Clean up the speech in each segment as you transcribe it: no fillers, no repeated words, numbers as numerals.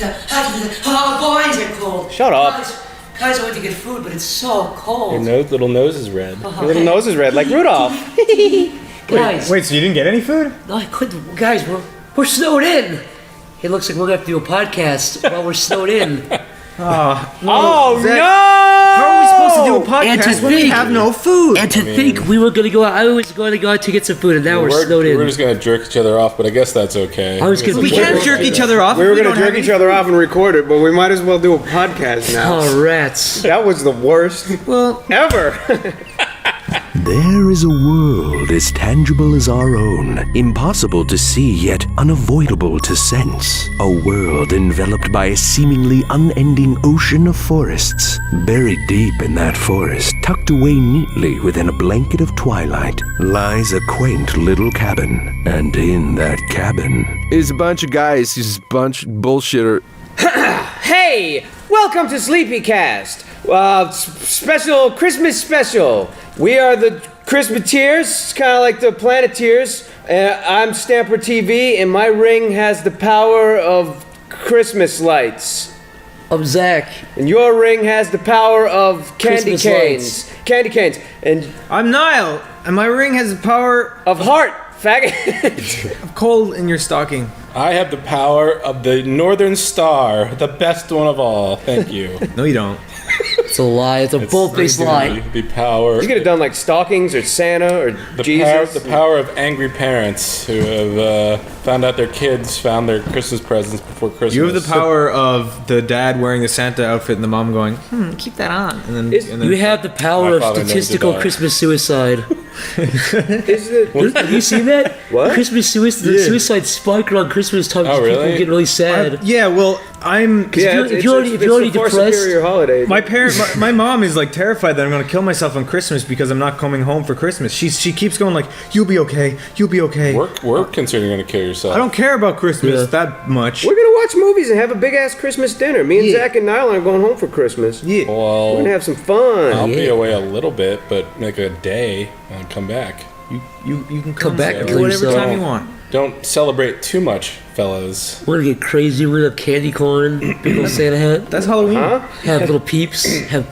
Oh, boys are cold. Shut up. Guys, I went to get food, but it's so cold. Your little nose is red. Your little nose is red, like Rudolph. Guys. Wait, so you didn't get any food? No, I couldn't. Guys, we're snowed in. It looks like we're going to have to do a podcast while we're snowed in. Oh, no! How are we supposed to do a And to podcast when we think- have no food? And to think we were going to go out. I was going to go out to get some food, and now we're snowed in. We're just gonna jerk each other off, but I guess that's okay. I was gonna We can't jerk each other off. We were if going to don't jerk have each other off and record it, but we might as well do a podcast now. Oh, rats. That was the worst Well, ever. There is a world as tangible as our own, impossible to see yet unavoidable to sense. A world enveloped by a seemingly unending ocean of forests. Buried deep in that forest, tucked away neatly within a blanket of twilight, lies a quaint little cabin. And in that cabin is a bunch of guys who's a bunch of bullshitter. Hey, welcome to SleepyCast. Special Christmas special. We are the Christmateers. It's kind of like the Planeteers. I'm Stamper TV, and my ring has the power of Christmas lights. I'm Zach. And your ring has the power of candy Christmas canes. lights. Candy canes. And I'm Niall, and my ring has the power of heart, faggot. of coal in your stocking. I have the power of the Northern Star, the best one of all. Thank you. No, you don't. It's a lie. It's a bold-faced lie. The power. You could have done like stockings or Santa or Jesus. The power of angry parents who have found out their kids found their Christmas presents before Christmas. You have the power of the dad wearing the Santa outfit and the mom going, keep that on. And then, You have the power My of father never did statistical that. Christmas suicide. Is it? Have you seen that? What? Christmas suicide. The suicide spike around Christmas time. Oh, People really? get really sad. yeah, well, I'm... Yeah, if you're already the far depressed- superior holiday. My mom is like terrified that I'm gonna kill myself on Christmas because I'm not coming home for Christmas. She keeps going like, "You'll be okay, you'll be okay." We're considering going to kill yourself. I don't care about Christmas Yeah. that much. We're gonna watch movies and have a big ass Christmas dinner. Me and Zach and Niall are going home for Christmas. Yeah. We're Well, gonna have some fun. I'll be away a little bit, but like a day and come back. You can Come back and do kill whatever yourself. time you want. Don't celebrate too much, fellas. We're gonna get crazy. We're gonna have candy corn, big old Santa hat, That's Halloween. have little peeps, have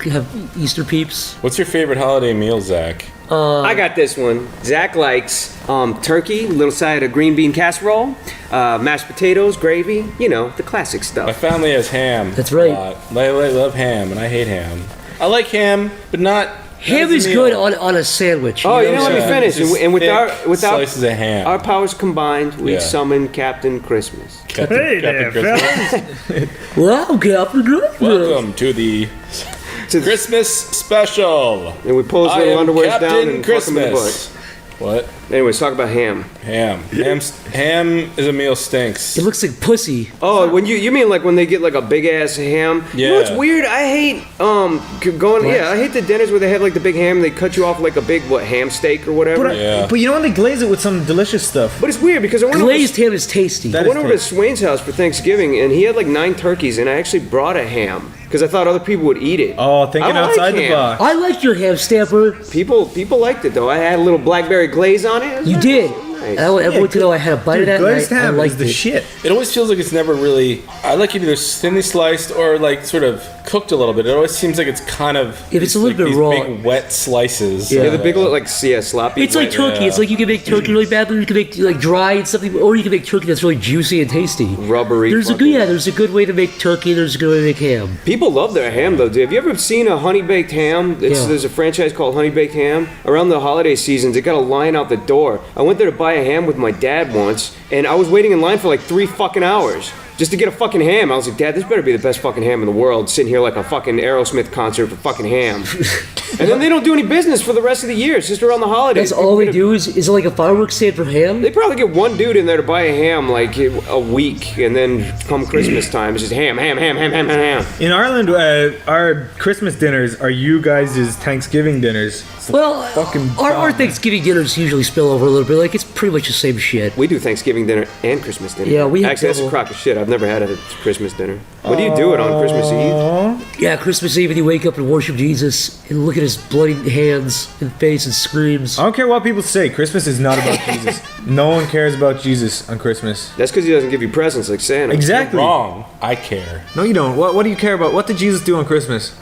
Easter peeps. What's your favorite holiday meal, Zach? I got this one. Zach likes turkey, little side of green bean casserole, mashed potatoes, gravy. You know, the classic My stuff. family has ham. That's right. A lot. I love ham, and I hate ham. I like ham, but not. Ham as a is meal. good on a sandwich. Oh, you know, let me Yeah, finish. just And with thick our slices of ham. our powers combined, we Yeah. summon Captain Christmas. Captain Christmas. Well, Captain Christmas. Welcome to the Christmas special. And we pull his I little am underwears down Captain and fuck him in the Christmas. What? Anyways, talk about ham. Ham. Ham is a meal stinks. It looks like pussy. Oh, when you mean like when they get like a big ass ham? You know what's Yeah. weird? I hate going. Yeah, I hate the dinners where they have like the big ham. And they cut you off like a big ham steak or whatever. But, Yeah. but you know when they glaze it with some delicious stuff. But it's weird because I went Glazed ham is tasty. I went over to Swain's house for Thanksgiving and he had like 9 turkeys and I actually brought a ham because I thought other people would eat it. Oh, thinking I like outside the ham. box. I like your ham, Stamper. People liked it though. I had a little blackberry glaze on it. You did. Nice. Everyone to know I had a bite of that. Glazed And I ham is liked the it. shit. It always feels like it's never really. I like it either thinly sliced or like sort of cooked a little bit. It always seems like it's kind of. If it's a little bit these raw. big wet slices. Yeah, the big like sloppy. It's like wet- turkey. It's like you can make turkey really bad, but you can make like dry and something, or you can make turkey that's really juicy and tasty. Rubbery. There's a good way to make turkey. There's a good way to make ham. People love their ham though, dude. Have you ever seen a honey baked ham? Yeah. There's a franchise called Honey Baked Ham. Around the holiday seasons, it got a line out the door. I went there to buy a ham with my dad once, and I was waiting in line for like 3 fucking hours just to get a fucking ham. I was like, Dad, this better be the best fucking ham in the world, sitting here like a fucking Aerosmith concert for fucking ham. And then they don't do any business for the rest of the year. It's just around the holidays. That's all they do is it like a fireworks stand for ham? They probably get one dude in there to buy a ham like a week, and then come Christmas time, it's just ham. In Ireland, our Christmas dinners are you guys' Thanksgiving dinners. Well, fucking our bomb. Thanksgiving dinners usually spill over a little bit. Like it's pretty much the same shit. We do Thanksgiving dinner and Christmas dinner. Yeah, we have Actually, that's a double. crock of shit. I've never had a Christmas dinner. What do you do it on Christmas Eve? Yeah, Christmas Eve, and you wake up and worship Jesus and look at his bloody hands and face and screams. I don't care what people say. Christmas is not about Jesus. No one cares about Jesus on Christmas. That's because he doesn't give you presents like Santa. Exactly. You're wrong. I care. No, you don't. What do you care about? What did Jesus do on Christmas?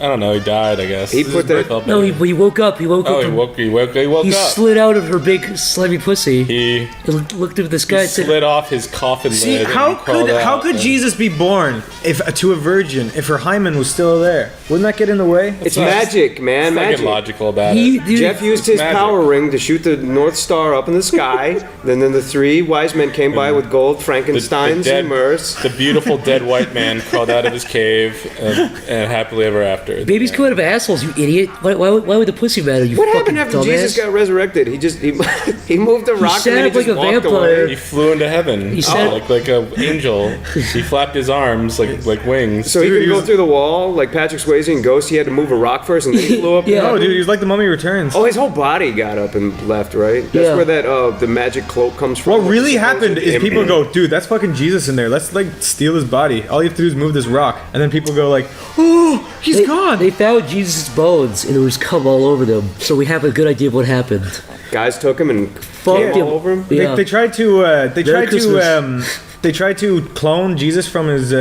I don't know. He died, I guess. He put that. No, he woke up. He woke up. He woke He up. slid out of her big slimy pussy. He Looked at the sky and said, slid off his coffin See, lid. how and crawled could out. Jesus be born to a virgin if her hymen was still there? Wouldn't that get in the way? It's magic, man. Fucking Magic. logical about He- it. dude, Jeff used his magic. power ring to shoot the North Star up in the sky. then the 3 wise men came by with gold, Frankensteins, and myrrhs. The beautiful dead white man crawled out of his cave and happily ever after. babies come out of assholes, you idiot. Why would the pussy matter, you What fucking happened after dumbass? Jesus got resurrected? He moved the rock sat and then up he just like a walked vampire. away. He flew into heaven. He said- like an angel. He flapped his arms like wings. So he could go through the wall like Patrick Swayze in Ghost. He had to move a rock first and then he flew up. Yeah. No, dude, he was like the Mummy Returns. Oh, his whole body got up and left, right? That's Yeah. where that the magic cloak comes from. What really It's supposed happened to is be- people go, dude, that's fucking Jesus in there. Let's like steal his body. All you have to do is move this rock, and then people go like, oh, he's gone. They found Jesus' bones and there was cum all over them, so we have a good idea of what happened. Guys took him and Fuck came all over him. Yeah. They tried to Christmas. they tried to clone Jesus from his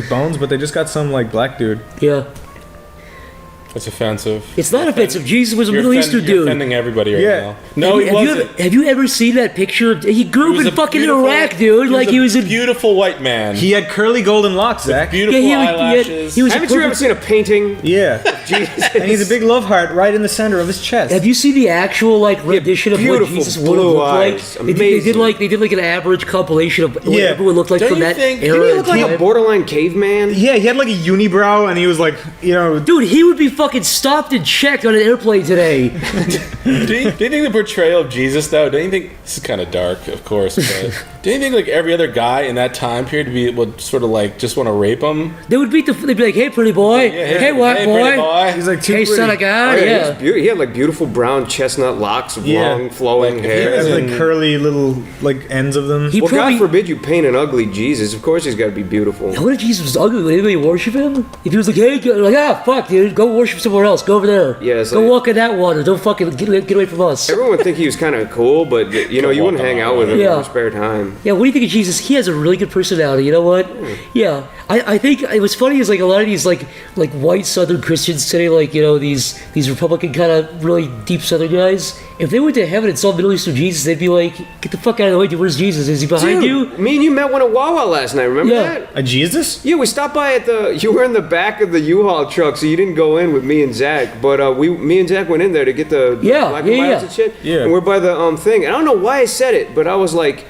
bones, but they just got some like black dude. Yeah. That's offensive. It's not offensive. Jesus was a You're Middle Eastern You're dude. offending everybody right Yeah. now. No, he wasn't. Have you ever seen that picture? He grew He up was in a fucking beautiful- Iraq, dude. Like he was a in. beautiful white man. He had curly golden locks, Zach. Beautiful Yeah, he eyelashes. he was a Haven't you ever perfect- seen a painting? Yeah, Jesus. and he's a big love heart right in the center of his chest. Have you seen the actual like rendition of what beautiful Jesus would have blue looked like? eyes. They Amazing. did like an average compilation of what Yeah. everyone looked like Don't from you that think- era. Didn't he and look like a time. borderline caveman? Yeah, he had like a unibrow, and he was like, you know, Dude, he would be fucking stopped and checked on an airplane today. Do you think the portrayal of Jesus, though, don't you think, this is kind of dark, of course, but do you think like every other guy in that time period would sort of like just want to rape him? They'd be like, "Hey, pretty boy. Hey, white pretty boy. he's like too Hey, pretty. son of God." Oh, yeah. he was he had like beautiful brown chestnut locks, Yeah. long flowing Like, He hair. has in- like curly little like ends of them. He Well, probably. God forbid you paint an ugly Jesus. Of course he's got to be beautiful. What if Jesus was ugly? Would anybody worship him? If he was like, "Hey," like, fuck, dude, go worship somewhere else. Go over there. Yeah, it's go like- walk in that water. Don't fucking get away from us. Everyone would think he was kind of cool, but you know, you wouldn't hang out with him in Yeah. your spare time. Yeah, what do you think of Jesus? He has a really good personality. You know what? Yeah, I think it was funny is like a lot of these like white Southern Christians today, like these Republican kind of really deep Southern guys. If they went to heaven and saw Middle Eastern Jesus, they'd be like, "Get the fuck out of the way, dude. Where's Jesus? Is he behind you?" Dude, me and you met one at Wawa last night. Remember Yeah. that? A Jesus? Yeah, we stopped by at the. You were in the back of the U-Haul truck, so you didn't go in with me and Zach. But me and Zach went in there to get the Yeah, black and yeah, whites yeah. and shit. Yeah. And we're by the thing. And I don't know why I said it, but I was like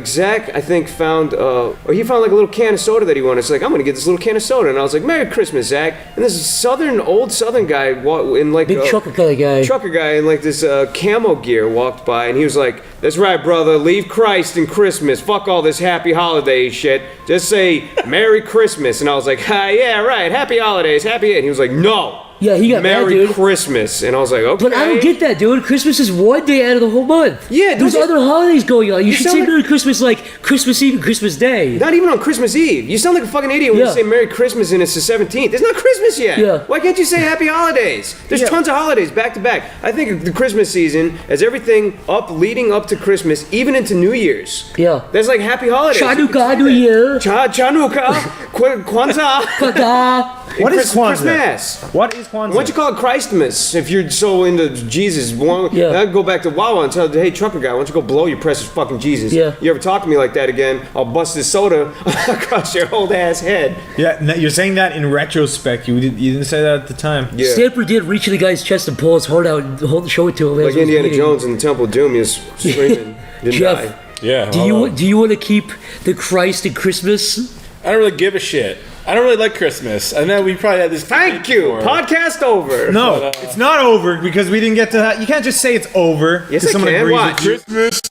Zach, I think found or he found like a little can of soda that he wanted. It's like, I'm gonna get this little can of soda, and I was like, "Merry Christmas, Zach." And this old Southern guy in like Big trucker kind of guy. trucker guy in like this camo gear walked by, and he was like, "That's right, brother. Leave Christ and Christmas. Fuck all this happy holidays shit. Just say Merry Christmas." And I was like, "Ha, yeah, right. Happy holidays, happy." And he was like, "No. Yeah, he got mad, Merry dude. Christmas." And I was like, "Okay." But I don't get that, dude. Christmas is one day out of the whole month. Yeah, there's don't you- other holidays going on. You should sound say like- Merry Christmas like Christmas Eve and Christmas Day. Not even on Christmas Eve. You sound like a fucking idiot when Yeah. you say Merry Christmas and it's the 17th. It's not Christmas yet. Yeah. Why can't you say Happy Holidays? There's Yeah. tons of holidays back to back. I think the Christmas season has everything leading up to Christmas, even into New Year's. Yeah. There's like Happy Holidays. You can Chanukah say New that. Year. Chanukah, Kwanzaa. Kada. What is Kwanzaa? Christmas. What is Kwanzaa? Why don't you call it Christmas if you're so into Jesus? Yeah. I'd go back to Wawa and tell, "Hey, trucker guy, why don't you go blow your precious fucking Jesus? Yeah. You ever talk to me like that again, I'll bust this soda across your old ass head." Yeah, you're saying that in retrospect. You didn't say that at the time. Yeah. Stamper did reach in the guy's chest and pull his heart out and show it to him. as Like he was Indiana bleeding. Jones in the Temple of Doom, he was screaming. Didn't Jeff, die. Yeah. Do you want to keep the Christ in Christmas? I don't really give a shit. I don't really like Christmas. I know we probably had this. Thank you. before. Podcast over. No, it's not over because we didn't get to that. You can't just say it's over. Yes, 'cause I someone can. agrees Watch. with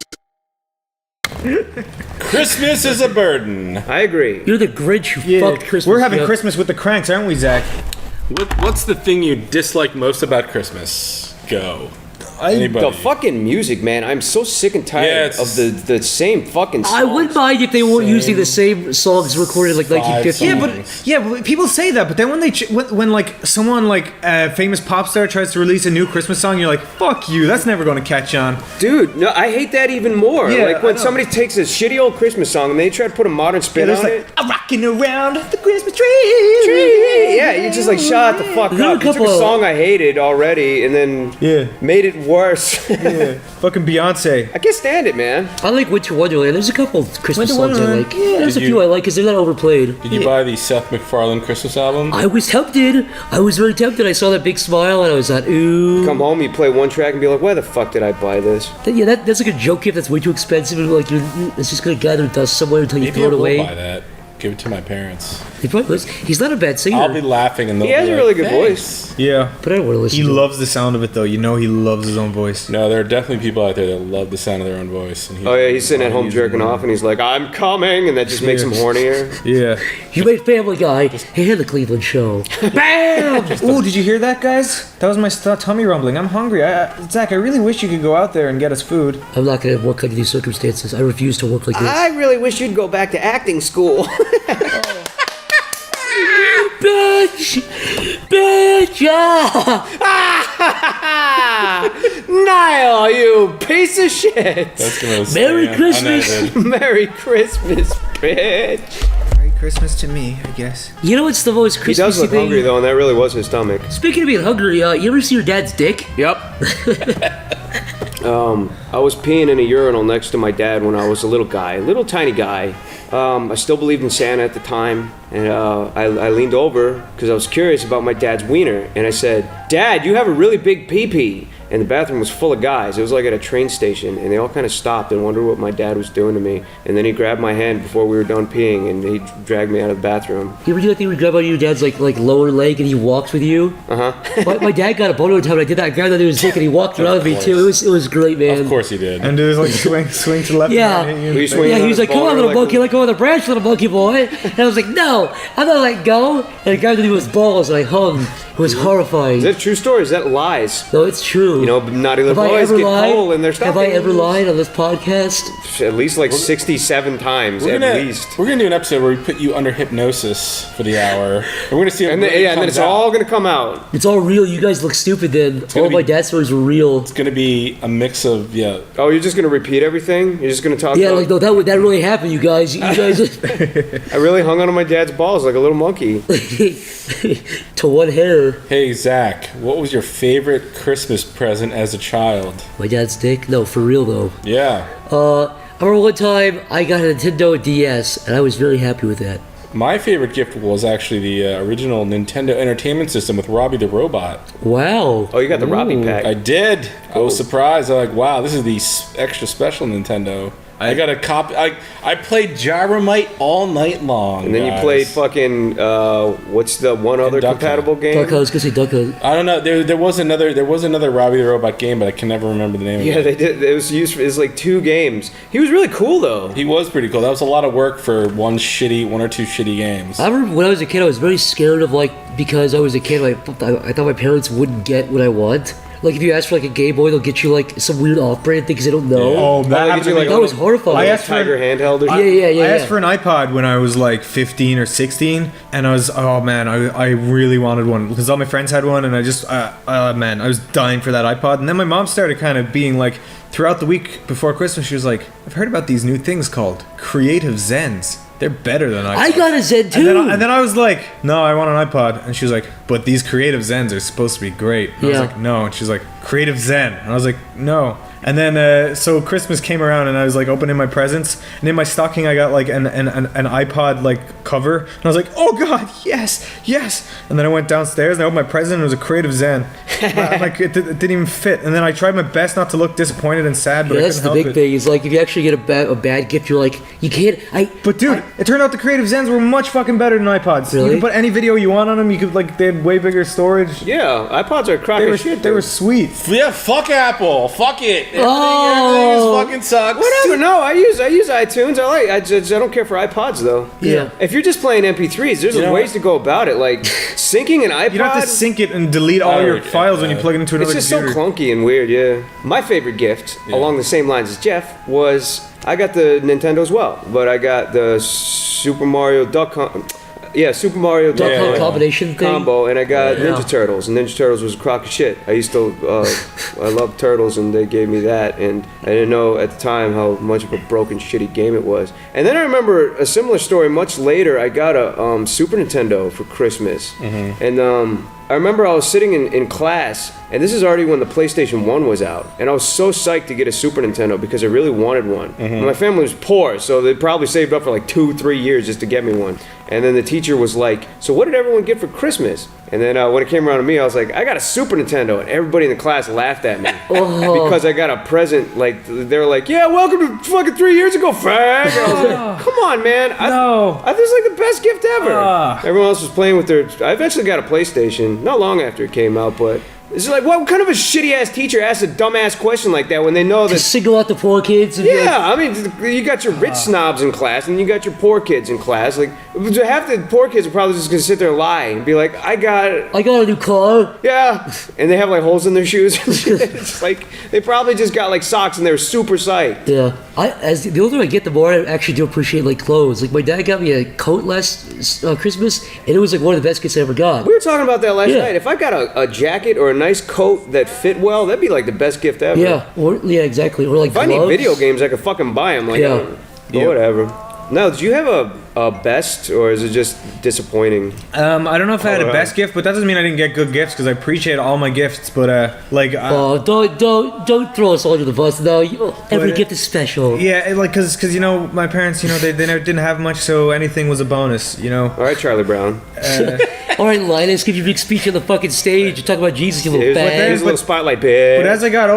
you. Christmas is a burden. I agree. You're the Grinch who Yeah, fucked Christmas. we're having up. Christmas with the cranks, aren't we, Zach? What's the thing you dislike most about Christmas? Go. Anybody. The fucking music, man. I'm so sick and tired of the same fucking songs. I wouldn't mind if they weren't using the same songs recorded like 1950. But people say that, but then when they when like someone like a famous pop star tries to release a new Christmas song, you're like, fuck you, that's never going to catch on. Dude, no, I hate that even more. Yeah, like when somebody takes a shitty old Christmas song and they try to put a modern spin on it. I'm rocking around the Christmas tree. Yeah, you're just like, shut the fuck up. You took a song I hated already and then made it worse. Yeah, fucking Beyonce. I can't stand it, man. I like Winter Wonderland. There's a couple of Christmas songs I like. Yeah. There's a few I like because they're not overplayed. Did you buy the Seth MacFarlane Christmas album? I was tempted. I was very tempted. I saw that big smile and I was like, ooh. Come home, you play one track and be like, why the fuck did I buy this? Yeah, that's like a joke gift that's way too expensive and like it's just gonna gather dust somewhere until you Maybe throw it I will away. buy that. Give it to my parents. He probably was. He's not a bad singer. I'll be laughing and they'll He has be a like, really good "Thanks." voice. Yeah. But I don't want to listen He to it. loves the sound of it, though. You know he loves his own voice. No, there are definitely people out there that love the sound of their own voice. And Oh yeah, he's sitting at home jerking off and he's like, I'm coming, and that just makes him hornier. Yeah. You made Family Guy and the Cleveland Show. Bam! Oh, did you hear that, guys? That was my tummy rumbling. I'm hungry. Zach, I really wish you could go out there and get us food. I'm not gonna work under these circumstances. I refuse to work like this. I really wish you'd go back to acting school. Bitch! Bitch! Niall, you piece of shit! That's gonna Merry stay Christmas. unedited. Merry Christmas, bitch! Merry Christmas to me, I guess. You know what's the most He Christmassy does look thing? hungry though, and that really was his stomach. Speaking of being hungry, you ever see your dad's dick? Yep. I was peeing in a urinal next to my dad when I was a little guy, a little tiny guy. I still believed in Santa at the time, and I leaned over because I was curious about my dad's wiener, and I said, Dad, you have a really big pee-pee. And the bathroom was full of guys. It was like at a train station, and they all kind of stopped and wondered what my dad was doing to me. And then he grabbed my hand before we were done peeing, and he dragged me out of the bathroom. You ever do that thing where you grab onto your dad's like lower leg and he walks with you? My dad got a boner one time when I did that. I grabbed onto his dick and he walked around with me too. It was great, man. Of course he did. And it was like swing to the left. Yeah. And right, hit you. Were you swinging Yeah, he on was his like, come on, boner little like- monkey, let go of the branch, little monkey boy. And I was like, no, I'm not letting go. And I grabbed into his balls and I hung. It was horrifying. Is that a true story? Is that lies? No, it's true. You know, naughty have little I boys ever get lied? coal in their Have I ever stockings. lied on this podcast? At least like 67 times, We're at least. gonna do an episode where we put you under hypnosis for the hour. And we're gonna see. And then, and then it's all gonna come out. It's all real. You guys look stupid then. gonna All my be- dad's stories were real. It's gonna be a mix of Oh, you're just gonna repeat everything? You're just gonna talk Yeah, about like no, that really happened, you guys. You guys I really hung onto my dad's balls like a little monkey. to one hair. Hey Zach, what was your favorite Christmas present as a child? My dad's dick. No, for real though. Yeah. I remember one time I got a Nintendo DS and I was very happy with that. My favorite gift was actually the original Nintendo Entertainment System with Robbie the Robot. Wow. Oh, you got the Robbie pack. I did. I was surprised. I was like, wow, this is the extra special Nintendo. I got a copy. I played Gyromite all night long. And then you played fucking what's the one other Duck compatible game? Duck, I was gonna say Duck Hunt. I don't know. There was another Robbie the Robot game, but I can never remember the name of Yeah, it. they did. It was used. It was like 2 games. He was really cool though. He was pretty cool. That was a lot of work for one or two shitty games. I remember when I was a kid, I was very scared of because I was a kid. I thought my parents wouldn't get what I want. Like if you ask for like a Game Boy, they'll get you like some weird off-brand thing because they don't know. Oh, that Like, happened did you, to like, me. That was horrifying. I asked for Tiger handheld or Yeah, something? yeah, yeah. I asked for an iPod when I was like 15 or 16, and I was, oh man, I really wanted one because all my friends had one, and I just, man, I was dying for that iPod. And then my mom started kind of being like, throughout the week before Christmas, she was like, I've heard about these new things called Creative Zens. They're better than iPods. I got a Zen too. And then I was like, no, I want an iPod. And she was like, but these Creative Zens are supposed to be great. And I was Yeah. like, no. And she's like, Creative Zen. And I was like, no. And then, so Christmas came around and I was like opening my presents. And in my stocking, I got like an iPod like cover. And I was like, oh God, yes, yes. And then I went downstairs and I opened my present and it was a Creative Zen. Like it didn't even fit. And then I tried my best not to look disappointed and sad, but Yeah, I that's couldn't the help big it. thing. Is like if you actually get a bad gift, you're like, you can't. But dude, it turned out the Creative Zens were much fucking better than iPods. You Really? could put any video you want on them. You could they had way bigger storage. Yeah, iPods are a crock They of were shit. they were dude. sweet. Yeah, fuck Apple. Fuck it. Everything Oh. fucking sucks. Whatever. No, I use iTunes. I don't care for iPods though. Yeah. If you're just playing MP3s, there's ways to go about it. Like syncing an iPod. You don't have to sync it and delete all your files when you plug it into another It's just computer. so clunky and weird, yeah. My favorite gift, along the same lines as Jeff, was I got the Nintendo as well, but I got the Super Mario Duck Hunt. Yeah, Super Mario Duck Hunt combination thing. combo, and I got Ninja Turtles, and Ninja Turtles was a crock of shit. I used to, I loved Turtles, and they gave me that, and I didn't know at the time how much of a broken, shitty game it was. And then I remember a similar story much later. I got a Super Nintendo for Christmas, and I remember I was sitting in class, and this is already when the PlayStation 1 was out, and I was so psyched to get a Super Nintendo because I really wanted one. My family was poor, so they probably saved up for like 2-3 years just to get me one. And then the teacher was like, so what did everyone get for Christmas? And then when it came around to me, I was like, I got a Super Nintendo. And everybody in the class laughed at me because I got a present. Like, they were like, yeah, welcome to fucking 3 years ago, fag. And I was like, come on, man. I this is like the best gift ever. Everyone else was playing with their... I eventually got a PlayStation, not long after it came out, but... It's like, what kind of a shitty-ass teacher asks a dumbass question like that when they know that... To single out the poor kids? And I mean, you got your rich snobs in class, and you got your poor kids in class. Like, half the poor kids are probably just going to sit there and lie and be like, I got a new car. Yeah. And they have, like, holes in their shoes and shit. It's like, they probably just got, like, socks, and they were super psyched. Yeah. As the older I get, the more I actually do appreciate, like, clothes. Like, my dad got me a coat last Christmas, and it was, like, one of the best gifts I ever got. We were talking about that last night. If I got a jacket or a nice coat that fit well, that'd be like the best gift ever. Yeah, exactly. Or like if I need video games, I could fucking buy them. Like, whatever. Now, did you have a best, or is it just disappointing? I don't know if I had a best gift, but that doesn't mean I didn't get good gifts because I appreciate all my gifts. But don't throw us all under the bus. No, every gift is special. Yeah, like because my parents, they never didn't have much, so anything was a bonus. All right, Charlie Brown. All right, Linus, give your big speech on the fucking stage. You talk about Jesus, you little bag. Here's a little spotlight, bitch. But as I got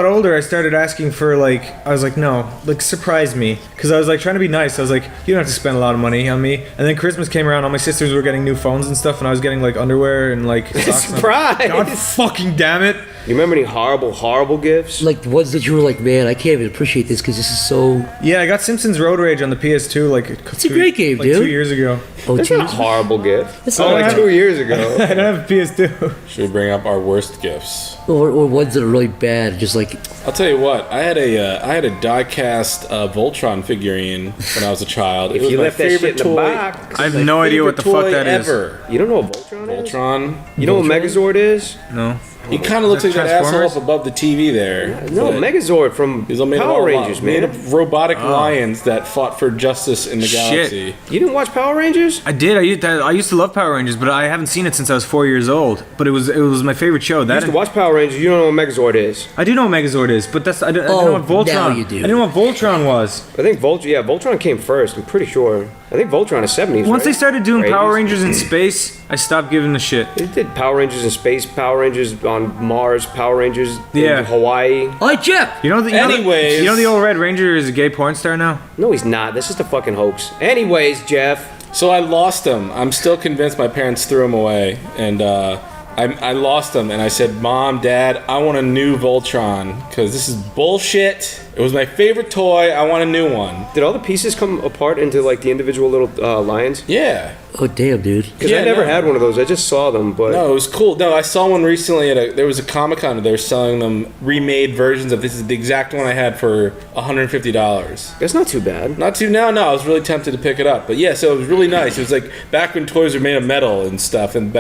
older, I started asking for I was like, no, surprise me, because I was trying to be nice. I was like, you don't have to spend a lot of money on me. And then Christmas came around, all my sisters were getting new phones and stuff, and I was getting underwear and socks. Surprise! God fucking damn it! You remember any horrible gifts? Like the ones that you were like, man, I can't even appreciate this because this is so... Yeah, I got Simpsons Road Rage on the PS2 it's a great game, dude. 2 years ago. Oh, that's not a horrible gift. It's like 2 years ago. I don't have a PS2. Should we bring up our worst gifts? Or ones that are really bad, just like... I'll tell you what, I had a die-cast Voltron figurine when I was a child. If it was you my left that favorite shit in the toy. box. I have no idea what the fuck that is. Ever. You don't know what Voltron is? Voltron? You know what Megazord is? No. He kind of looks like that asshole up above the TV there. No, Megazord from Power Rangers, man. Made of robotic lions that fought for justice in the galaxy. You didn't watch Power Rangers? I did. I used to love Power Rangers, but I haven't seen it since I was 4 years old. But it was my favorite show. You used to watch Power Rangers. You don't know what Megazord is. I do know what Megazord is, but I don't know what Voltron. Now you do. I didn't know what Voltron was. I think Voltron came first. I'm pretty sure. I think Voltron is 70s. Once they started doing 80s. Power Rangers in space, I stopped giving a shit. They did Power Rangers in space, Power Rangers on Mars, Power Rangers in Hawaii. All right, Jeff. You know the old Red Ranger is a gay porn star now? No, he's not. This is a fucking hoax. Anyways, Jeff. So I lost him. I'm still convinced my parents threw him away, and I lost him. And I said, Mom, Dad, I want a new Voltron because this is bullshit. It was my favorite toy. I want a new one. Did all the pieces come apart into the individual little lions? Yeah. Oh, damn, dude. Because I never had one of those. I just saw them, but... No, it was cool. No, I saw one recently there was a Comic-Con. They were selling them remade versions of this. Is the exact one I had for $150. That's not too bad. Not too now. No, I was really tempted to pick it up. But yeah, so it was really nice. It was like back when toys were made of metal and stuff, and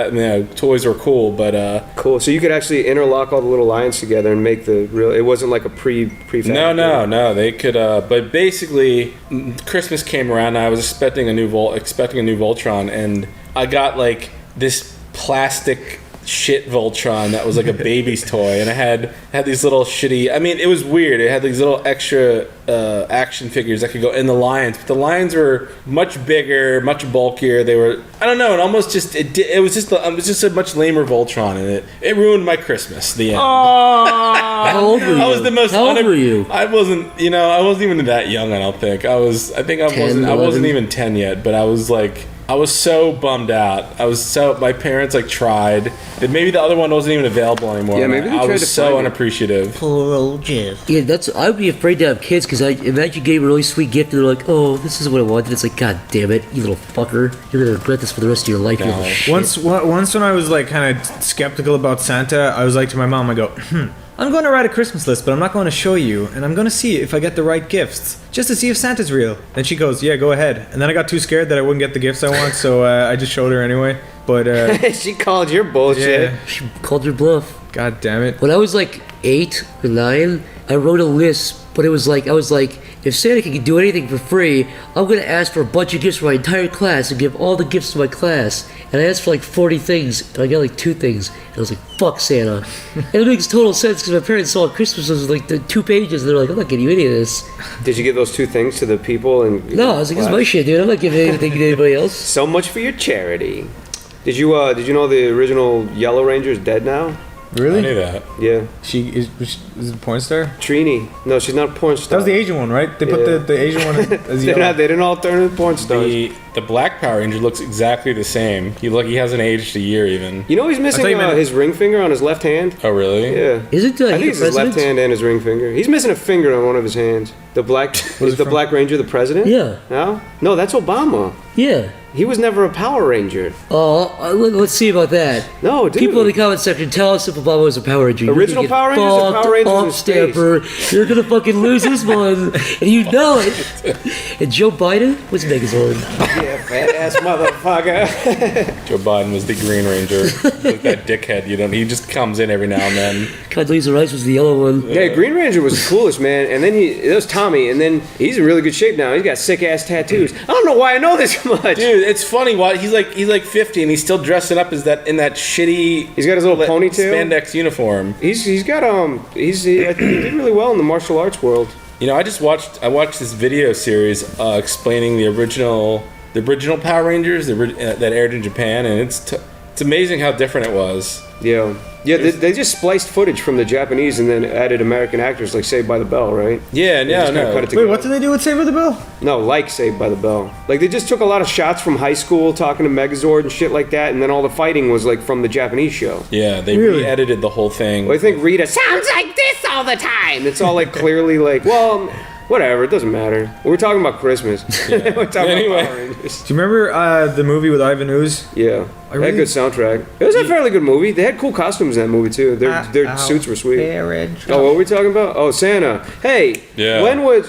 toys were cool. But cool. So you could actually interlock all the little lions together and make the real. It wasn't like a pre-fabricated. No. They could. But basically, Christmas came around. And I was expecting a new Voltron. And I got this plastic shit Voltron that was like a baby's toy, and I had these little shitty. I mean, it was weird. It had these little extra action figures that could go in the lions, but the lions were much bigger, much bulkier. They were, I don't know, and almost just it was just a much lamer Voltron, and it ruined my Christmas. The end. How old were you? I was the most. How old were you? I wasn't even that young. I don't think I was. I think I 10, I wasn't even 10 yet, but I was so bummed out. My parents tried. Maybe the other one wasn't even available anymore. Yeah, maybe they I tried was to so find it. unappreciative. Poor old Jeff. Yeah, I'd be afraid to have kids because I imagine getting a really sweet gift and they're like, oh, this is what I wanted. It's like, God damn it, you little fucker. You're going to regret this for the rest of your life. You little shit. Once when I was like kind of skeptical about Santa, I was like to my mom, I go, I'm going to write a Christmas list, but I'm not going to show you, and I'm going to see if I get the right gifts, just to see if Santa's real. And she goes, yeah, go ahead. And then I got too scared that I wouldn't get the gifts I want, so I just showed her anyway. But she called your bullshit. yeah, She called your bluff. God damn it. When I was like 8 or 9, I wrote a list, but it was like, I was like, if Santa can do anything for free, I'm going to ask for a bunch of gifts for my entire class and give all the gifts to my class. And I asked for like 40 things, and I got like 2 things. And I was like, fuck Santa. And it makes total sense because my parents saw Christmas was like the 2 pages, and they're like, I'm not getting you any of this. Did you give those 2 things to the people? And No, I was like, this is my shit, dude. I'm not giving anything to anybody else. So much for your charity. Did you know the original Yellow Ranger is dead now? Really? I knew that. Yeah. She is a porn star? Trini. No, she's not a porn star. That was the Asian one, right? They put the Asian one as They yellow. didn't all turn into porn stars. The Black Power Ranger looks exactly the same. He hasn't aged a year even. You know he's missing thought you meant- his ring finger on his left hand? Oh really? Yeah. Is it I think it's his left hand and his ring finger. He's missing a finger on one of his hands. The Black is the Black Ranger the president? Yeah. No? No, that's Obama. Yeah. He was never a Power Ranger. Oh, let's see about that. No, dude. People in the comment section, tell us if Obama was a Power Ranger. You're Original gonna get Power Rangers or fucked Power Rangers in up, space? Stamper. You're gonna fucking lose this one, and you know it. And Joe Biden was Megazord. Yeah, fat ass motherfucker. Joe Biden was the Green Ranger. Like that dickhead. He just comes in every now and then. Condoleezza Rice was the yellow one. Yeah, Green Ranger was the coolest, man. And then that was Tommy, and then he's in really good shape now. He's got sick ass tattoos. I don't know why I know this much. Dude, it's funny. Why he's like 50 and he's still dressing up as that in that shitty. He's got his little ponytail. Spandex uniform. He's got I think he did really well in the martial arts world. You know, I watched this video series explaining the original Power Rangers that aired in Japan, and it's amazing how different it was. Yeah. Yeah, they just spliced footage from the Japanese and then added American actors like Saved by the Bell, right? Yeah, They just kinda cut it Wait, together. what did they do with Saved by the Bell? No, like Saved by the Bell. Like they just took a lot of shots from high school talking to Megazord and shit like that, and then all the fighting was like from the Japanese show. Yeah, they Really? re-edited the whole thing. Well, I think Rita sounds like this all the time. It's all like clearly like, well, whatever, it doesn't matter. We're talking about Christmas. We're talking Anyway. about Power Rangers. Do you remember the movie with Ivan Ooze? Yeah, they had really- a good soundtrack. It was a fairly good movie. They had cool costumes in that movie too. Their suits were sweet. Oh, what were we talking about? Oh, Santa. Hey, Yeah.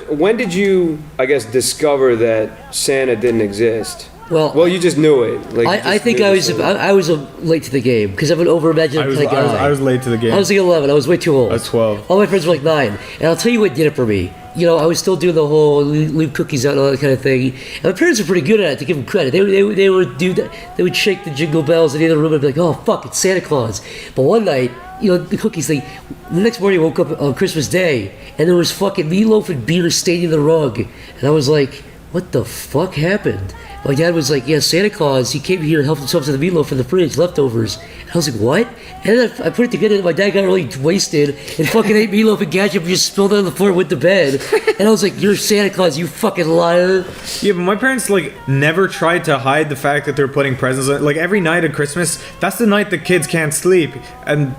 when did you, I guess, discover that Santa didn't exist? Well, you just knew it. Like, you I just think knew I this was thing. I was late to the game because I'm an over-imaginative kind of guy. I was late to the game. I was like 11. I was way too old. I was 12. All my friends were like 9. And I'll tell you what did it for me. You know, I was still doing the whole leave cookies out and all that kind of thing. And my parents were pretty good at it, to give them credit. They would do that. They would shake the jingle bells in the other room and be like, oh, fuck, it's Santa Claus. But one night, you know, the cookies thing, the next morning I woke up on Christmas Day and there was fucking meatloaf and beer staining the rug. And I was like, what the fuck happened? My dad was like, yeah, Santa Claus, he came here and helped himself to the meatloaf in the fridge, leftovers. And I was like, what? And then I put it together and my dad got really wasted and fucking ate meatloaf and ketchup and just spilled it on the floor and went to bed. And I was like, you're Santa Claus, you fucking liar. Yeah, but my parents like never tried to hide the fact that they're putting presents on. Like every night at Christmas, that's the night the kids can't sleep, and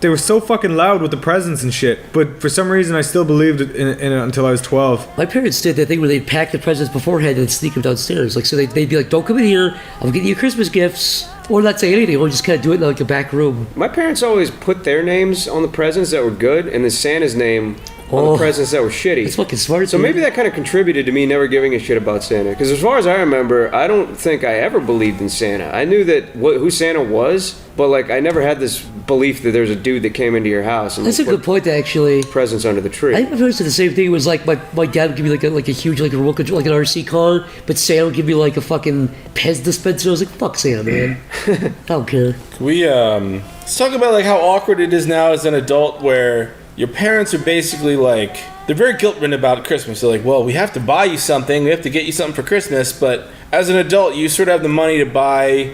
they were so fucking loud with the presents and shit. But for some reason, I still believed in it until I was 12. My parents did that thing where they'd pack the presents beforehand and sneak them downstairs. Like, so they'd be like, don't come in here, I'm getting you Christmas gifts. Or not say anything, or just kind of do it in like a back room. My parents always put their names on the presents that were good and then Santa's name on the presents that were shitty. It's fucking smart. So dude. maybe that kind of contributed to me never giving a shit about Santa. Because as far as I remember, I don't think I ever believed in Santa. I knew that who Santa was, but like I never had this belief that there's a dude that came into your house and That's a put good point, actually. presents under the tree. I think my parents did the same thing. It was like my dad would give me like a huge like a remote control, like an RC car, but Santa would give me like a fucking Pez dispenser. I was like, fuck Santa, man. I don't care. Let's talk about like how awkward it is now as an adult, where your parents are basically like, they're very guilt-ridden about Christmas. They're like, well, we have to buy you something, we have to get you something for Christmas, but as an adult, you sort of have the money to buy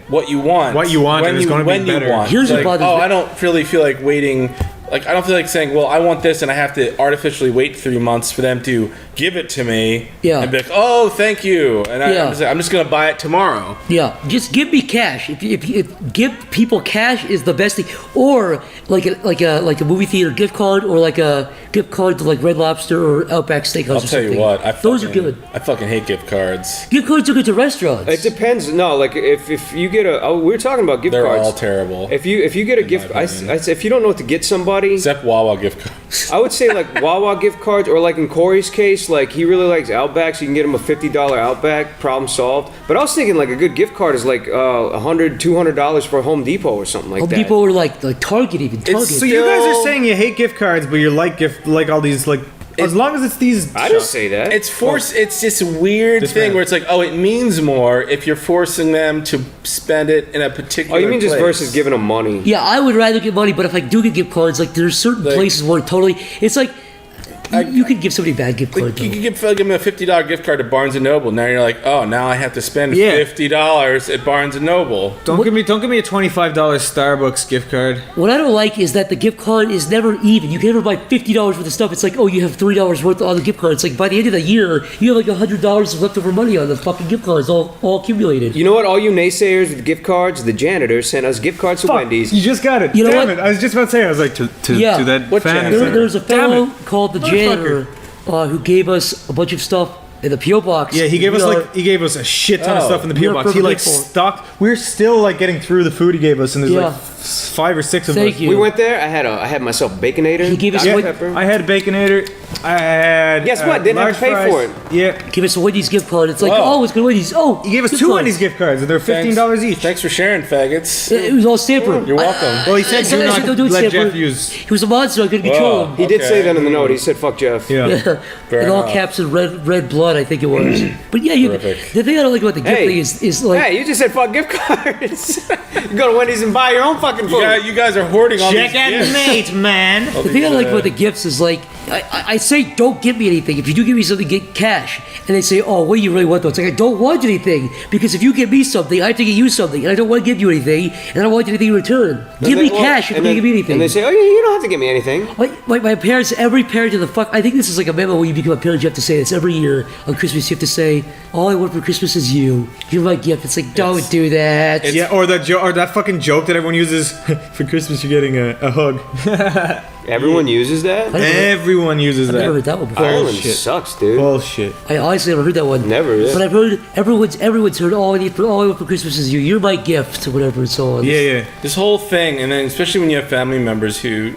what you want. What you want, when and it's gonna be when better. you want. Here's It's what like, bothers me. I don't really feel like waiting. Like, I don't feel like saying, well, I want this, and I have to artificially wait 3 months for them to give it to me. Yeah. And be like, oh, thank you. And I'm just gonna buy it tomorrow. Yeah, just give me cash. If give people cash is the best thing, or like a movie theater gift card, or like a gift card to like Red Lobster or Outback Steakhouse. I'll tell you what, those are good. I fucking hate gift cards. Gift cards are good to restaurants. It depends. No, like if you get we were talking about gift They're cards. all terrible. If you get a gift, I say if you don't know what to get somebody, Except Wawa gift cards. I would say like Wawa gift cards, or like in Corey's case, like he really likes Outback, so you can get him a $50 Outback, problem solved. But I was thinking like a good gift card is like $100, $200 for Home Depot or something like Home that. Depot or like Target even. Target. So you guys are saying you hate gift cards, but you like all these like. As long as it's these. I didn't say that. It's forced. It's this weird thing where it's like, oh, it means more if you're forcing them to spend it in a particular. Oh, you mean just place. versus giving them money? Yeah, I would rather get money, but if I do get gift cards, like there's certain places where totally, it's like you could give somebody a bad gift card. Like, you could give them a $50 gift card to Barnes and Noble. Now you're like, oh, now I have to spend $50 at Barnes and Noble. Don't give me a $25 Starbucks gift card. What I don't like is that the gift card is never even. You can never buy $50 worth of stuff. It's like, oh, you have $3 worth on the gift card. It's like by the end of the year, you have like $100 of leftover money on the fucking gift cards, all accumulated. You know what? All you naysayers with gift cards, the janitor sent us gift cards to Wendy's. You just got it. You know Damn what? it. I was just about to say, I was like, to that What fan. janitor? There's a fellow Damn it. called the janitor who gave us a bunch of stuff in the P.O. box. Yeah, he gave us a shit ton of stuff in the P.O. box. He like stocked. We're still like getting through the food he gave us, and there's like 5 or 6 of us. Thank you. We went there. I had myself Baconator. He gave us Dr. what- Pepper. I had Baconator. I had. Guess what? Didn't have to pay large for it. fries. Yeah. Give us a Wendy's gift card. It's like, Whoa. oh, it's good Wendy's. Oh, He gave us gift 2 cards. Wendy's gift cards, and they're $15 each. Thanks for sharing, faggots. It was all Stamper. You're welcome. Well, he said I said, do not don't do it, let Stamper. Jeff use. He was a monster. I couldn't control him. He did Okay. say that in the note. He said, "Fuck Jeff." Yeah. Fair in all enough. caps and red blood, I think it was. But yeah, Terrific. the thing I don't like about the gift Hey. thing is like, Hey, you just said fuck gift cards. You go to Wendy's and buy your own fucking food. You guys are hoarding all these gifts. mate, man. the thing I like about the gifts is like, I say don't give me anything. If you do give me something, get cash. And they say, oh, what do you really want though? It's like, I don't want anything. Because if you give me something, I have to get you something. And I don't want to give you anything. And I don't want anything in return. Give me cash if you give me anything. And they say, oh, you don't have to give me anything. Like my parents, every parent in the fuck. I think this is like a memo when you become a parent. You have to say this every year on Christmas. You have to say, "All I want for Christmas is you. You're my gift." It's like, don't do that. Yeah, or that fucking joke that everyone uses for Christmas. You're getting a hug. Everyone uses that. Everyone uses I've never heard that. that one before. Ireland Bullshit. sucks, dude. Bullshit. I honestly never heard that one. Never, yeah. But I've heard everyone's heard all I want for Christmas is you. You're my gift, or whatever and so on. Yeah. This whole thing, and then especially when you have family members do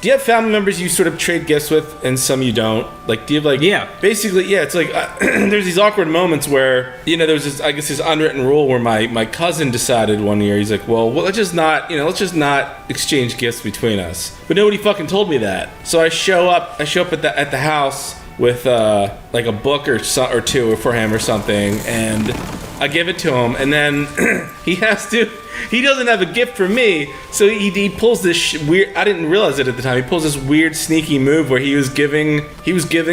you have family members you sort of trade gifts with and some you don't? Like, do you have like, basically, yeah, it's like, there's these awkward moments where, there was this, I guess, this unwritten rule where my cousin decided one year, he's like, well, let's just not exchange gifts between us. But nobody fucking told me that. So I show up at the house with like a book or two for him or something, and I give it to him, and then he doesn't have a gift for me, so he pulls this weird, I didn't realize it at the time, he pulls this weird sneaky move where he was giving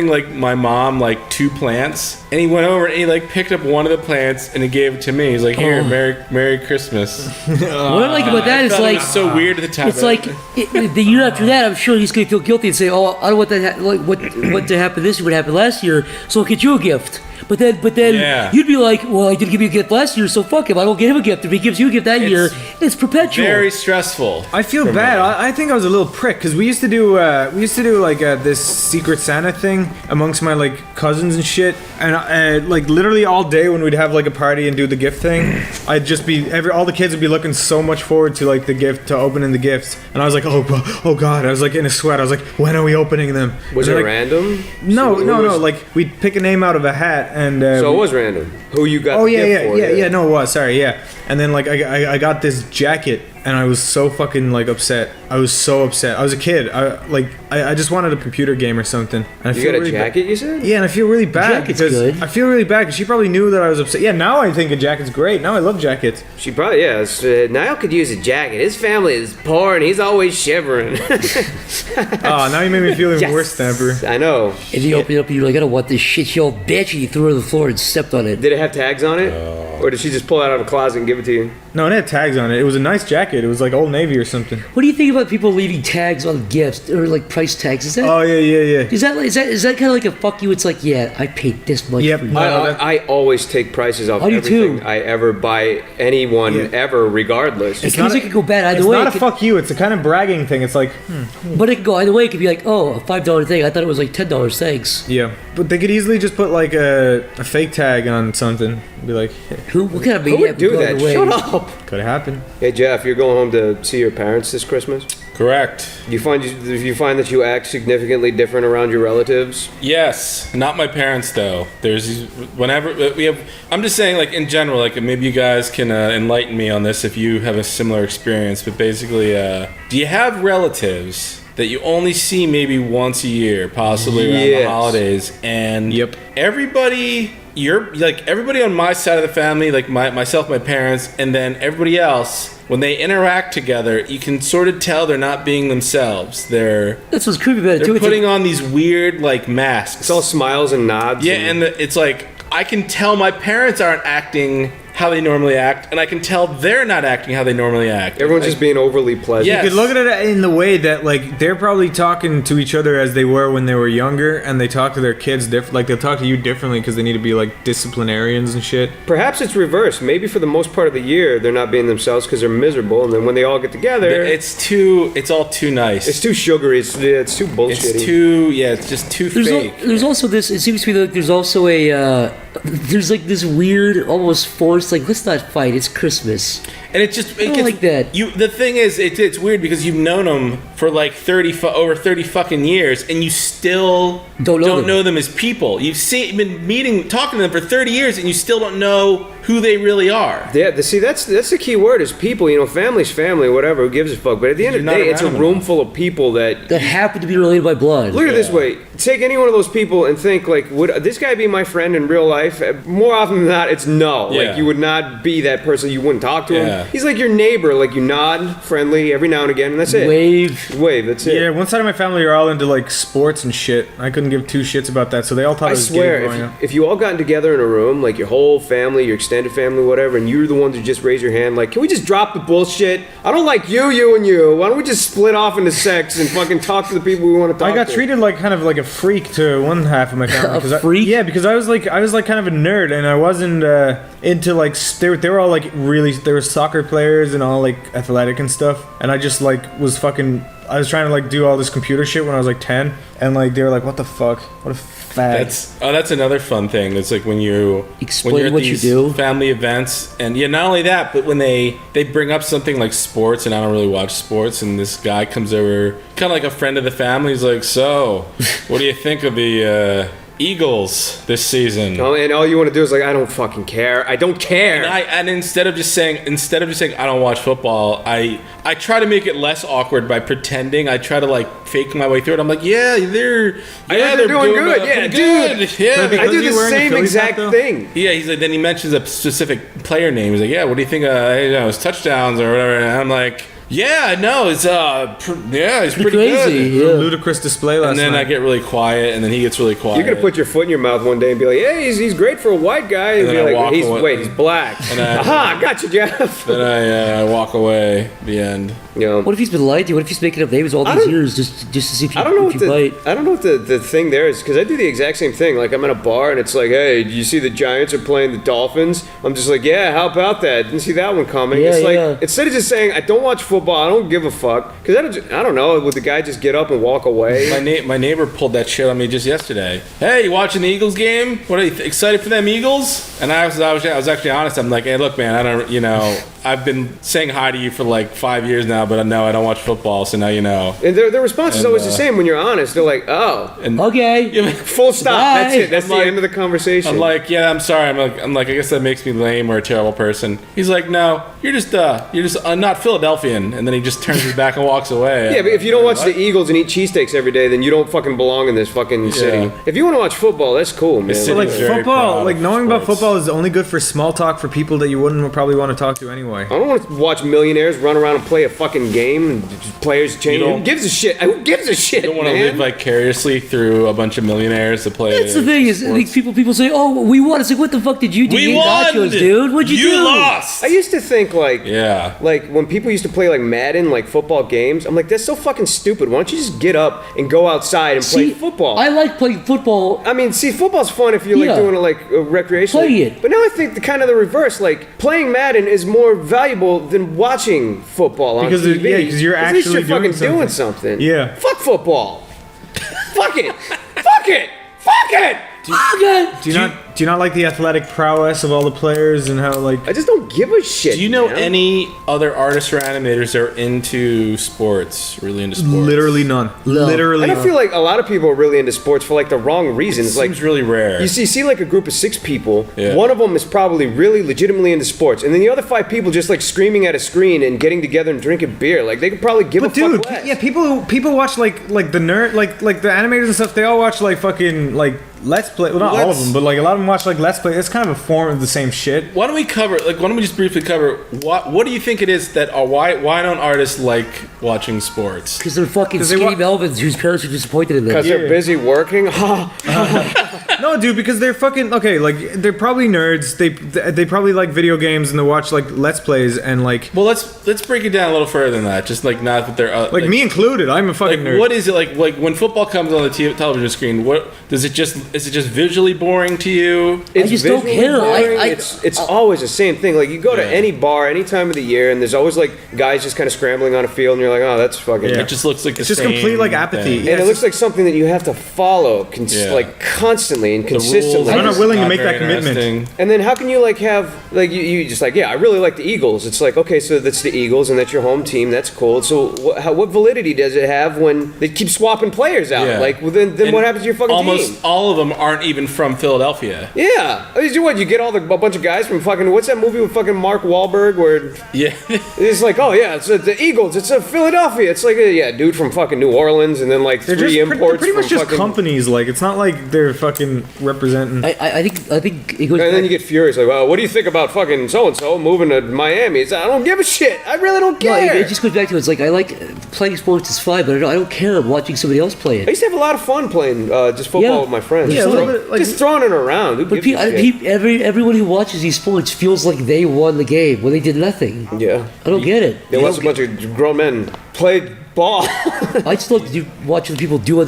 like my mom like 2 plants, and he went over and he like picked up one of the plants and he gave it to me. He's like, here, Merry Christmas. What I like about that is It like, was so weird at the time. it's like the year after that, I'm sure he's gonna feel guilty and say, "Oh, I don't want that. What to happen this year? What happened last year? So I'll get you a gift." But then you'd be like, "Well, I didn't give you a gift last year, so fuck him. I don't get him a gift. If he gives you a gift that year, it's perpetual." Very stressful. I feel bad. I think I was a little prick because we used to do like this Secret Santa thing amongst my like cousins and shit, and like literally all day when we'd have like a party and do the gift thing, I'd just be all the kids would be looking so much forward to like to opening the gifts, and I was like, oh god, I was like in a sweat. I was like, when are we opening them? Was it like, random? No, So no. Like we'd pick a name out of a hat, and So it was random. Who you got? Oh the yeah, gift for, yeah. No, it was. Sorry, yeah. And then like I got this jacket, and I was so fucking like upset. I was so upset. I was a kid. I just wanted a computer game or something. And I You feel got a really jacket, you said? Yeah, and I feel really bad Jacket's because good. I feel really bad because she probably knew that I was upset. Yeah, now I think a jacket's great. Now I love jackets. She probably, Niall could use a jacket. His family is poor and he's always shivering. Oh, now you made me feel even Yes. worse, Stamper. I know. And you open it up, and you're like, "I don't want this shit, you bitch," and you threw it on the floor and stepped on it. Did it have tags on it? Or did she just pull it out of a closet and give it to you? No, it had tags on it. It was a nice jacket. It was like Old Navy or something. What do you think about people leaving tags on gifts or like price tags? Is that? Oh yeah. Is that kind of like a fuck you? It's like, yeah, I paid this much Yep. for you. I always take prices off I do everything too. I ever buy anyone ever, regardless. Because it could go bad either It's way. not a fuck you. It's a kind of bragging thing. It's like, But it could go either way. It could be like, oh, a $5 thing. I thought it was like $10. Thanks. yeah. But they could easily just put like a fake tag on something. Be like, What kind of Who maniac would do go that? either way? Shut up. could have happened. Hey Jeff, you're going home to see your parents this Christmas? Correct. You find that you act significantly different around your relatives? Yes, not my parents though. There's whenever we have. I'm just saying, like in general, like maybe you guys can enlighten me on this if you have a similar experience. But basically, do you have relatives that you only see maybe once a year, possibly around the holidays, and everybody? You're like everybody on my side of the family, like myself, my parents, and then everybody else. When they interact together, you can sort of tell they're not being themselves. That's what's creepy about it too. They're putting on these weird like masks. It's all smiles and nods. Yeah, and it's like I can tell my parents aren't acting how they normally act, and I can tell they're not acting how they normally act. Everyone's like, just being overly pleasant. Yeah. You could look at it in the way that like they're probably talking to each other as they were when they were younger, and they talk to their kids different. Like they'll talk to you differently because they need to be like disciplinarians and shit. Perhaps it's reversed. Maybe for the most part of the year, they're not being themselves because they're miserable, and then when they all get together, it's all too nice. it's too sugary. It's too bullshitty. It's just too fake. There's also this. It seems to me like there's also a. There's like this weird, almost forced, like let's not fight. It's Christmas. And it just I don't like that. The thing is, it's weird because you've known them for like over 30 fucking years, and you still don't know them as people. You've been talking to them for 30 years, and you still don't know who they really are. Yeah, that's the key word is people. You know, family's family, whatever. Who gives a fuck? But at the end of the day, it's a room full of people that happen to be related by blood. Look at it this way. Take any one of those people and think, like, would this guy be my friend in real life? More often than not, it's no. Yeah. Like, you would not be that person. You wouldn't talk to him. Yeah. He's like your neighbor. Like, you nod, friendly, every now and again, and that's it. Wave, that's it. Yeah, one side of my family are all into like sports and shit. I couldn't give two shits about that, so they all thought I it was gay swear, growing up. if you all gotten together in a room, like your whole family, your extended family, whatever, and you're the ones who just raise your hand, like, can we just drop the bullshit? I don't like you, and you. Why don't we just split off into sex and fucking talk to the people we want to talk to? I got treated like kind of like a freak to one half of my family. A freak? Yeah, because I was like kind of a nerd, and I wasn't into like they were all like they were soccer players and all like athletic and stuff, and I just like was fucking. I was trying to like do all this computer shit when I was like 10, and like they were like, "What the fuck? What a fag." That's another fun thing. It's like when you're Explain what you these do. family events, and not only that, but when they bring up something like sports, and I don't really watch sports, and this guy comes over, kind of like a friend of the family. He's like, "So, what do you think of the Eagles this season?" Oh, and all you want to do is like, I don't fucking care. I don't care. And instead of just saying I don't watch football, I try to make it less awkward by pretending. I try to like fake my way through it. I'm like, they're doing good. Yeah, good. dude. Yeah, I do you the wearing a same Phillies exact hat, though? thing. yeah. He's like, then he mentions a specific player name. He's like, yeah, what do you think? His touchdowns or whatever. And I'm like, yeah, no, it's he's pretty crazy. good. Yeah. Ludicrous display last And then night. I get really quiet, and then he gets really quiet. You're gonna put your foot in your mouth one day and be like, "Hey, he's great for a white guy." And then be I like, walk away. he's black." And I- Aha, gotcha, Jeff. Then I walk away. The end. You know, What if he's been lied to? What if he's making up names all I these don't- years just to see if you, I don't know if you bite? what the thing there is, because I do the exact same thing. Like, I'm at a bar and it's like, "Hey, do you see the Giants are playing the Dolphins?" I'm just like, "Yeah, how about that? Didn't see that one coming." Yeah, it's like yeah. instead of just saying, "I don't watch football. I don't give a fuck," because I don't know. Would the guy just get up and walk away? My neighbor pulled that shit on me just yesterday. Hey, you watching the Eagles game? What are you excited for them Eagles? And I was actually honest. I'm like, hey, look, man, I don't, I've been saying hi to you for like 5 years now, but no, I don't watch football, so now you know. And their response is And, always the same when you're honest. They're like, "Oh, And Okay. full stop. Bye. That's it. That's I'm the like- end of the conversation." I'm like, yeah, I'm sorry. I'm like, I guess that makes me lame or a terrible person. He's like, no, you're just not Philadelphian. And then he just turns his back and walks away. Yeah, but if you don't watch the Eagles and eat cheesesteaks every day, then you don't fucking belong in this fucking city. If you want to watch football, that's cool, man. city- But like Very proud football, of like knowing about sports. football is only good for small talk for people that you wouldn't probably want to talk to anyway. Why? I don't want to watch millionaires run around and play a fucking game and just players change. Who gives a shit? Who gives a shit? You don't want to live vicariously through a bunch of millionaires to play. That's the thing is, like, people say, "Oh, we won." It's like, what the fuck did you do? We You ate won, nachos, dude. What'd you do? You lost. I used to think like when people used to play like Madden, like football games. I'm like, that's so fucking stupid. Why don't you just get up and go outside and play football? I like playing football. I mean, see, football's fun if you're like doing it like recreationally. Play it. But now I think the reverse. Like playing Madden is more valuable than watching football on TV. Because you're At least actually you're fucking doing something. Yeah. Fuck football. Fuck it. Fuck it. Fuck it. Do you not like the athletic prowess of all the players and how like? I just don't give a shit. Do you know man. any other artists or animators that are into sports? Really into sports? Literally none. No. Literally. And I feel like a lot of people are really into sports for like the wrong reasons. Seems really rare. You see like a group of 6 people. Yeah. One of them is probably really legitimately into sports, and then the other 5 people just like screaming at a screen and getting together and drinking beer. Like they could probably give a fuck less. yeah, people watch like the nerd like the animators and stuff. They all watch like fucking like Let's Play. Well, not all of them, but like a lot of them watch like Let's Play. It's kind of a form of the same shit. Why don't we just briefly cover what do you think it is that why don't artists like watching sports? Because they're fucking skinny Melvins whose parents are disappointed in them. Because they're busy working. No, dude, because they're fucking okay. Like they're probably nerds. They probably like video games and they watch like Let's Plays and like. Well, let's break it down a little further than that. Just like not that they're like me included. I'm a fucking nerd. What is it like when football comes on the television screen? What does it just? Is it just visually boring to you? It's I just don't visually care. boring. It's always the same thing. Like you go to any bar any time of the year, and there's always like guys just kind of scrambling on a field, and you're like, oh, that's fucking. It just looks like it's just complete like apathy. And it looks like something that you have to follow like constantly and consistently. I'm not willing to make that commitment. And then how can you like have like you just like I really like the Eagles. It's like okay, so that's the Eagles and that's your home team. That's cool. So what validity does it have when they keep swapping players out? Yeah. Like well, then what happens to your fucking team? Almost all of them aren't even from Philadelphia. Yeah. You get a bunch of guys from fucking what's that movie with fucking Mark Wahlberg where it's like it's the Eagles. It's Philadelphia. It's like a dude from fucking New Orleans and then like they're 3 imports. They're pretty much from just fucking companies. Like it's not like they're fucking representing. I think it goes. And then you get furious, like, well, what do you think about fucking so-and-so moving to Miami? It's, I don't give a shit. I really don't care. No, it just goes back to it's like I like playing sports is fine, but I don't care watching somebody else play I it. used to have a lot of fun playing just football with my friends. Yeah, just, a little bit, like, just throwing it around. Who But gives a shit? everyone who watches these sports feels like they won the game when they did nothing. Yeah. I don't get it. They watch a bunch of grown men play ball. I just love to watch other people do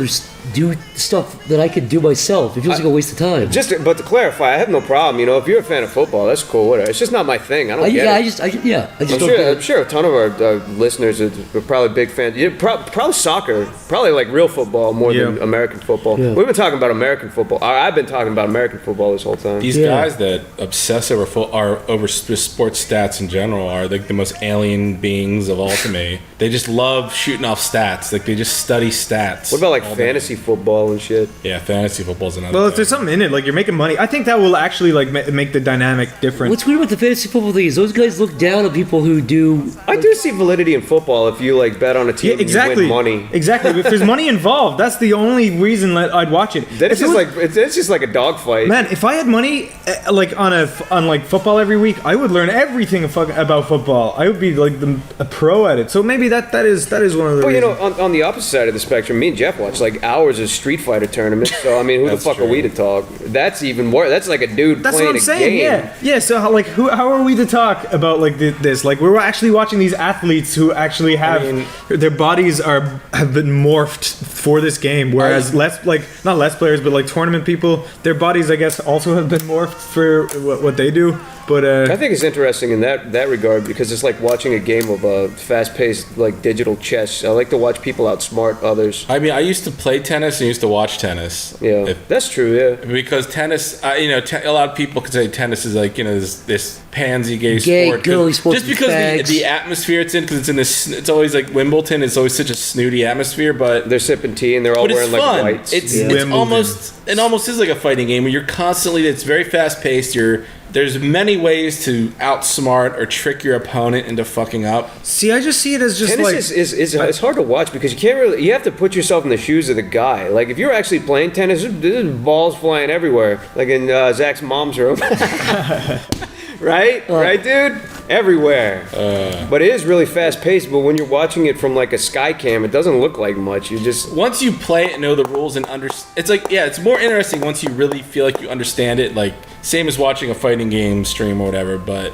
stuff that I could do myself. It feels like a waste of time. But to clarify, I have no problem. You know, if you're a fan of football, that's cool. Whatever. It's just not my thing. I don't get it. I just don't get I'm it. sure a ton of our listeners are probably big fans. Yeah, probably soccer, probably like real football more than American football. Yeah. We've been talking about American football. I've been talking about American football this whole time. These guys that obsess over sports stats in general are like the most alien beings of all to me. They just love shooting off stats. Like they just study stats. What about like fantasy football and shit? Yeah, fantasy football's another. Well, if there's something in it, like you're making money, I think that will actually like make the dynamic different. What's weird about the fantasy football thing is those guys look down on people who do. I do see validity in football if you like bet on a team and you win money. Exactly. If there's money involved, that's the only reason that I'd watch it. Then it's just like a dogfight. Man, if I had money like on like football every week, I would learn everything about football. I would be like a pro at it. So maybe that is one of the. Well, you reasons. know, on the opposite side of the spectrum, me and Jeff watch like hours of Street Fighter tournaments. So I mean, who the fuck are we to talk? That's even more. That's like a dude That's playing what I'm saying. game. Yeah. So how are we to talk about like this? Like we're actually watching these athletes who actually have their bodies have been morphed for this game, whereas not less players, but like tournament people, their bodies I guess also have been morphed for what they do. But I think it's interesting in that regard because it's like watching a game of fast-paced like digital chess. I like to watch people outsmart others. I mean, I used to play tennis and used to watch tennis. Yeah, that's true. Yeah, because tennis, a lot of people could say tennis is like this pansy gay sport, girly sport, just because the atmosphere it's in, because it's in this. It's always like Wimbledon. It's always such a snooty atmosphere, but they're sipping tea and they're all wearing like whites. It's almost is like a fighting game where you're constantly. It's very fast paced. There's many ways to outsmart or trick your opponent into fucking up. See, I just see it as just tennis it's hard to watch because you have to put yourself in the shoes of the guy. Like if you're actually playing tennis, there's balls flying everywhere, like in Zach's mom's room. Right, dude. everywhere. But it is really fast paced. But when you're watching it from like a sky cam, it doesn't look like much. You just once you play it and know the rules and it's like it's more interesting once you really feel like you understand it. Like same as watching a fighting game stream or whatever. But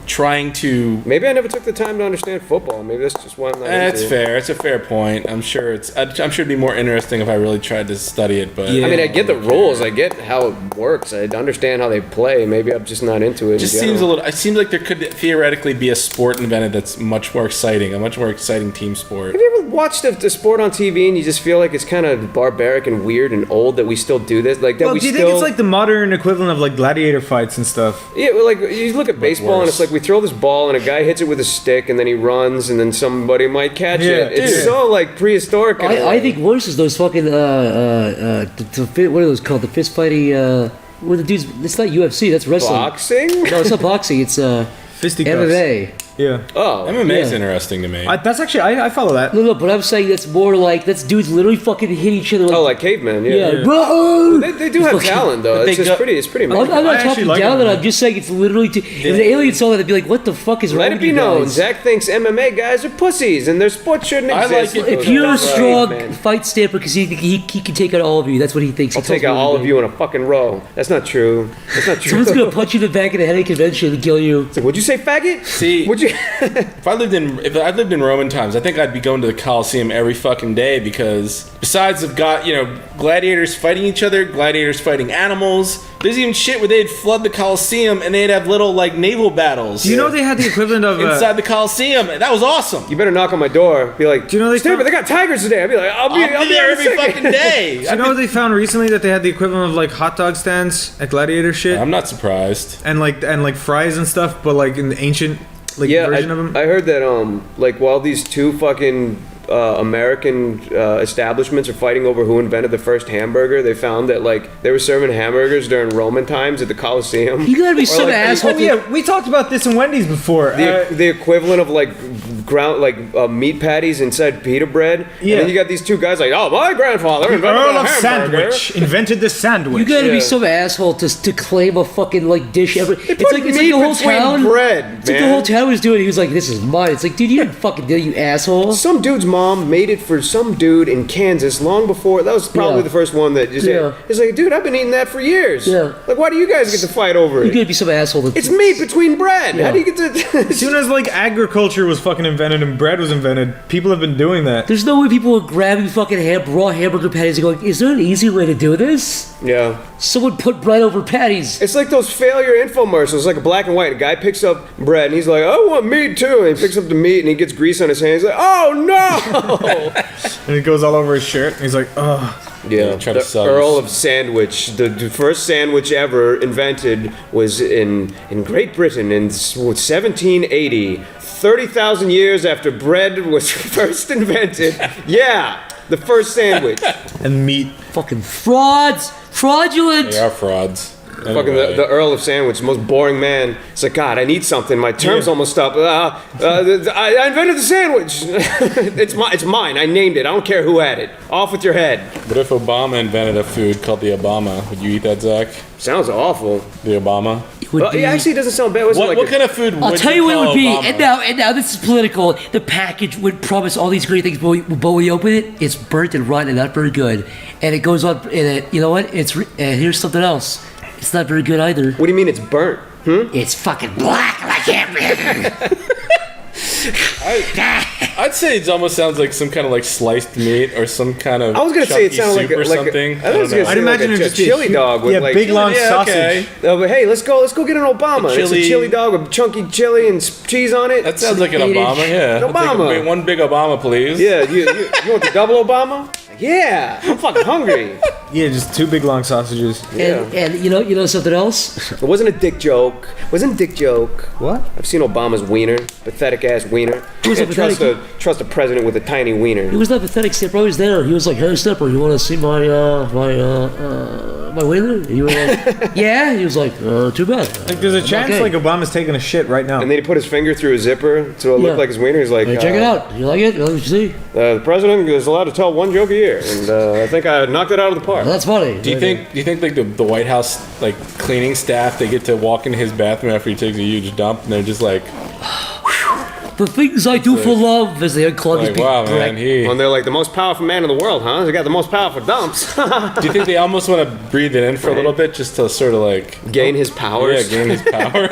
trying to maybe I never took the time to understand football. Maybe that's just why I'm not. That's fair. It's a fair point. I'm sure it'd be more interesting if I really tried to study it. But I mean, I get the rules. I get how it works. I understand how they play. Maybe I'm just not into it. It just seems a little. It seems like there could theoretically be a sport invented that's much more exciting, a much more exciting team sport. Have you ever watched the sport on TV and you just feel like it's kind of barbaric and weird and old that we still do this? Like that do you think it's like the modern equivalent of like gladiator fights and stuff? Yeah, well, like you look at baseball and it's like we throw this ball and a guy hits it with a stick and then he runs and then somebody might catch it. It's so like prehistoric. I think worse is those fucking what are those called? The fist fighting. Where the dudes? It's not UFC. That's wrestling. Boxing? No, it's not boxing. It's fisticuffs. MMA. Yeah. Oh. MMA is interesting to me. That's actually I follow that. No, but I'm saying that's more like that's dudes literally fucking hit each other. Like cavemen. Yeah. Bro. They do have talent though. It's pretty. I'm not talking down that. I'm just saying it's literally. If the aliens saw that, they'd be like, "What the fuck is wrong with you guys?" Let it be known, Zach thinks MMA guys are pussies and their sport shouldn't exist. If you're a strong, fight Stamper because he can take out all of you. That's what he thinks. I'll take out all of you in a fucking row. That's not true. That's not true. Someone's gonna punch you in the back of the head at a convention and kill you. It's like, would you say faggot? See, would you? If I lived in Roman times, I think I'd be going to the Coliseum every fucking day because besides gladiators fighting each other, gladiators fighting animals. There's even shit where they'd flood the Coliseum and they'd have little like naval battles. Do you know they had the equivalent of inside the Coliseum? That was awesome. You better knock on my door. Be like, do you know they got tigers today? I'll be like, I'll be there every fucking day. Do you know what they found recently that they had the equivalent of like hot dog stands at gladiator shit? I'm not surprised. And like fries and stuff, but like in the ancient version of them. I heard that like while these two fucking American establishments are fighting over who invented the first hamburger, they found that like they were serving hamburgers during Roman times at the Coliseum. You gotta be some asshole. Oh yeah, we talked about this in Wendy's before. The equivalent of like ground meat patties inside pita bread. Yeah. And then you got these two guys like, oh, my grandfather invented Earl of Sandwich invented the sandwich. You gotta be some asshole to claim a fucking like dish ever. It's like the whole town. Bread, it's like the whole town was doing. He was like, this is mine. It's like, dude, you didn't fucking do it, you asshole. Some dude's mom made it for some dude in Kansas long before. That was probably the first one that just. It's like, dude, I've been eating that for years. Yeah. Like, why do you guys get to fight over it? You gotta be some asshole. It's meat between bread. How do you get to? As soon as like agriculture was fucking invented and bread was invented, people have been doing that. There's no way people are grabbing fucking raw hamburger patties and going, is there an easy way to do this? Yeah. Someone put bread over patties. It's like those failure infomercials, like a black and white. A guy picks up bread and he's like, I want meat too. And he picks up the meat and he gets grease on his hands. He's like, oh no! And it goes all over his shirt. And he's like, oh. Yeah, the Earl of Sandwich. The first sandwich ever invented was in Great Britain in 1780. 30,000 years after bread was first invented. Yeah, the first sandwich. And meat. Fucking frauds. Fraudulent. They are frauds. Anyway. Fucking the Earl of Sandwich, the most boring man. It's like, God, I need something. My term's almost up. I invented the sandwich. It's mine. I named it. I don't care who had it. Off with your head. What if Obama invented a food called the Obama? Would you eat that, Zach? Sounds awful. The Obama? It actually doesn't sound bad. What kind of food would you call Obama? I'll tell you what it would be. And now this is political. The package would promise all these great things, but when you open it, it's burnt and rotten and not very good. And it goes on, and you know what? Here's something else. It's not very good either. What do you mean it's burnt? It's fucking black like everything. I'd say it almost sounds like some kind of like sliced meat or some kind of. I was gonna say it sounded like something. I'd imagine it's just a chili dog with like big long sausage. Okay. But hey, let's go get an Obama. It's a chili dog with chunky chili and cheese on it. That sounds like an Obama. Yeah. An Obama. One big Obama, please. Yeah. You want the double Obama? Yeah. I'm fucking hungry. Yeah, just two big long sausages. And you know something else? It wasn't a dick joke. Wasn't a dick joke. What? I've seen Obama's wiener. Pathetic ass wiener. Can't trust a president with a tiny wiener. He was not pathetic, Stepper. I was there. He was like, hey, Stepper, you want to see my wiener? And you were like, yeah. He was like, too bad. Like, there's a chance like Obama's taking a shit right now. And then he put his finger through his zipper so it looked like his wiener. He's like, hey, check it out. You like it? Let me see. The president is allowed to tell one joke a year, and I think I knocked it out of the park. Well, that's funny. Do you think like the White House like cleaning staff, they get to walk into his bathroom after he takes a huge dump and they're just like, The things I do for love, as they unclog his Like, big wow, crack. man, he. When they're like the most powerful man in the world, huh? They got the most powerful dumps. Do you think they almost want to breathe it in for a little bit just to sort of like Gain his powers. Yeah, gain his power.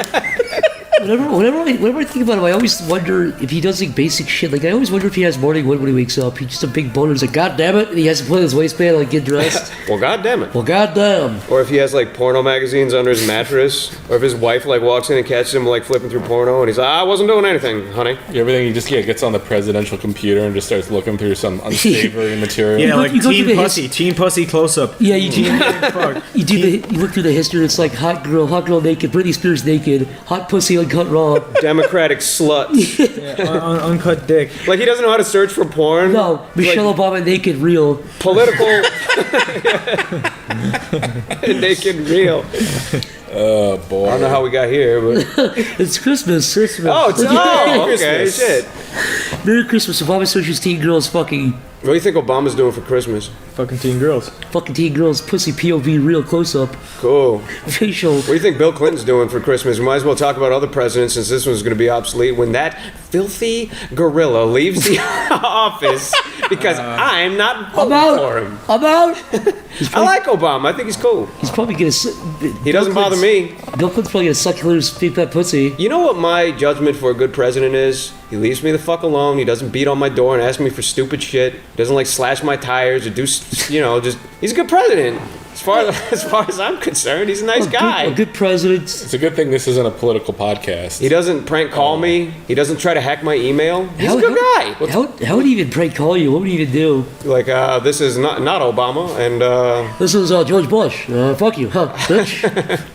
Whenever I think about him, I always wonder if he does like basic shit. Like I always wonder if he has morning wood when he wakes up. He's just a big boner. He's like, God damn it! And he has to put his waistband like get dressed. Well, goddamn it. Well, goddamn. Or if he has like porno magazines under his mattress, or if his wife like walks in and catches him like flipping through porno, and he's like, I wasn't doing anything, honey. Everything he just gets on the presidential computer and just starts looking through some unsavory material. Yeah, like you go through the teen pussy close up. Yeah, you look through the history. It's like hot girl naked, Britney Spears naked, hot pussy uncut raw. Democratic slut. Uncut dick. Like he doesn't know how to search for porn. No, Michelle Obama naked real. Political. Naked real. Oh boy. I don't know how we got here, but It's Christmas. oh, okay, Christmas. shit. Merry Christmas. Obama searches teen girls fucking. What do you think Obama's doing for Christmas? Fucking teen girls. Fucking teen girls, pussy POV, real close up, Cool. facial. What do you think Bill Clinton's doing for Christmas? We might as well talk about other presidents since this one's going to be obsolete when that filthy gorilla leaves the office because I'm not voting for him. I'm out. I like Obama. I think he's cool. He's probably gonna. He doesn't bother me. Bill Clinton's probably gonna suck Hillary's big fat pussy. You know what my judgment for a good president is? He leaves me the fuck alone. He doesn't beat on my door and ask me for stupid shit. He doesn't like slash my tires or do, just he's a good president. As far as I'm concerned, he's a nice guy. A good president. It's a good thing this isn't a political podcast. He doesn't prank call me. He doesn't try to hack my email. He's a good guy. How would he even prank call you? What would he even do? Like, this is not Obama, and This is George Bush. Fuck you, huh, bitch?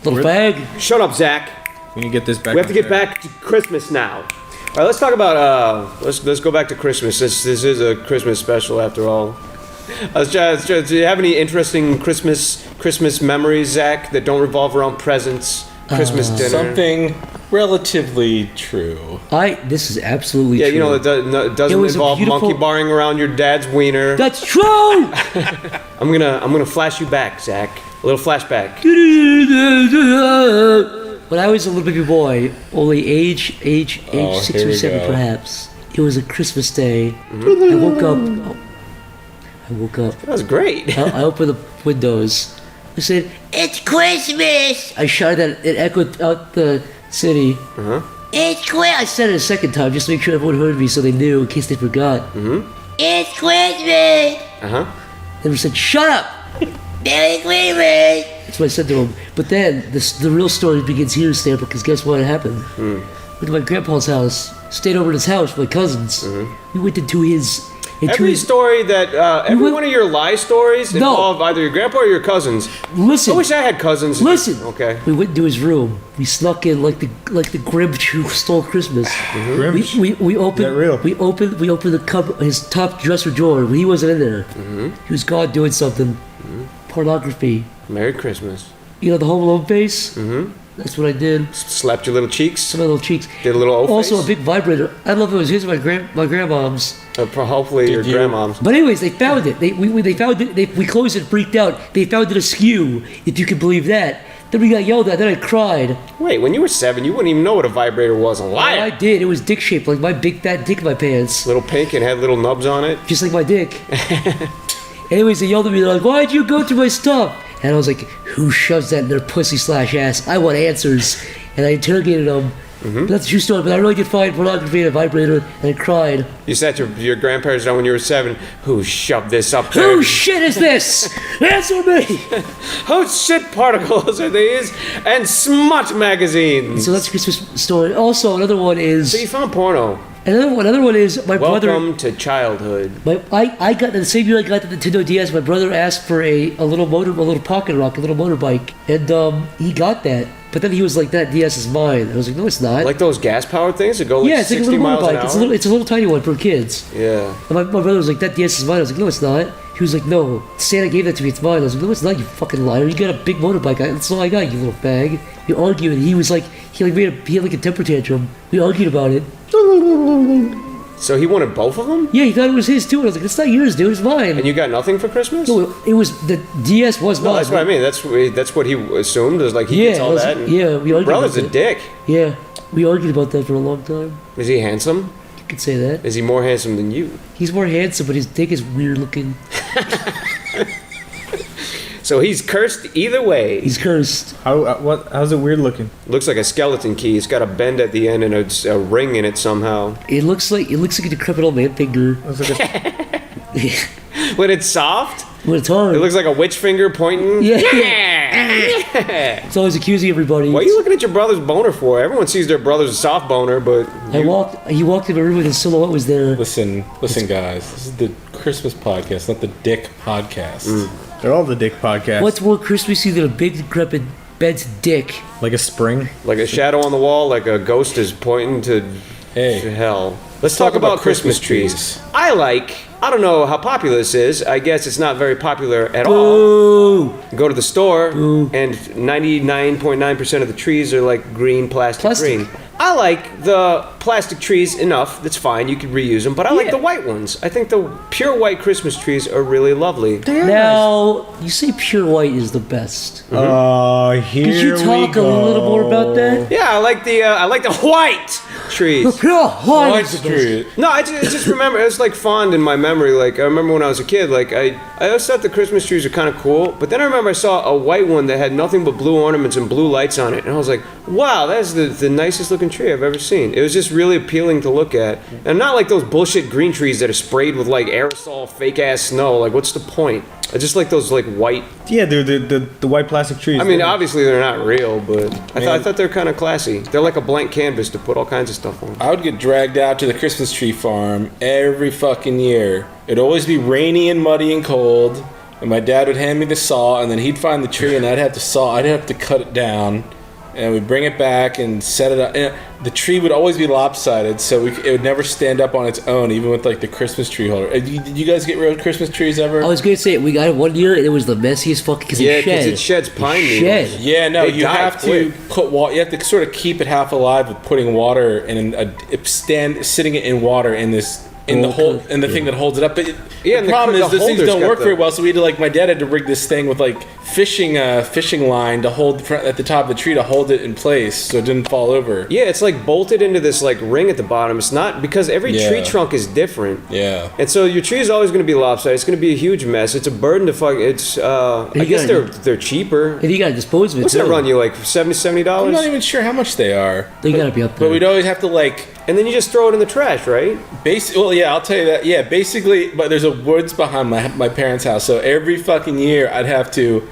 Little fag. shut up, Zach. We need to get this back. We have to get back to Christmas now. All right, let's talk about. Let's go back to Christmas. This is a Christmas special after all. Do you have any interesting Christmas memories, Zach, that don't revolve around presents, Christmas dinner? Something relatively true. This is absolutely Yeah, true. you know, it doesn't was a involve beautiful- monkey barring around your dad's wiener. That's true. I'm gonna flash you back, Zach. A little flashback. When I was a little baby boy, only age 6 here or we 7 go. perhaps, it was a Christmas day. Mm-hmm. I woke up. That was great. I opened the windows. I said, "It's Christmas!" I shouted that. It echoed out the city. It's Christmas! I said it a second time just to make sure everyone heard me so they knew in case they forgot. It's Christmas! They said, "Shut up!" Merry Christmas! That's what I said to him. But then, the real story begins here, Stamper, because guess what happened? Went to my grandpa's house, stayed over at his house with my cousins. We went into his... Every story that, every one of your lie stories involve either your grandpa or your cousins. Listen. I wish I had cousins. Listen. Okay. We went into his room. We snuck in like the Grinch who stole Christmas. Grinch? We opened. That real? We opened the cupboard, his top dresser drawer. He wasn't in there. He was gone doing something. Pornography. Merry Christmas. You know the Home Alone face? That's what I did. Slapped your little cheeks. Some of my little cheeks. Did a little O Also face? a big vibrator. I don't know if it was his or my grandmom's. Hopefully your grandmom's. But anyways, they found it. They found it. We closed it, freaked out. They found it askew, if you can believe that. Then we got yelled at. Then I cried. Wait, when you were 7, you wouldn't even know what a vibrator was. A liar. I did. It was dick shaped, like my big fat dick in my pants, Little pink and had little nubs on it. just like my dick. Anyways, they yelled at me. They're like, "Why'd you go through my stuff?" And I was like, "Who shoves that in their pussy / ass? I want answers." And I interrogated them. But that's a true story. But I really did find pornography and a vibrator, and I cried. You sat your grandparents down when you were 7. Who shoved this up there? Whose shit is this? Answer me! Whose shit particles are these? And smut magazines. So that's a Christmas story. Also, another one is. So you found porno. Another one is my brother. Welcome to childhood. I got the same year I got the Nintendo DS. My brother asked for a little pocket rock, a little motorbike, and he got that. But then he was like, "That DS is mine." I was like, "No, it's not." Like those gas-powered things that go like yeah, it's 60 like a little miles an motorbike. hour? It's a little tiny one for kids. Yeah. And my brother was like, "That DS is mine." I was like, "No, it's not." He was like, "No, Santa gave that to me. It's mine." I was like, "No, it's not. You fucking liar. You got a big motorbike. That's all I got. You little fag." We argued, and he was like, he had like a temper tantrum. We argued about it. So he wanted both of them? Yeah, he thought it was his too. And I was like, "It's not yours, dude. It's mine." And you got nothing for Christmas? No, it was the DS was No, mine. that's what I mean. That's what he assumed. Is like he gets all that. And yeah, we argued brother's about a it. dick. Yeah. We argued about that for a long time. Is he handsome? You could say that. Is he more handsome than you? He's more handsome, but his dick is weird looking. So he's cursed either way. He's cursed. How's it weird looking? Looks like a skeleton key. It's got a bend at the end and a ring in it somehow. It looks like a decrepit old man finger. When it's soft, When it's hard. it looks like a witch finger pointing. Yeah. It's always accusing everybody. What are you looking at your brother's boner for? Everyone sees their brother's soft boner, but He walked in the room with his silhouette was there. Listen, guys. This is the Christmas podcast, not the Dick podcast. They're all the dick podcasts. What's more Christmassy than a big decrepit bent dick? Like a spring? like a shadow on the wall, like a ghost is pointing to hell. Let's talk about Christmas trees. I don't know how popular this is. I guess it's not very popular at all. Go to the store, and 99.9% of the trees are like green, plastic green. I like the plastic trees enough. That's fine. You can reuse them. But I like the white ones. I think the pure white Christmas trees are really lovely. Now, you say pure white is the best. Here Could you talk a little more about that? Yeah, I like the white trees. Pure white is the best. No, I just remember, it's like fond in my memory. Like, I remember when I was a kid, like, I always thought the Christmas trees were kind of cool, but then I remember I saw a white one that had nothing but blue ornaments and blue lights on it, and I was like, wow, that's the nicest looking tree I've ever seen. It was just really appealing to look at. And not like those bullshit green trees that are sprayed with, like, aerosol, fake-ass snow. Like, what's the point? I just like those, like, white... Yeah, the white plastic trees. I mean, obviously they're not real, but I thought they're kind of classy. They're like a blank canvas to put all kinds of stuff on. I would get dragged out to the Christmas tree farm every fucking year. It'd always be rainy and muddy and cold, and my dad would hand me the saw, and then he'd find the tree, and I'd have to cut it down, and we'd bring it back and set it up. And the tree would always be lopsided, so it would never stand up on its own, even with like the Christmas tree holder. Did you guys get real Christmas trees ever? I was going to say, we got it one year, and it was the messiest fucking, because it sheds pine needles. Yeah, no, They you die have to put water. You have to sort of keep it half alive with putting water sitting it in water in this. In the thing that holds it up, but the problem is those things don't work very well. So we had to my dad had to rig this thing with like fishing line to hold at the top of the tree to hold it in place so it didn't fall over. Yeah, it's like bolted into this like ring at the bottom. It's not because every tree trunk is different. Yeah, and so your tree is always going to be lopsided. It's going to be a huge mess. It's a burden to fuck. It's I guess they're cheaper. And you got to dispose of it. What's that run you like $70? I'm not even sure how much they are. They got to be up there. But we'd always have to and then you just throw it in the trash, right? Yeah, I'll tell you that. Yeah, basically, but there's a woods behind my parents' house, so every fucking year I'd have to,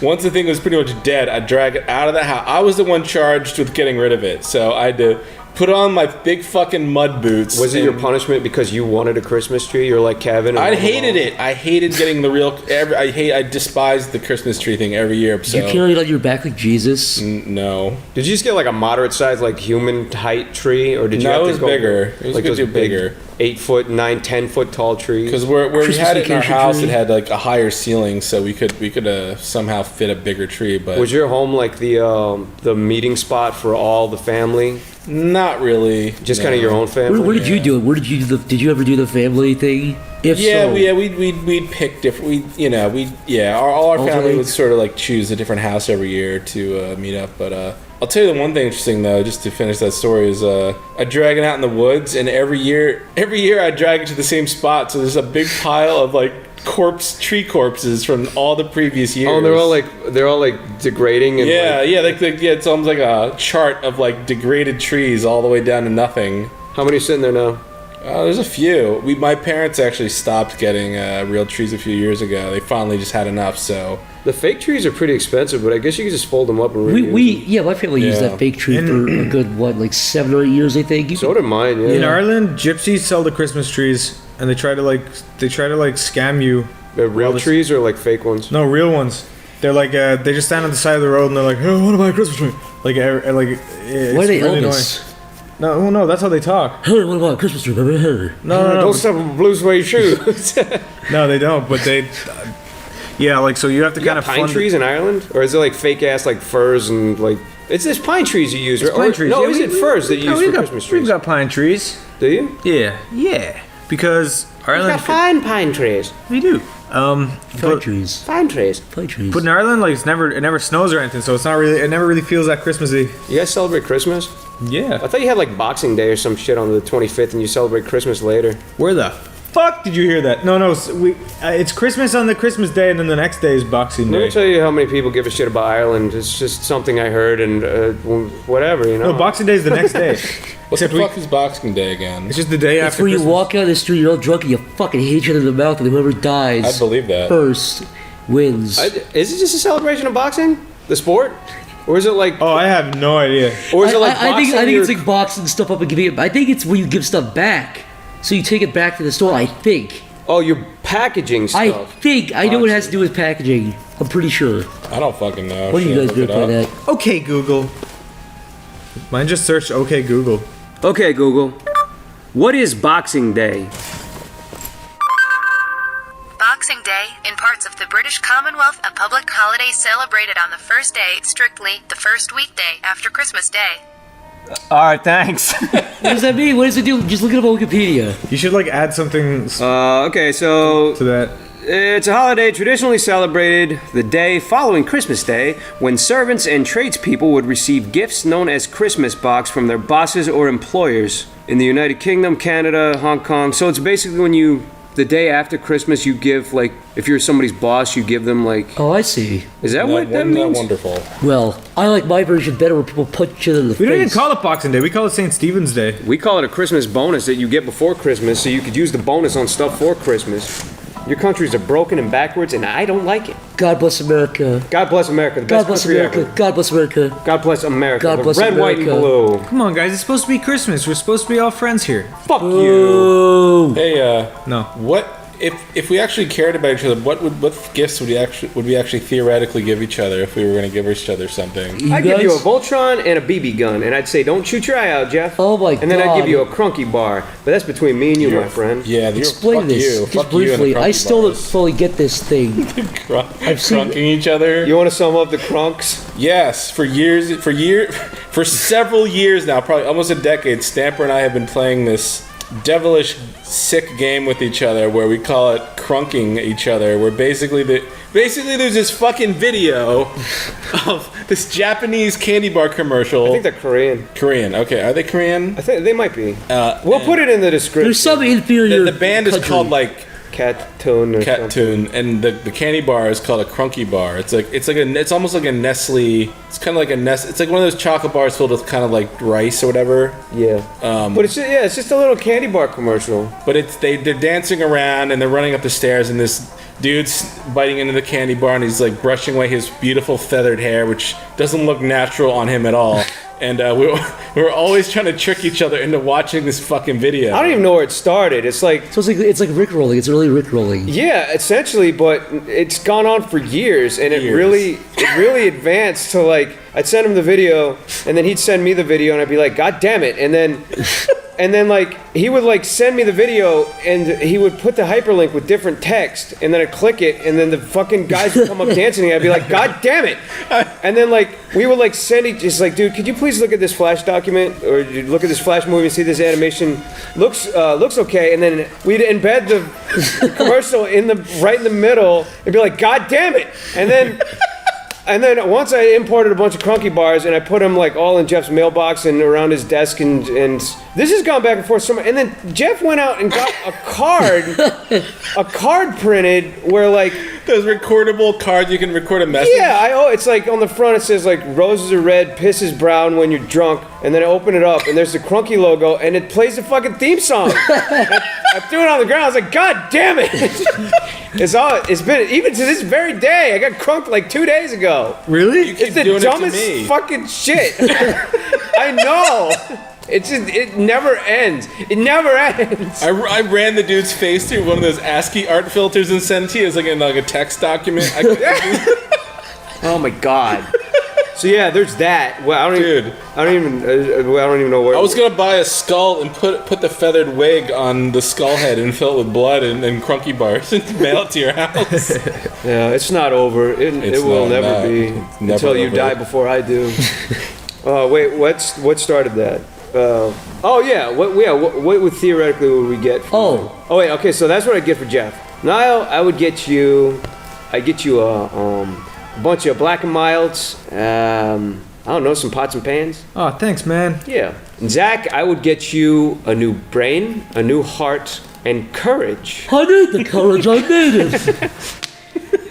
once the thing was pretty much dead, I'd drag it out of the house. I was the one charged with getting rid of it, so I had to put on my big fucking mud boots. Was it your punishment because you wanted a Christmas tree? You're like Kevin. I hated it. I hated getting the real. I despised the Christmas tree thing every year. So. Did you carry it on your back like Jesus? No. Did you just get like a moderate size, like human height tree, or did you have to go bigger? It was like those bigger. 8 foot, 9, 10 foot tall trees. Because where we had it in our house, it had like a higher ceiling, so we could somehow fit a bigger tree. But was your home like the meeting spot for all the family? Not really. Just kind of your own family. Where did you do it? Where did you do the? Did you ever do the family thing? We'd pick different. All our family would sort of like choose a different house every year to meet up. But I'll tell you the one thing interesting though, just to finish that story, is I drag it out in the woods, and every year I drag it to the same spot. So there's a big pile of like tree corpses from all the previous years. Oh, and they're all like degrading. And it's almost like a chart of like degraded trees all the way down to nothing. How many are sitting there now? There's a few. My parents actually stopped getting real trees a few years ago. They finally just had enough. So the fake trees are pretty expensive, but I guess you can just fold them up and reuse my family used that fake tree for a good 7 or 8 years, I think. So did mine. Yeah. In Ireland, gypsies sell the Christmas trees, and they try to scam you. They're real trees or like fake ones? No, real ones. They're like they just stand on the side of the road and they're like, "Hey, I want to buy a Christmas tree." Why are they really Elvis? No, that's how they talk. Hey, what about a Christmas tree, baby? Hey. No. Don't step on blue suede shoes. No, they don't. But they, so you have to kind of pine trees in Ireland, or is it like fake ass like firs and like it's just pine trees you use? It's pine trees. No, is it firs that you use for Christmas trees? We've got pine trees. Do you? Yeah. Because Ireland. We've got fine pine trees. We do. Fine trees. Fine trees. Fine trees. But in Ireland, like it never snows or anything, so it's not really. It never really feels that Christmassy. You guys celebrate Christmas? Yeah. I thought you had like Boxing Day or some shit on the 25th, and you celebrate Christmas later. Where the fuck did you hear that? No. It's Christmas on the Christmas day, and then the next day is Boxing Let Day. me tell you how many people give a shit about Ireland. It's just something I heard, and whatever, you know. No, Boxing Day is the next day. What the fuck is Boxing Day again? It's just the day It's after where you Christmas. walk out the street, you're all drunk, and you fucking hate each other in the mouth, and whoever dies I believe that. first wins. Is it just a celebration of boxing? The sport? Or is it like... Oh, I have no idea. Or is it like I think boxing it's like boxing stuff up and giving it. I think it's where you give stuff back, so you take it back to the store. I think. Oh, you're packaging I stuff. think I know it has to do with packaging. I'm pretty sure. I don't fucking know. What do you Should I guys do look it by up? that? Okay, Google. Mine just searched OK Google. Okay, Google. What is Boxing Day? Boxing Day, in parts of the British Commonwealth, a public holiday celebrated on the first day, strictly the first weekday after Christmas Day. Alright, thanks. What does that mean? What does it do? Just look it up on Wikipedia. You should like add something Okay, so... to that. It's a holiday traditionally celebrated the day following Christmas Day, when servants and tradespeople would receive gifts known as Christmas box from their bosses or employers in the United Kingdom, Canada, Hong Kong. So it's basically when the day after Christmas, you give, like, if you're somebody's boss, you give them, like... Oh, I see. Is that what that Isn't means? wonderful? Well, I like my version better where people punch each other in the We face. don't even call it Boxing Day. We call it St. Stephen's Day. We call it a Christmas bonus that you get before Christmas, so you could use the bonus on stuff for Christmas. Your countries are broken and backwards, and I don't like it. God bless America. God bless America, the God best bless country America. ever. God bless America. God bless America, God the bless red, white, and America. blue. Come on, guys. It's supposed to be Christmas. We're supposed to be all friends here. Fuck you. Ooh. Hey, No. what if we actually cared about each other? What gifts would we actually theoretically give each other if we were going to give each other something? You I'd give you a guys- Voltron and a BB gun, and I'd say, don't shoot your eye out, Jeff. Oh my And then I'd God. give you a crunky bar. But that's between me and you, my friend. Yeah, Explain fuck this you. just Fuck you and the briefly. I crunky still don't bars. fully get this thing. I've seen- Crunking each other. You want to sum up the crunks? Yes, for several years now, probably almost a decade, Stamper and I have been playing this devilish, sick game with each other where we call it crunking each other. Where basically there's this fucking video of this Japanese candy bar commercial. I think they're Korean. Korean. Okay, are they Korean? I think they might be. We'll put it in the description. There's some inferior. The band is country. called like Cat Tune or Cat something. Tune, and the candy bar is called a Crunky bar. It's almost like a Nestle. It's kind of like a Nestle. It's like one of those chocolate bars filled with kind of like rice or whatever. Yeah. But it's just a little candy bar commercial. But they're dancing around and they're running up the stairs, and this dude's biting into the candy bar and he's like brushing away his beautiful feathered hair, which doesn't look natural on him at all. And we were always trying to trick each other into watching this fucking video. I don't even know where it started. It's like, So it's like Rickrolling. It's really Rickrolling. yeah, essentially, but it's gone on for years, and it really advanced to like, I'd send him the video, and then he'd send me the video, and I'd be like, God damn it, and then like he would like send me the video, and he would put the hyperlink with different text, and then I'd click it, and then the fucking guys would come up dancing, and I'd be like, God damn it, and then like we would like send each, just like, dude, could you please look at this Flash document, or look at this Flash movie and see this animation looks okay, and then we'd embed the commercial right in the middle, and be like, God damn it, and then. And then once I imported a bunch of Crunky bars and I put them like all in Jeff's mailbox and around his desk, and this has gone back and forth so much. And then Jeff went out and got a card printed where like, Those recordable cards you can record a message. yeah, it's like on the front it says like roses are red, piss is brown when you're drunk, and then I open it up and there's the Crunky logo and it plays the fucking theme song. I threw it on the ground. I was like, God damn it! It's been even to this very day. I got crunked like 2 days ago. Really? You keep It's the doing dumbest it to me. fucking shit. I know. It never ends. It never ends. I ran the dude's face through one of those ASCII art filters and sent it to you. It was like in like a text document. Oh my god. So yeah, there's that. Well, I don't even know where. I was gonna buy a skull and put the feathered wig on the skull head and fill it with blood and Crunky bars and mail it to your house. Yeah, it's not over. It will not, never no, be it's never until you over. die before I do. Wait, what started that? What theoretically would we get? Oh. Wait. Okay, so that's what I get for Jeff. Niall, I'd get you a bunch of Black and Milds. I don't know, some pots and pans. Oh, thanks, man. Yeah. And Zach, I would get you a new brain, a new heart, and courage. I need the courage, I need it.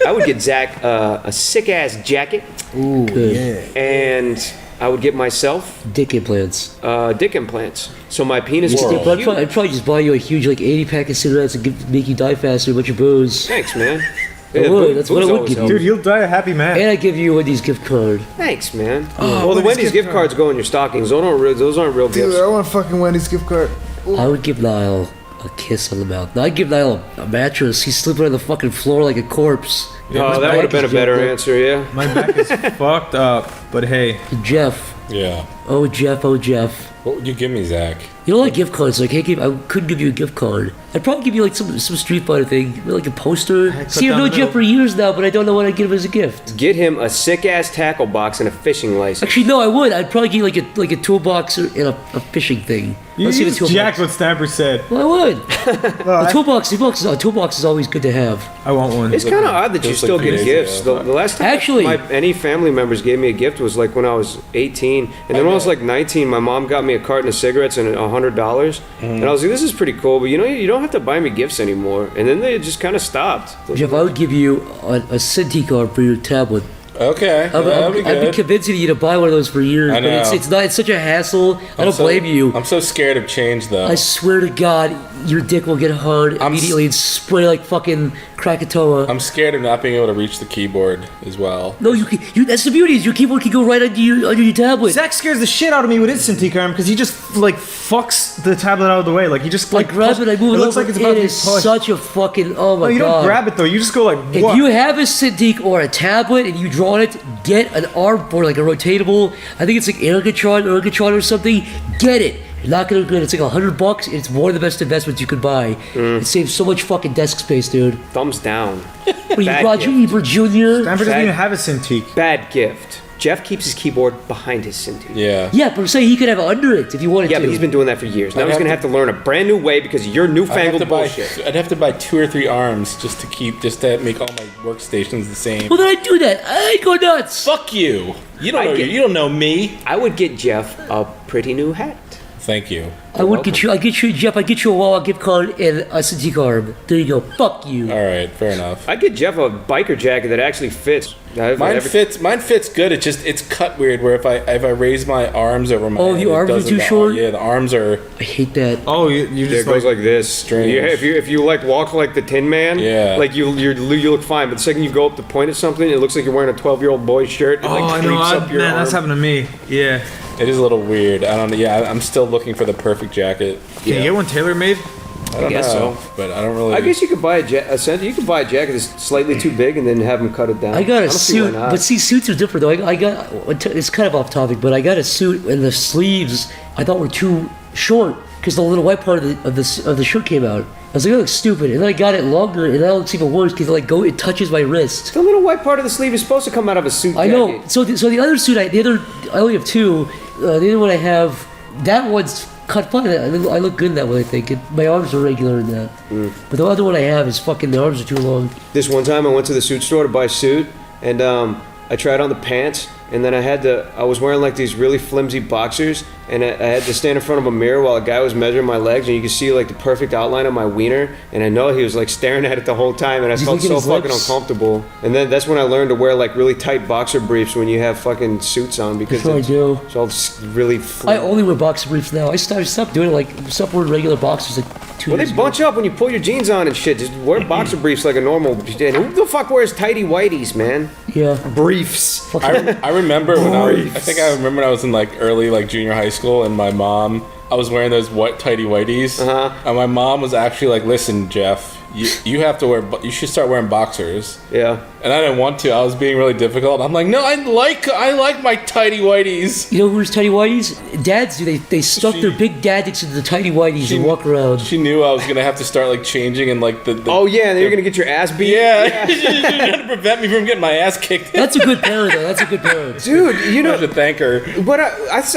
I would get Zach a sick-ass jacket. Ooh, Good. yeah. And I would get myself Dick implants. dick implants. So my penis Yeah, would but be huge. I'd probably just buy you a huge, like, 80-pack of cigarettes and make you die faster, a bunch of booze. Thanks, man. I would, that's what I would give you. Dude, you'll die a happy man. And I'd give you a Wendy's gift card. Thanks, man. Oh, well, the Wendy's Wendy's gift gift cards go in your stockings. Those aren't real Dude, gifts. I want a fucking Wendy's gift card. I would give Niall a kiss on the mouth. No, I'd give Niall a mattress. He's sleeping on the fucking floor like a corpse. Oh, that would have been a better answer, yeah. My back is fucked up, but hey. Jeff. Yeah. Oh, Jeff. Oh, Jeff. What would you give me, Zach? You don't like gift cards, so I couldn't give you a gift card. I'd probably give you like some Street Fighter thing, like a poster. See, I've down known the Jeff middle. for years now, but I don't know what I'd give him as a gift. Get him a sick-ass tackle box and a fishing license. Actually, no, I would. I'd probably give you like a toolbox and a fishing thing. You Let's see the just toolbox. jacked what Stamper said. Well, I would. A toolbox is always good to have. I want one. It's kind of odd that you Just still like get 3 days gifts. ago. The last time Actually- any family members gave me a gift was like when I was 18. And then when I was like 19, my mom got me a carton of cigarettes and $100. And I was like, this is pretty cool, but you don't have to buy me gifts anymore. And then they just kind of stopped. Jeff, I would give you a Cinti card for your tablet. Okay. I've that'd be been good. convincing you to buy one of those for years, I but know. it's such a hassle. I don't blame you. I'm so scared of change, though. I swear to God, your dick will get hard immediately and spray like fucking Krakatoa. I'm scared of not being able to reach the keyboard as well. No, that's the beauty. Is your keyboard can go right under your tablet. Zach scares the shit out of me with his Cintiq arm because he just like fucks the tablet out of the way. Like he just Like grab push- it, I move it looks over. like it's about It to be is pushed. such a fucking oh my No, you God. don't grab it though. You just go like. If what? you have a Cintiq or a tablet and you draw on it, get an arm board, like a rotatable. I think it's like Ergotron or something. Get it. You're not gonna regret it. It's like $100. It's one of the best investments you could buy. It saves so much fucking desk space, dude. Thumbs down. What are you, Bad Roger gift. Ebert Jr.? Stamper doesn't even have a Cintiq. Bad gift. Jeff keeps his keyboard behind his Cintiq. Yeah. Yeah, but I'm saying he could have it under it if you wanted Yeah, to. but he's been doing that for years. Now I'd he's have gonna to- have to learn a brand new way because of your newfangled bullshit. I'd have to buy 2 or 3 arms just to make all my workstations the same. Well, then I'd do that. I'd go nuts. Fuck you. You don't I know. get- You don't know me. I would get Jeff a pretty new hat. Thank you. I would get you. Jeff. I'd get you a Wawa gift card and a Cintiq arm. There you go. Fuck you. All right. Fair enough. I'd get Jeff a biker jacket that actually fits. Mine fits good. It's cut weird. Where if I raise my arms over my Oh, head, the it arms are doesn't- too short? Yeah, the arms are. I hate that. Oh, you Yeah, just it goes like this. Strange. Yeah, if you like walk like the Tin Man, Yeah. like you look fine. But the second you go up to point at something, it looks like you're wearing a 12-year-old boy's shirt. It Oh, like I creeps know. up your Man, arm. that's happened to me. Yeah. It is a little weird. I don't know. Yeah, I'm still looking for the perfect jacket. Can you get one tailor made? I don't guess know, so. but I don't really. I guess you could buy a jacket. You could buy a jacket that's slightly too big and then have them cut it down. I got a don't see why suit, not. but see, suits are different though. I got it's kind of off topic, but I got a suit and the sleeves I thought were too short because the little white part of the shirt came out. I was like, that looks stupid, and then I got it longer, and that looks even worse because it touches my wrist. The little white part of the sleeve is supposed to come out of a suit I jacket. know. So the other suit, I only have two. The other one I have, that one's cut fine. I look good in that one, I think. My arms are regular in that. But the other one I have is fucking, the arms are too long. This one time I went to the suit store to buy a suit, and I tried on the pants, and then I was wearing like these really flimsy boxers, and I had to stand in front of a mirror while a guy was measuring my legs, and you could see like the perfect outline of my wiener, and I know he was like staring at it the whole time, and I Did you felt look at so his fucking lips? uncomfortable. And then that's when I learned to wear like really tight boxer briefs when you have fucking suits on, because That's what I do. it's all just really I only wear boxer briefs now. I stopped doing it, stopped wearing regular boxers like 2 Well, years they ago. bunch up when you pull your jeans on and shit. Just wear boxer briefs like a normal. And who the fuck wears tighty whities, man? Yeah. Briefs. I remember when I remember when I was in like early like junior high school, and my mom, I was wearing those tighty whities, and my mom was actually like, "Listen, Jeff, you have to you should start wearing boxers." Yeah. And I didn't want to. I was being really difficult. I'm like, no, I like my tighty whities. You know who wears tighty whities? Dads do. They stuff their big dad dicks into the tighty whities and walk around. She knew I was gonna have to start like changing and like the Oh yeah, and then you're gonna get your ass beat. yeah, she's gonna prevent me from getting my ass kicked. That's a good parent, though. That's a good parent. Dude, you I know. have to thank her. But I was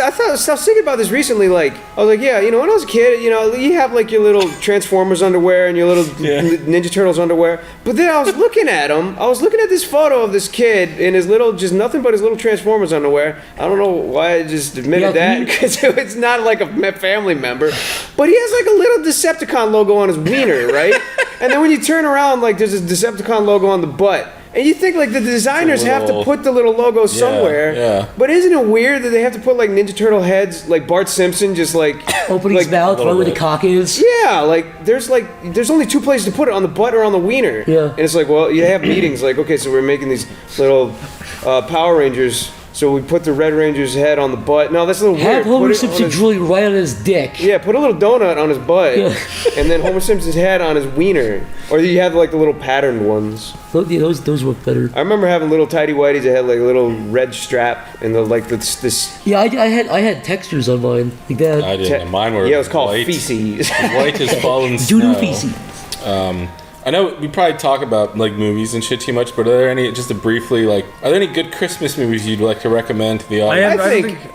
thinking about this recently. Like, I was like, yeah, when I was a kid, you have like your little Transformers underwear and your little Ninja Turtles underwear. But then I was looking at him. I was looking at this photo of this kid in his little, just nothing but his little Transformers underwear. I don't know why I just admitted that, because it's not like a family member. But he has like a little Decepticon logo on his wiener, right? And then when you turn around, like there's a Decepticon logo on the butt. And you think like the designers have to put the little logo somewhere. Yeah. But isn't it weird that they have to put like Ninja Turtle heads, like Bart Simpson just like opening his mouth right where the cock is? Yeah, there's only two places to put it, on the butt or on the wiener. Yeah. And it's like, well, you have meetings like, okay, so we're making these little Power Rangers. So we put the Red Ranger's head on the butt. No, that's a little weird. Have Homer Simpson drilling right on his dick. Yeah, put a little donut on his butt. Yeah. And then Homer Simpson's head on his wiener. Or you have like the little patterned ones. Those work better. I remember having little tidy whities that had like a little red strap and this. Yeah, I had textures on mine like that. I didn't. Mine were it was called white. feces. White as fallen snow. Doo-doo feces. I know we probably talk about like movies and shit too much, but are there any, just to briefly, like, are there any good Christmas movies you'd like to recommend to the audience?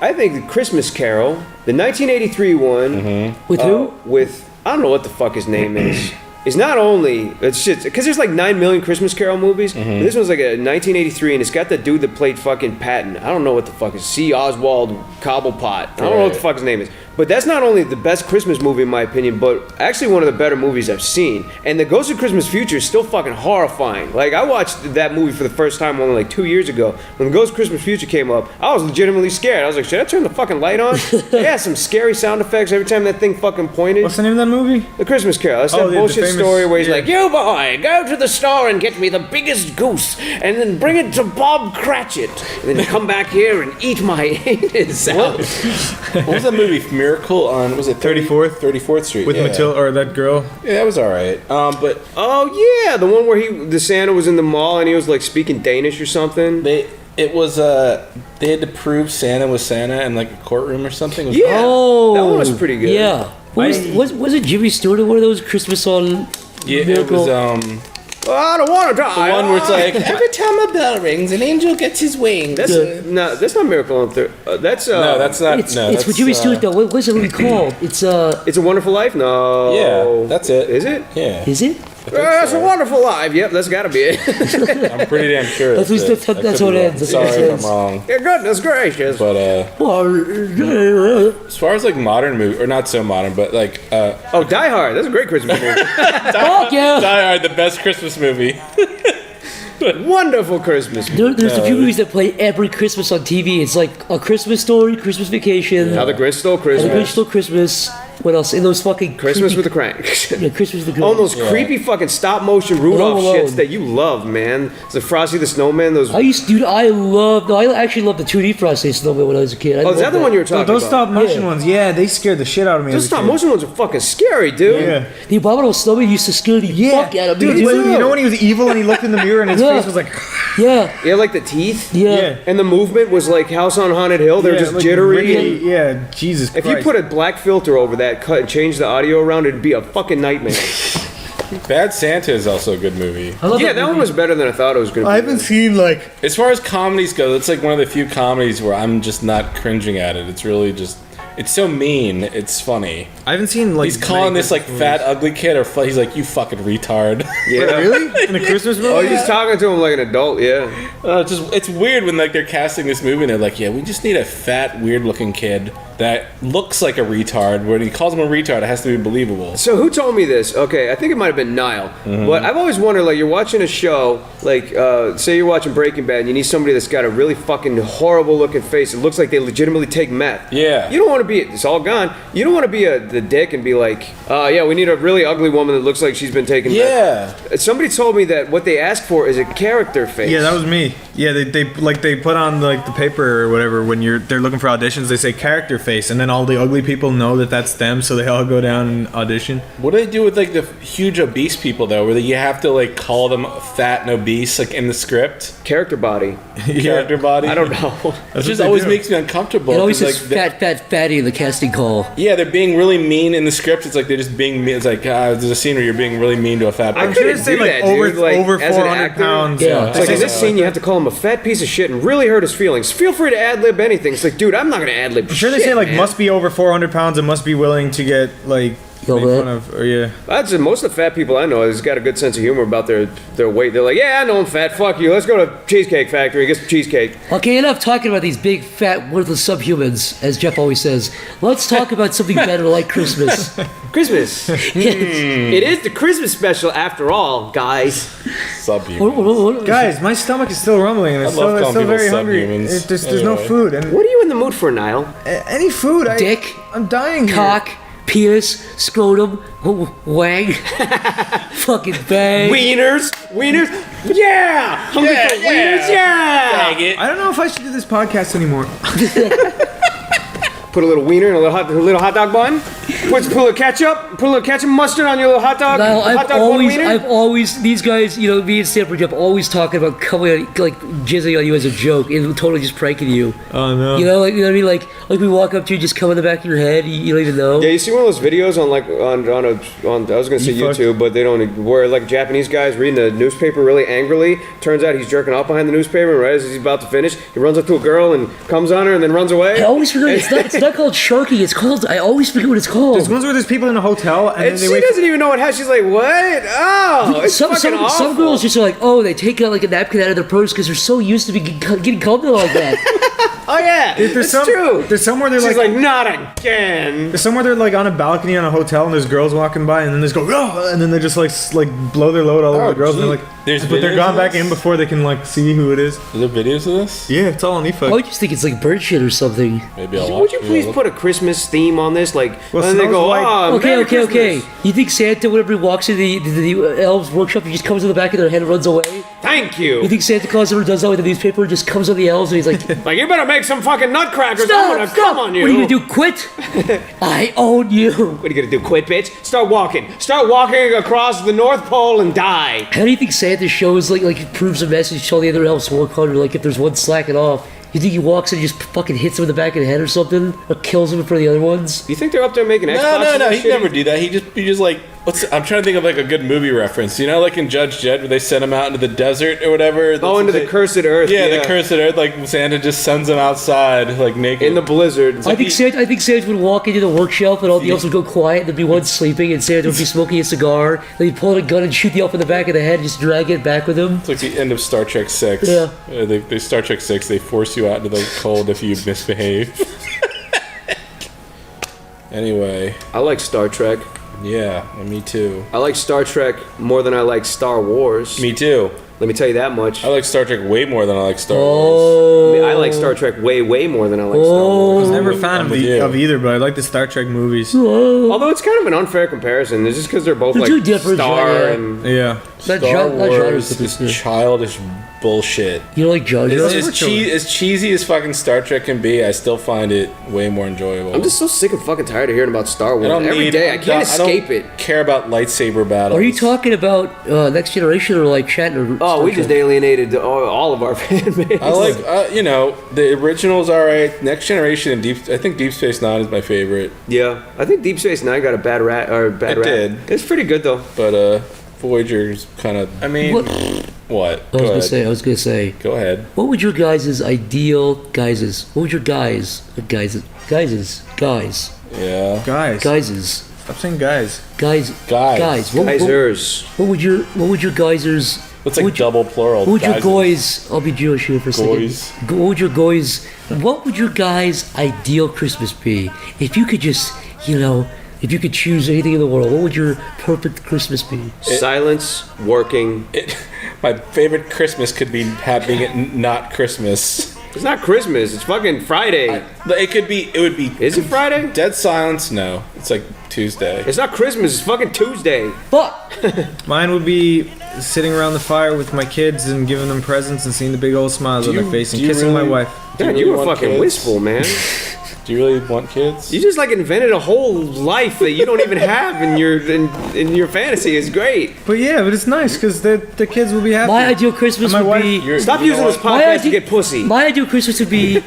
I think the Christmas Carol, the 1983 one, with who? With I don't know what the fuck his name is. Is not only it's shit because there's like 9 million Christmas Carol movies. But this one's like a 1983, and it's got the dude that played fucking Patton. I don't know what the fuck is C. Oswald Cobblepot. I don't know what the fuck his name is. But that's not only the best Christmas movie in my opinion, but actually one of the better movies I've seen. And the Ghost of Christmas Future is still fucking horrifying. Like I watched that movie for the first time only like 2 years ago. When the Ghost of Christmas Future came up, I was legitimately scared. I was like, should I turn the fucking light on? It had some scary sound effects every time that thing fucking pointed. What's the name of that movie? The Christmas Carol. That's that bullshit story where he's like, you boy, go to the store and get me the biggest goose, and then bring it to Bob Cratchit, and then come back here and eat my anus out. What was that movie? Miracle on, was it 34th Street? With Matilda, or that girl? Yeah, that was alright. But oh yeah, the one where the Santa was in the mall and he was like speaking Danish or something. they had to prove Santa was Santa in like a courtroom or something. Yeah, that one was pretty good. Yeah. Was it Jimmy Stewart in one of those Christmas on Miracle? It was I don't want to die. the one where it's like every time a bell rings, an angel gets his wings. That's not Miracle on Third. That's no, that's not. It's with Jimmy Stewart though. What's the movie called? It's a Wonderful Life. No. Yeah, that's it. Is it? Yeah. Is it? It's a Wonderful Life. Yep, that's got to be it. I'm pretty damn sure. That's what it ends. Sorry if I'm wrong. Yeah, goodness gracious. But as far as like modern movie, or not so modern, but like Die Hard. That's a great Christmas movie. Fuck yeah! Die Hard, the best Christmas movie. Wonderful Christmas movie. There's a few movies that play every Christmas on TV. It's like A Christmas Story, Christmas Vacation, How the Grinch Stole Christmas. The Grinch Stole Christmas. What else? In those fucking Christmas creepy, with the Crank. Yeah, Christmas with the Crank. Oh, those creepy fucking stop motion Rudolph Home Alone. shits that you love, man. It's like Frosty the Snowman. Those. I actually loved the 2D Frosty Snowman when I was a kid. Is that the one you were talking Those about? stop motion ones, yeah, they scared the shit out of me. Those as a stop kid. motion ones are fucking scary, dude. Yeah. The Abominable Snowman used to scare the fuck out of me. Dude, you know when he was evil and he looked in the mirror and his face was like, Yeah. Yeah, like the teeth. Yeah. And the movement was like House on Haunted Hill. They were just like jittery. really- yeah, Jesus If Christ. you put a black filter over that, cut and change the audio around, it'd be a fucking nightmare. Bad Santa is also a good movie. I love Yeah, that one was better than I thought it was going to be. I haven't seen like As far as comedies go, it's like one of the few comedies where I'm just not cringing at it. It's really just, it's so mean. It's funny. I haven't seen like He's calling this like fat ugly kid, or he's like, you fucking retard. Yeah. really in a Christmas movie. Oh, he's talking to him like an adult, yeah. It's weird when like they're casting this movie and they're like, yeah, we just need a fat, weird looking kid that looks like a retard. When he calls him a retard, it has to be believable. So who told me this? Okay, I think it might have been Niall. But I've always wondered, like, you're watching a show, like, say you're watching Breaking Bad, and you need somebody that's got a really fucking horrible looking face. It looks like they legitimately take meth. Yeah. You don't want to be, it's all gone. You don't want to be the dick and be like, yeah, we need a really ugly woman that looks like she's been taking meth. Somebody told me that what they ask for is a character face. Yeah, that was me. Yeah, they put on like the paper or whatever when they're looking for auditions. They say character face, and then all the ugly people know that that's them, so they all go down and audition. What do they do with like the huge obese people though, where you have to like call them fat and obese like in the script? Character body. Character body. I don't know. It just always makes me uncomfortable. It always 'cause, says like, fatty in the casting call. Yeah, they're being really mean in the script. It's like they're just being mean. It's like there's a scene where you're being really mean to a fat person. I couldn't say like over dude, like, over as an 400 actor, pounds. Yeah. It's like in this scene, you have to call him a fat piece of shit and really hurt his feelings. Feel free to ad lib anything. It's like, dude, I'm not gonna ad lib. I'm sure they say like must be over 400 pounds and must be willing to get like You know Made that? fun of, or yeah. That's most of the fat people I know has got a good sense of humor about their weight. They're like, yeah, I know I'm fat. Fuck you. Let's go to Cheesecake Factory. Get some cheesecake. Okay, enough talking about these big, fat, worthless subhumans, as Jeff always says. Let's talk about something better like Christmas. Christmas. It is the Christmas special after all, guys. Subhuman. Guys, my stomach is still rumbling, and I it's love still calling very people hungry. subhumans. There's no Anyway. food, and What are you in the mood for, Niall? any food. Dick, I'm dying here. cock, penis, scrotum, wang, fucking bang. Wieners. Yeah. Hungry for wieners. Yeah. Dang it. I don't know if I should do this podcast anymore. Put a little wiener in a little hot dog bun. Put a little ketchup. Mustard on your little hot dog. Niall, hot dog bun wiener. I've always, these guys, you know, me and Stanford Jeff, always talking about coming, like, jizzing on you as a joke and totally just pranking you. Oh no. You know, like, you know what I mean? Like we walk up to you, just come in the back of your head, you don't even know. Yeah, you see one of those videos on I was gonna say You fuck. YouTube, but they don't. Where like Japanese guys reading the newspaper really angrily. Turns out he's jerking off behind the newspaper, and right as he's about to finish, he runs up to a girl and comes on her, and then runs away. I always forget, it's not called sharking, it's called, I always forget what it's called. There's ones where there's people in a hotel, and And then she they wait. doesn't even know what has. She's like, what? Oh, it's fucking awful. Some girls just are like, oh, they take out like a napkin out of their purse because they're so used to getting called like that. Oh yeah, There's that's true. There's somewhere they're She's like, like, not again. there's somewhere they're like on a balcony on a hotel, and there's girls walking by, and then they just go, oh, and then they just like blow their load all over the girls, and they're like, There's but they're videos gone of back this? in before they can like see who it is. Are there videos of this? Yeah, it's all on I eFuck. would just think it's like bird shit or something. Maybe I'll watch Would you it. please put a Christmas theme on this? Like, Well, and they Snow's go, White- oh, Okay, Merry okay. Christmas. You think Santa, whenever he walks into the elves' workshop, he just comes in the back of their head and runs away? Thank You you. think Santa Claus ever does that with the newspaper? Just comes on the elves and he's like, Like, you better make some fucking nutcrackers. I'm gonna come on you. What are you gonna do? Quit? I own you. What are you gonna do? Quit, bitch? Start walking. Start walking across the North Pole and die. How do you think Santa shows like proves a message to all the other elves to work harder? Like if there's one slacking off, you think he walks and just fucking hits him in the back of the head or something, or kills him in front of the other ones? You think they're up there making Xboxes? No. and He'd shit? never do that. He just like. I'm trying to think of like a good movie reference. You know, like in Judge Dredd, where they send him out into the desert or whatever. Oh, into the cursed earth. Yeah, the cursed earth. Like Santa just sends him outside, like naked. In the blizzard. I think Santa would walk into the workshop and all the elves would go quiet. There'd be one sleeping, and Santa would be smoking a cigar. Then he'd pull out a gun and shoot the elf in the back of the head, and just drag it back with him. It's like the end of Star Trek 6. Yeah. They Star Trek 6, they force you out into the cold if you misbehave. Anyway, I like Star Trek. yeah, me too. I like Star Trek more than I like Star Wars. Me too. Let me tell you that much. I like Star Trek way more than I like Star Wars. Oh. I mean, I like Star Trek way more than I like Star I Wars. was never a fan I'm of, with you. of either, but I like the Star Trek movies. Although it's kind of an unfair comparison. It's just because they're both They're like two different Star genres. and Yeah. Not Star genres, Wars but is it's- childish bullshit. You don't like Jar Jar? As cheesy as fucking Star Trek can be, I still find it way more enjoyable. I'm just so sick and fucking tired of hearing about Star Wars every day. I can't escape I don't it. care about lightsaber battles. Are you talking about Next Generation or like Shatner? Oh, we Star just Trek? alienated all of our fan base. I like, the original's alright. Next Generation and I think Deep Space Nine is my favorite. Yeah, I think Deep Space Nine got a bad rap. It did. It's pretty good though. But Voyager's kind of. I mean, What? what? I was gonna say. Go ahead. What would your guys' ideal guises? What would your guys' Yeah. guises? Stop saying guys. Guys. Guys. Geysers. What would your guysers? It's like double plural. What would your Guys. guys? I'll be Jewish here for a second. Goys. What would your guys? What would your guys' ideal Christmas be? If you could just, if you could choose anything in the world, what would your perfect Christmas be? Silence, working. My favorite Christmas could be having it not Christmas. It's not Christmas. It's fucking Friday. It would be. Is it Friday? Dead silence? No. It's like Tuesday. It's not Christmas. It's fucking Tuesday. Fuck. Mine would be sitting around the fire with my kids and giving them presents and seeing the big old smiles on their face and kissing my wife. God, really you were want fucking kids? wistful, man. Do you really want kids? You just like invented a whole life that you don't even have in your fantasy. It's great. But yeah, but it's nice because the kids will be happy. My ideal Christmas And my would wife- be. Stop You know using this what? podcast to get pussy. My ideal Christmas would be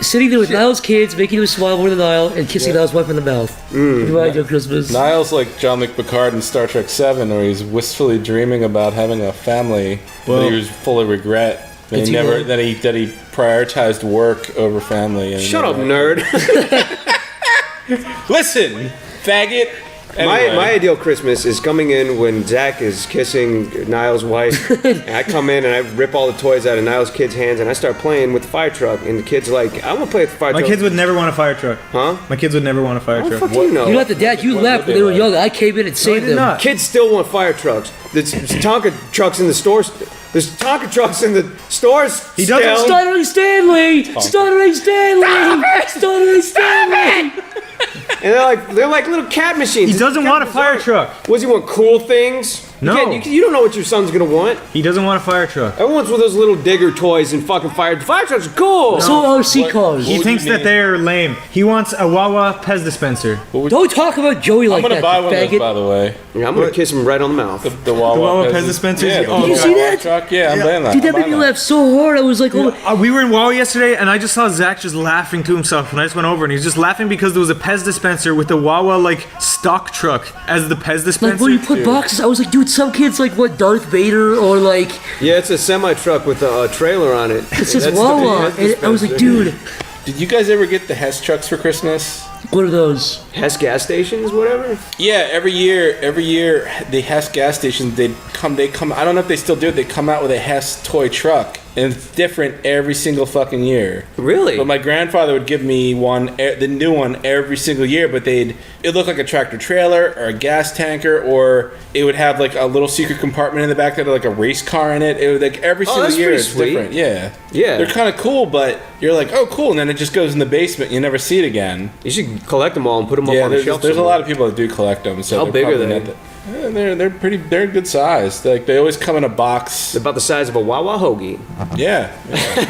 sitting there with Niall's kids, making him smile more than Niall, and kissing Niall's wife in the mouth. That'd be my ideal Christmas. Niall's like John McPicard in Star Trek 7, where he's wistfully dreaming about having a family, but he was full of regret. That he prioritized work over family. And Shut up, nerd. Listen, Faggot. My Anyway. ideal Christmas is coming in when Zach is kissing Niall's wife, and I come in and I rip all the toys out of Niall's kid's hands, and I start playing with the fire truck, and the kid's like, I want to play with the fire My truck. kids would never want a fire truck. Huh? My kids would never want a fire What the truck. fuck do you know? You're not the dad. You What left would when they were they young. I came in and saved did them. not. Kids still want fire trucks. There's Tonka trucks in the stores. There's Tonka trucks in the stores. He doesn't- still. Stuttering Stanley! Stuttering Stanley! Stuttering Stanley! And they're like little cat machines. He doesn't want a fire truck. What does he want? Cool things? No. You don't know what your son's gonna want. He doesn't want a fire truck. Everyone's with those little digger toys and fucking fire. Fire trucks are cool. So RC cars. He What thinks do you that mean? they're lame. He wants a Wawa Pez dispenser. Don't talk about Joey I'm like gonna that, buy one of those, faggot. by the way. Yeah, I'm gonna kiss him right on the mouth. The Wawa Pez dispensers? Yeah, the Oh, Did you see Wawa that? Truck. Yeah, I'm buying that. Dude, that I'm made buying me laugh so hard. I was like, oh, We were in Wawa yesterday, and I just saw Zach just laughing to himself, and I just went over, and he was just laughing because there was a Pez dispenser with the Wawa, like, stock truck as the Pez dispenser. like when you put boxes. I was like, dude, some kids like what Darth Vader or like Yeah, it's a semi truck with a trailer on it. it says That's the Wawa, Pez and I was like, dispenser. dude, Did you guys ever get the Hess trucks for Christmas? what are those? Hess gas stations, whatever. Yeah, every year, the Hess gas stations, they come. I don't know if they still do it. They come out with a Hess toy truck, and it's different every single fucking year. Really? But my grandfather would give me the new one every single year. But it looked like a tractor trailer or a gas tanker, or it would have like a little secret compartment in the back that had like a race car in it. It would like every single that's year pretty it's sweet. different. Yeah, Yeah. they're kind of cool, but you're like, oh, cool, and then it just goes in the basement. You never see it again. You should collect them all and put them up Yeah, on the there's shelf. a somewhere. lot of people that do collect them. So How they're big are probably they? not that- they're good size. Like they always come in a box. About the size of a Wawa hoagie. Yeah,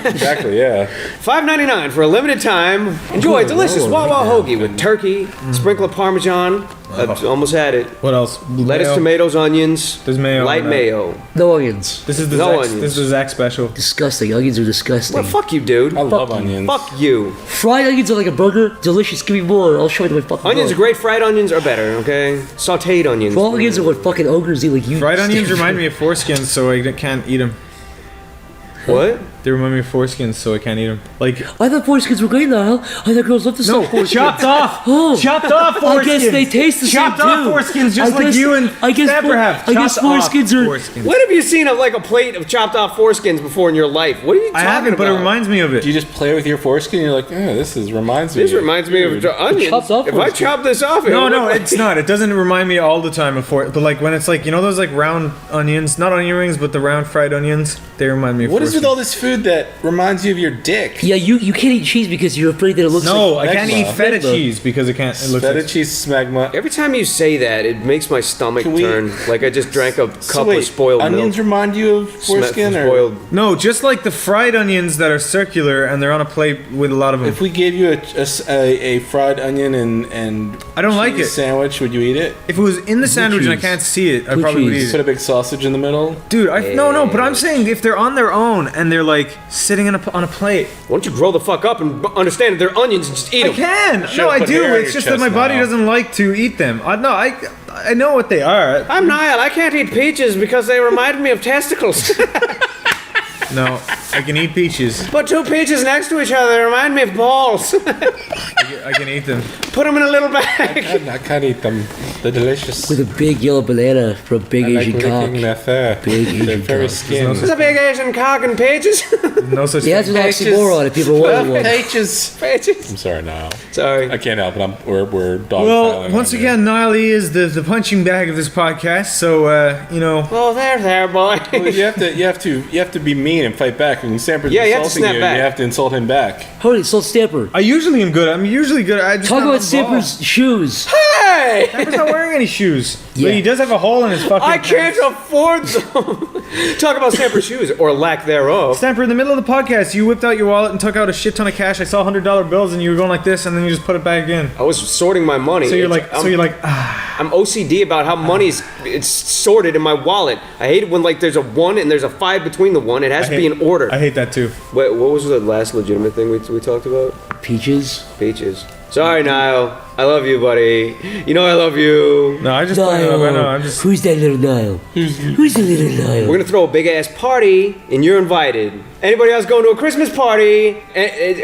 exactly. Yeah. $5.99 for a limited time. Enjoy a delicious Wawa hoagie with turkey, sprinkle of Parmesan. I almost had it. What else? Lettuce, Mayo? tomatoes, onions. There's mayo Light on that. mayo. No onions. This is the No Zach, onions. this is the Zach special. Disgusting. Onions are disgusting. Well, fuck you, dude. I love onions. Fuck you. Fried onions are like a burger. Delicious. Give me more. I'll show you my fucking Onions are burger. great. Fried onions are better, okay? Sauteed onions. Raw onions are what fucking ogres eat. Like you. Fried onions remind me of foreskins, so I can't eat them. What? They remind me of foreskins, so I can't eat them. Like, I thought foreskins were great, Niall. I thought girls love to no, suck foreskins. chopped off! Oh. Chopped off foreskins! I guess they taste the chopped same off too. foreskins, just I like guess- you and I guess Stamper for- have. I guess Chopped off foreskins are- foreskins. When have you seen like a plate of chopped off foreskins before in your life? What are you I talking haven't, but it about? reminds me of it. Do you just play with your foreskin? You're like, reminds me. This reminds me of onions. chopped off If I foreskin. chop this off, No, it'll no, look like- it's not. It doesn't remind me all the time of but like when it's like, you know those like round onions, not onion rings, but the round fried onions, they remind me of What is with foreskins. all this food that reminds you of your dick? Yeah, you can't eat cheese because you're afraid that it looks No, like I can't Smegma. eat feta Smegma. cheese because it can't. It looks Feta like, cheese smegma. Every time you say that, it makes my stomach Can we- turn like I just drank a cup So wait, of spoiled onions milk. remind you of foreskin, or Spoiled. no, just like the fried onions that are circular and they're on a plate with a lot of them. if we gave you a fried onion and I don't like cheese it. sandwich, would you eat it? If it was in the sandwich and I cheese. can't see it, I Blue probably would cheese. eat Put it. a big sausage in the middle. Dude, no, but I'm saying if they're on their own and they're like sitting on a plate, Why don't you grow the fuck up and understand that they're onions and just eat I them? can. Should've No, I put do. hair on It's your just that my chest body now. doesn't like to eat them. I know what they are. I'm Niall. I can't eat peaches because they remind me of testicles. No, I can eat peaches. But two peaches next to each other, they remind me of balls. I can eat them. Put them in a little bag. I can't eat them. They're delicious. with a big yellow banana for a big I like Asian cock. licking their fur. Big They're Asian very cock. skin. There's a big Asian cock in peaches. No such Yeah, that's thing. an oxymoron if people wanted one. Peaches. Peaches. I'm sorry, Niall. Sorry. I can't help it. We're dog Well, once again, Niall is the punching bag of this podcast. So you know, Oh, there, boy. you have to be mean and fight back. And Sanford's Yeah, you have to insulting snap you, back. you have to insult him back. Holy Salt Stamper. I usually am good. I'm usually good. I just Talk not about involved. Stamper's shoes. Hey! Stamper's not wearing any shoes. Yeah. But he does have a hole in his fucking. I can't afford them. Talk about Stamper shoes or lack thereof. Stamper, in the middle of the podcast, you whipped out your wallet and took out a shit ton of cash. I saw $100 bills, and you were going like this, and then you just put it back in. I was sorting my money. So you're It's- like, ah. I'm OCD about how money's it's sorted in my wallet. I hate it when like there's a 1 and there's a 5 between the 1. It has to be in order. I hate that too. Wait, what was the last legitimate thing we talked about? Peaches. Peaches. Sorry, Niall. I love you, buddy. You know I love you. No, I just Niall. I know. I'm just. Who's that little Niall? Who's the little Niall? We're gonna throw a big ass party, and you're invited. Anybody else going to a Christmas party?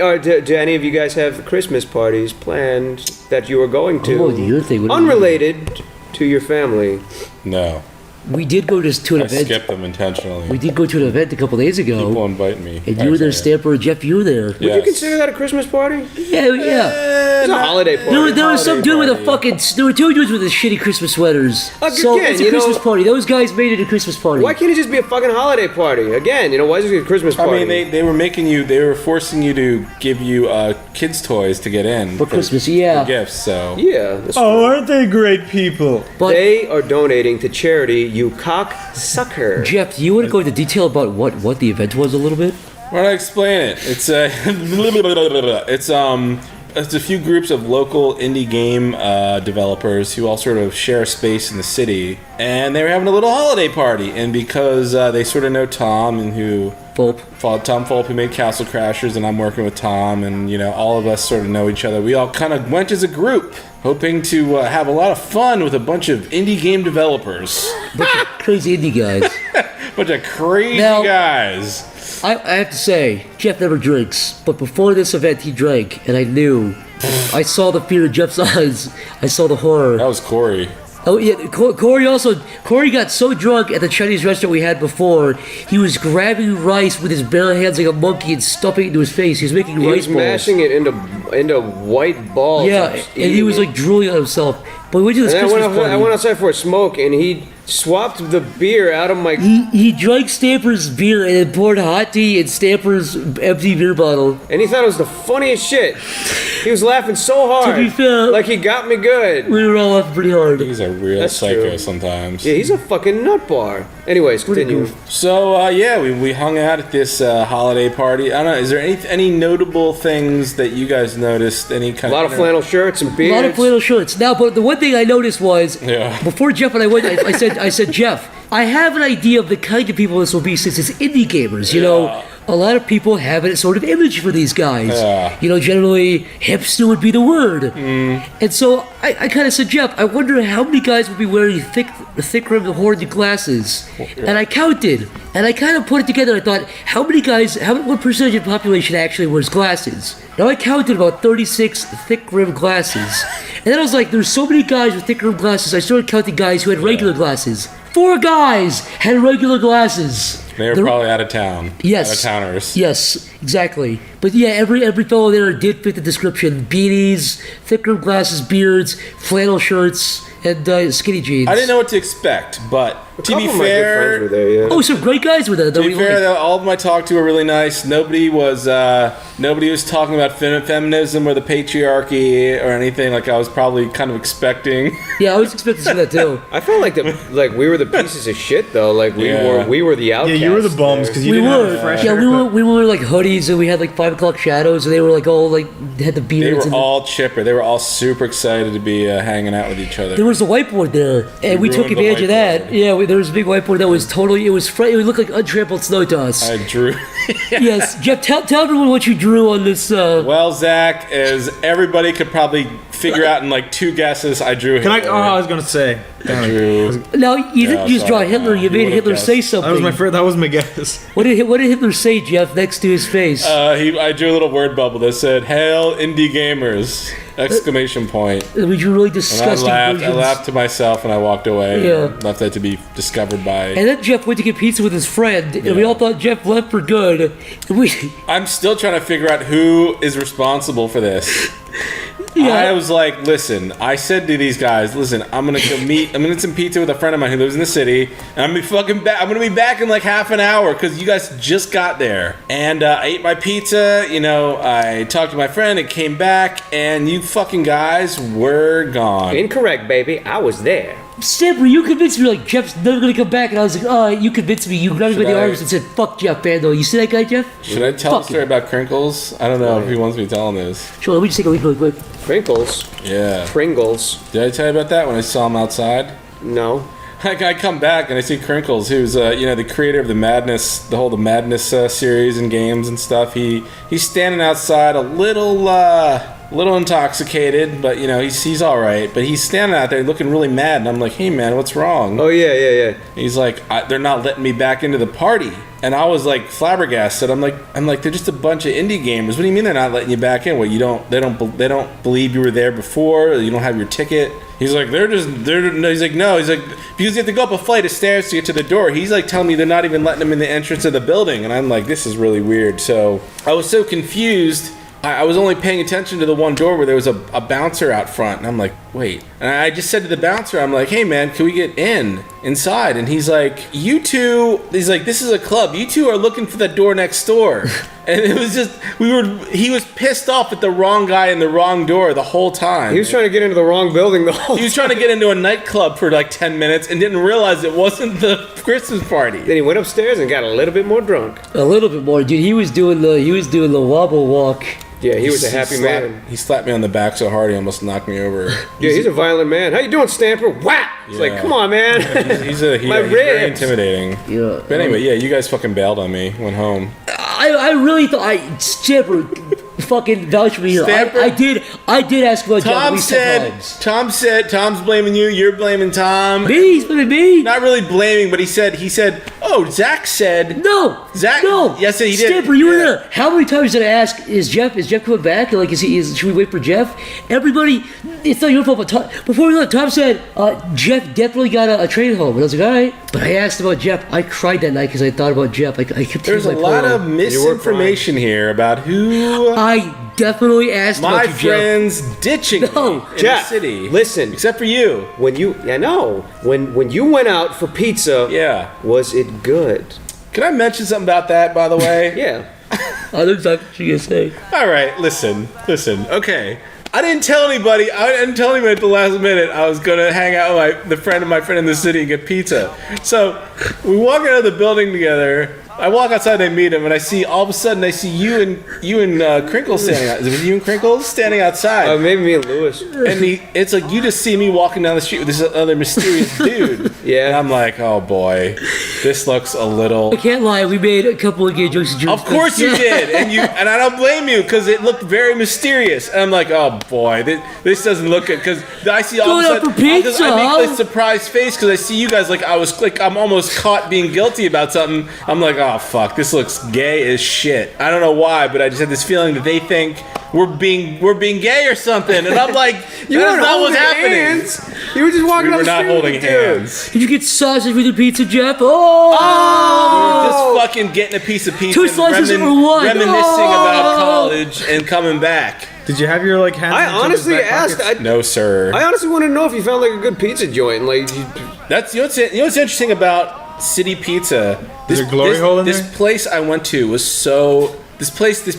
Or do any of you guys have Christmas parties planned that you are going to? Oh, your thing. What do you mean? Unrelated to your family. No. We did go to an I event. skipped them intentionally. We did go to an event a couple days ago. People invite me. And you were there, Stamper. Jeff, you were there. Would you consider that a Christmas party? Yeah, yeah. It's a holiday party. There was some dude with a fucking. There were two dudes with the shitty Christmas sweaters. So again, it's a Christmas party. Those guys made it a Christmas party. Why can't it just be a fucking holiday party? Again, why is it a Christmas party? I mean, they were forcing you to give you kids' toys to get in. For Christmas, yeah. For gifts, so. Yeah. That's Oh, aren't they great people? But they are donating to charity, you cocksucker. Jeff, do you want to go into detail about what the event was a little bit? Why don't I explain it? It's a few groups of local indie game developers who all sort of share a space in the city, and they were having a little holiday party. And because they sort of know Tom and Tom Fulp, who made Castle Crashers, and I'm working with Tom, and all of us sort of know each other. We all kind of went as a group, hoping to have a lot of fun with a bunch of indie game developers. Bunch of crazy indie guys. Bunch of crazy guys. I have to say, Jeff never drinks, but before this event he drank, and I knew. I saw the fear in Jeff's eyes. I saw the horror. That was Corey. Oh yeah, Corey got so drunk at the Chinese restaurant we had before, he was grabbing rice with his bare hands like a monkey and stuffing it into his face. He was making rice balls. He was mashing it into white balls. Yeah, and he was like drooling on himself. But we went to this Christmas party. I went outside for a smoke, and he swapped the beer out of my... He drank Stamper's beer and then poured hot tea in Stamper's empty beer bottle. And he thought it was the funniest shit. He was laughing so hard. To be fair, like he got me good. We were all laughing pretty hard. He's a real psycho sometimes. Yeah, he's a fucking nut bar. Anyways, continue. So, we hung out at this holiday party. I don't know, is there any notable things that you guys noticed? Any kind a lot of flannel shirts and beards. A lot of flannel shirts. Now, but the one thing I noticed was, before Jeff and I went, I said, Jeff, I have an idea of the kind of people this will be since it's indie gamers. A lot of people have a sort of image for these guys. Generally, hipster would be the word. And so I kind of said, Jeff, I wonder how many guys would be wearing thick-rimmed horny glasses. And I counted, and I kind of put it together. I thought, what percentage of the population actually wears glasses? Now I counted about 36 thick-rimmed glasses. And then I was like, there's so many guys with thick-rimmed glasses, I started counting guys who had regular glasses. 4 guys had regular glasses. They were probably out of town. Yes. Out-of-towners. Yes, exactly. But yeah, every fellow there did fit the description. Beanies, thick-rimmed glasses, beards, flannel shirts, and skinny jeans. I didn't know what to expect, but to be fair... my good friends were there, yeah. Oh, some great guys were there. To be fair, all of them I talked to were really nice. Nobody was talking about feminism or the patriarchy or anything like I was probably kind of expecting. Yeah, I was expecting to see that too. I felt like we were the pieces of shit though. Like we were the outcasts. Yeah, you were the bums because you didn't have a fresh haircut. we were like hoodies and we had like 5 o'clock shadows and they were like all like had the beards. They were all chipper. They were all super excited to be hanging out with each other. There was a whiteboard there, and we took advantage of that. Yeah, there was a big whiteboard that was totally. It looked like untrampled snow to us. I drew. Yes, Jeff, tell everyone what you drew on this. Well, Zach, as everybody could probably figure out in like 2 guesses, I drew Hitler. I was gonna say. No, you didn't just draw Hitler. You made Hitler say something. That was my guess. What did Hitler say, Jeff, next to his face? I drew a little word bubble that said "Hail indie gamers!" Exclamation point. We drew really disgusting. And I laughed to myself and I walked away. Yeah. And left that to be discovered by. And then Jeff went to get pizza with his friend, and we all thought Jeff left for good. I'm still trying to figure out who is responsible for this. Yeah. I was like, listen, I said to these guys, listen, I'm gonna get some pizza with a friend of mine who lives in the city, and I'm gonna be back in like half an hour because you guys just got there. And I ate my pizza, I talked to my friend, it came back, and you fucking guys were gone. Incorrect, baby. I was there. Stamper, you convinced me, like, Jeff's never gonna come back, and I was like, you convinced me. You grabbed me by the arms and said, fuck Jeff Bandel. You see that guy, Jeff? Should I tell the story about Crinkles? I don't know if he wants me telling this. Sure, let me just take a look really quick. Crinkles? Yeah. Pringles. Did I tell you about that when I saw him outside? No. I come back and I see Crinkles, who's the creator of the Madness series and games and stuff. He's standing outside a little little intoxicated, but you know he's all right. But he's standing out there looking really mad, and I'm like, "Hey man, what's wrong?" Oh yeah. He's like, "They're not letting me back into the party," and I was like flabbergasted. I'm like, "They're just a bunch of indie gamers. What do you mean they're not letting you back in? What they don't believe you were there before? Or you don't have your ticket?" He's like, he's like, no, he's like, because you have to go up a flight of stairs to get to the door. He's like telling me they're not even letting him in the entrance of the building, and I'm like, this is really weird. So I was so confused. I was only paying attention to the one door where there was a bouncer out front, and I'm like, wait. And I just said to the bouncer, I'm like, hey man, can we get inside? And he's like, you two, he's like, this is a club. You two are looking for the door next door. And it was just, he was pissed off at the wrong guy in the wrong door the whole time. He was trying to get into the wrong building the whole time. He was trying to get into a nightclub for like 10 minutes and didn't realize it wasn't the Christmas party. Then he went upstairs and got a little bit more drunk. A little bit more, dude. He was doing the wobble walk. Yeah, he was a happy man. He slapped me on the back so hard he almost knocked me over. Yeah, he's a violent man. How you doing, Stamper? Whack! It's like, come on, man. He's very intimidating. Yeah. But anyway, yeah, you guys fucking bailed on me. Went home. I really thought Stamper fucking vouch for me here. I did ask about Jeff at least 10 times. Tom said Tom's blaming you. You're blaming Tom. Me? He's blaming me? Not really blaming, but he said, oh, Zach said. No. Zach. No. Yes, he did. Stamper, you were there. How many times did I ask? Is Jeff coming back? Like, should we wait for Jeff? Everybody, it's not your fault. But Tom, before we left, Tom said Jeff definitely got a train home, and I was like, all right. But I asked about Jeff. I cried that night because I thought about Jeff. I kept. There's a lot of misinformation here about who. I definitely asked my about you, friends Jeff. ditching me in Jeff, the city. Listen, except for you. When you went out for pizza, was it good? Can I mention something about that, by the way? Yeah. I know exactly what you're gonna say. All right, listen. Okay, I didn't tell anybody. At the last minute I was gonna hang out with my friend in the city and get pizza. So we walk out of the building together. I walk outside and I meet him, and all of a sudden I see you and Crinkles standing out. Is it you and Crinkles standing outside? Maybe me and Lewis. And it's like you just see me walking down the street with this other mysterious dude. Yeah. And I'm like, oh boy, this looks a little. I can't lie, we made a couple of gay jokes. Of course you did, and I don't blame you because it looked very mysterious. And I'm like, oh boy, this doesn't look good because I see all of a sudden I make this surprised face because I see you guys like I'm almost caught being guilty about something. I'm like, oh fuck, this looks gay as shit. I don't know why, but I just had this feeling that they think we're being gay or something, and I'm like, you that's weren't not what's holding happening. Hands. You were just walking We down were the not street holding with the dude. hands. Did you get sausage with your pizza, Jeff? We were just fucking getting a piece of pizza, Two slices and or one. reminiscing about college and coming back. Did you have your hands? I honestly asked. No, sir. I honestly want to know if you found like a good pizza joint. Like, That's what's interesting about City Pizza. Is there a glory hole in there? This place I went to was so. This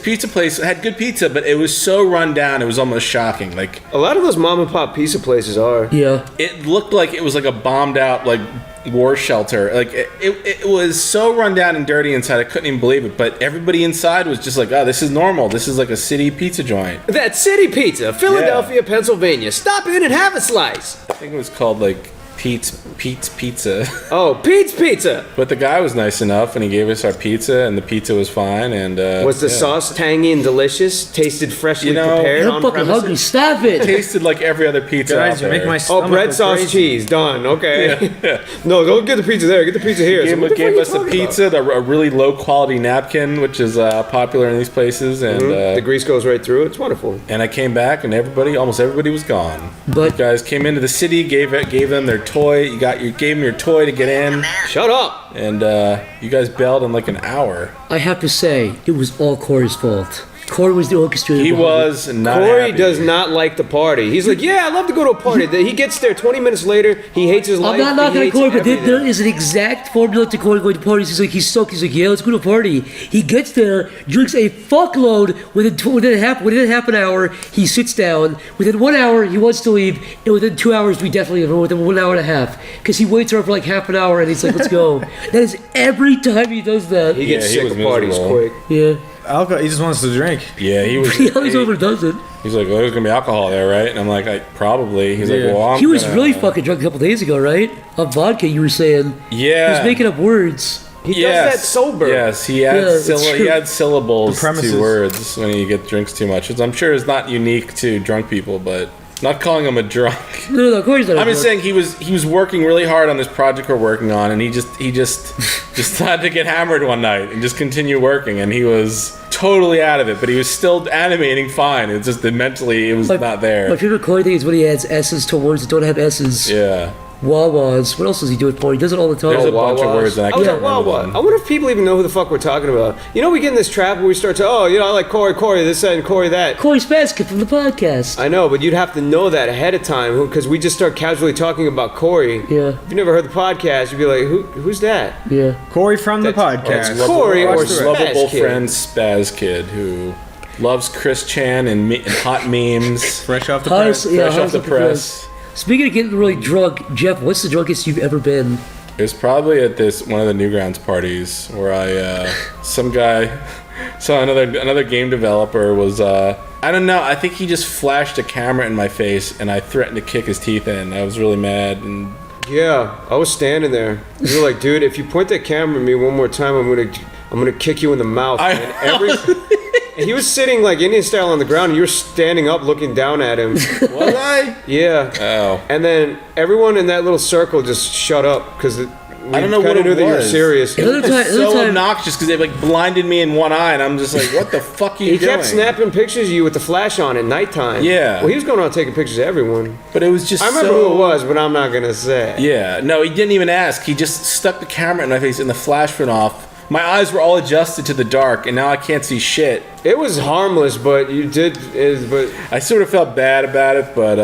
pizza place had good pizza, but it was so run down. It was almost shocking. Like a lot of those mom and pop pizza places are. Yeah. It looked like it was like a bombed out like war shelter. Like it was so run down and dirty inside. I couldn't even believe it. But everybody inside was just like, oh, this is normal. This is like a city pizza joint. That's City Pizza, Philadelphia, Pennsylvania. Stop in and have a slice. I think it was called like Pete's Pizza. Oh, Pete's Pizza. But the guy was nice enough, and he gave us our pizza, and the pizza was fine. And was the sauce tangy and delicious? Tasted freshly prepared I'm on fucking premises? hungry. Stop it. Tasted like every other pizza Guys, out you there. make my stomach bread, go sauce, crazy. cheese. Done. Okay. Yeah. No, don't get the pizza there. Get the pizza here. Gave us the pizza, a really low quality napkin, which is popular in these places, and the grease goes right through it. It's wonderful. And I came back, and almost everybody was gone. But you guys came into the city, gave them their toy. You gave them your toy to get in. Shut up. And you guys bailed in like an hour. I have to say, it was all Corey's fault. Corey was the orchestrator. He was not Corey happy. does not like the party. He's like, yeah, I love to go to a party. He gets there 20 minutes later. He hates his life. I'm not knocking at Corey, but everything. there is an exact formula to Corey going to parties. He's stoked. He's like, yeah, let's go to a party. He gets there, drinks a fuckload. Within half an hour, he sits down. Within 1 hour, he wants to leave. And within 2 hours, we definitely leave. Within 1 hour and a half. Because he waits around for like half an hour and he's like, let's go. That is every time he does that. He gets sick of parties miserable. quick. Yeah. Alcohol. He just wants to drink. Yeah, he was. He always overdoes it. He's like, well, there's gonna be alcohol there, right? And I'm like, probably. He's like, well, he was really fucking drunk a couple days ago, right? On vodka, you were saying. Yeah. He was making up words. He does that sober. Yes, he adds, Yeah, he adds syllables premises. to words when you get drinks too much. Which I'm sure is not unique to drunk people, but not calling him a drunk. No, of course not. I'm just saying he was working really hard on this project we're working on, and he just decided to get hammered one night and just continue working, and he was totally out of it, but he was still animating fine. It's just that mentally it was not there. My favorite Corey thing is when he adds S's to words that don't have S's. Yeah. Wawas. What else does he do it for? He does it all the time. There's a bunch of words that I was can't at remember Wawa. them. I wonder if people even know who the fuck we're talking about. You know, we get in this trap where we start to, I like Corey this, that, and Corey that. Corey Spasskin from the podcast. I know, but you'd have to know that ahead of time because we just start casually talking about Corey. Yeah. If you never heard the podcast, you'd be like, who's that? Yeah. Corey from the That's- podcast. it's Corey or His lovable Spaz Kid. friend Spaz Kid who loves Chris Chan and hot memes. Fresh off the Highest- press. yeah, Fresh off highest the press. Speaking of getting really drunk, Jeff, what's the drunkest you've ever been? It was probably at one of the Newgrounds parties where some guy saw another game developer was I don't know, I think he just flashed a camera in my face and I threatened to kick his teeth in. I was really mad and Yeah, I was standing there. You were like, dude, if you point that camera at me one more time, I'm gonna kick you in the mouth. And he was sitting like Indian style on the ground, and you were standing up, looking down at him. was I? Yeah. Oh. And then everyone in that little circle just shut up because I don't know what kind of it knew that you were was. serious. Another time, It's so obnoxious because they like blinded me in one eye and I'm just like, what the fuck are you He doing? kept snapping pictures of you with the flash on at nighttime. Yeah. Well, he was going around taking pictures of everyone. But it was just I remember who it was, but I'm not gonna say. Yeah, no, he didn't even ask. He just stuck the camera in my face and the flash went off. My eyes were all adjusted to the dark, and now I can't see shit. It was harmless, but you did. But I sort of felt bad about it, but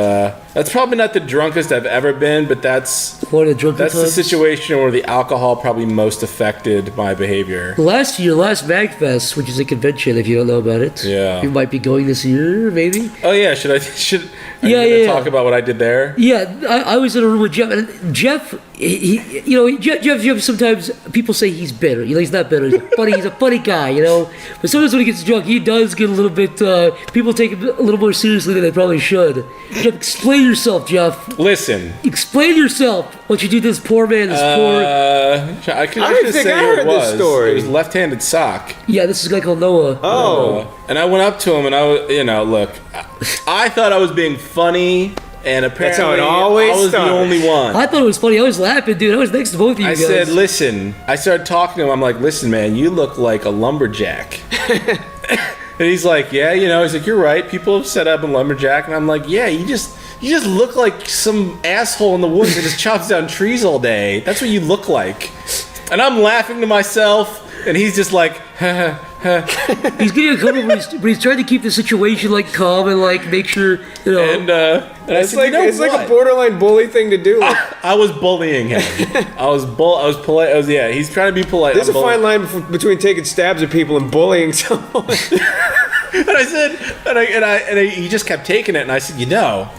that's probably not the drunkest I've ever been. But that's One of the drunkest the times? situation where the alcohol probably most affected my behavior. Last MagFest, which is a convention, if you don't know about it. Yeah. You might be going this year, maybe. Oh yeah, should are you gonna talk about what I did there? Yeah, I was in a room with Jeff, and Jeff, Jeff. Sometimes people say he's bitter. He's not bitter. He's a funny guy, But sometimes when he gets drunk, he does get a little bit. People take him a little more seriously than they probably should. Jeff, explain yourself, Jeff. Listen, Explain yourself. What you do to this poor man, I can I didn't just think say I who heard it this was. story. It was left-handed sock. Yeah, this is a guy called Noah. oh, And I went up to him and I was, look, I thought I was being funny, and apparently how it always I was starts. the only one. I thought it was funny. I was laughing, dude. I was next to both of you I guys. said, listen, I started talking to him. I'm like, listen, man, you look like a lumberjack. And he's like, yeah, he's like, you're right. People have said I've been lumberjack. And I'm like, yeah, you just look like some asshole in the woods that just chops down trees all day. That's what you look like. And I'm laughing to myself, and he's just like, He's getting uncomfortable, but he's trying to keep the situation calm and make sure and I it's said, like you know it's like what? a borderline bully thing to do. I was bullying him. I was polite. He's trying to be polite. There's I'm a fine line between taking stabs at people and bullying someone. And I said, he just kept taking it, and I said,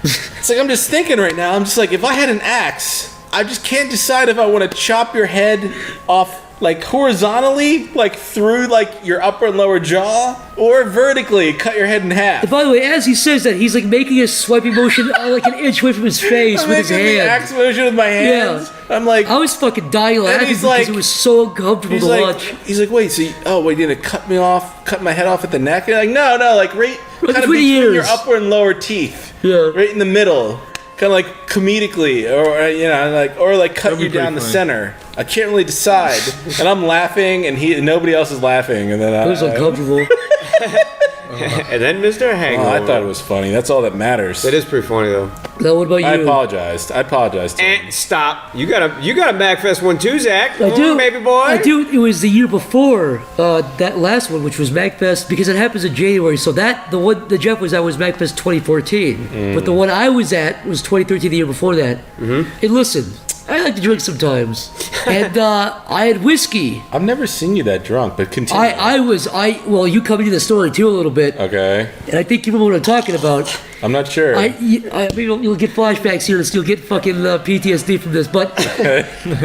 it's like I'm just thinking right now. I'm just like, if I had an axe, I just can't decide if I want to chop your head off horizontally, through your upper and lower jaw, or vertically cut your head in half. And by the way, as he says that, he's making a swiping motion an inch away from his face I'm with his making the hand. axe motion with my hands. Yeah. I'm like, I was fucking dying laughing he's because like- it was so uncomfortable to watch. he's like, wait, so you're gonna cut my head off at the neck? And like, no, right kind of between the between your ears. upper and lower teeth. Yeah. Right in the middle. Kind of comedically, or cut you down the funny. center. I can't really decide, and I'm laughing, and nobody else is laughing, and then It was uncomfortable. And then Mr. Hangover. I thought it was funny. That's all that matters. It is pretty funny though. Now, what about you? I apologized. to him. Stop. You got a MagFest one too, Zach. I do, baby boy. I do. It was the year before that last one, which was MagFest, because it happens in January. So the one that Jeff was at was MagFest 2014, but the one I was at was 2013, the year before that. Mm-hmm. And listen, I like to drink sometimes, and I had whiskey. I've never seen you that drunk, but continue. Well, you come into the story too a little bit, Okay. and I think you remember what I'm talking about. I'm not sure. Maybe you'll get flashbacks here, and you'll get fucking PTSD from this. But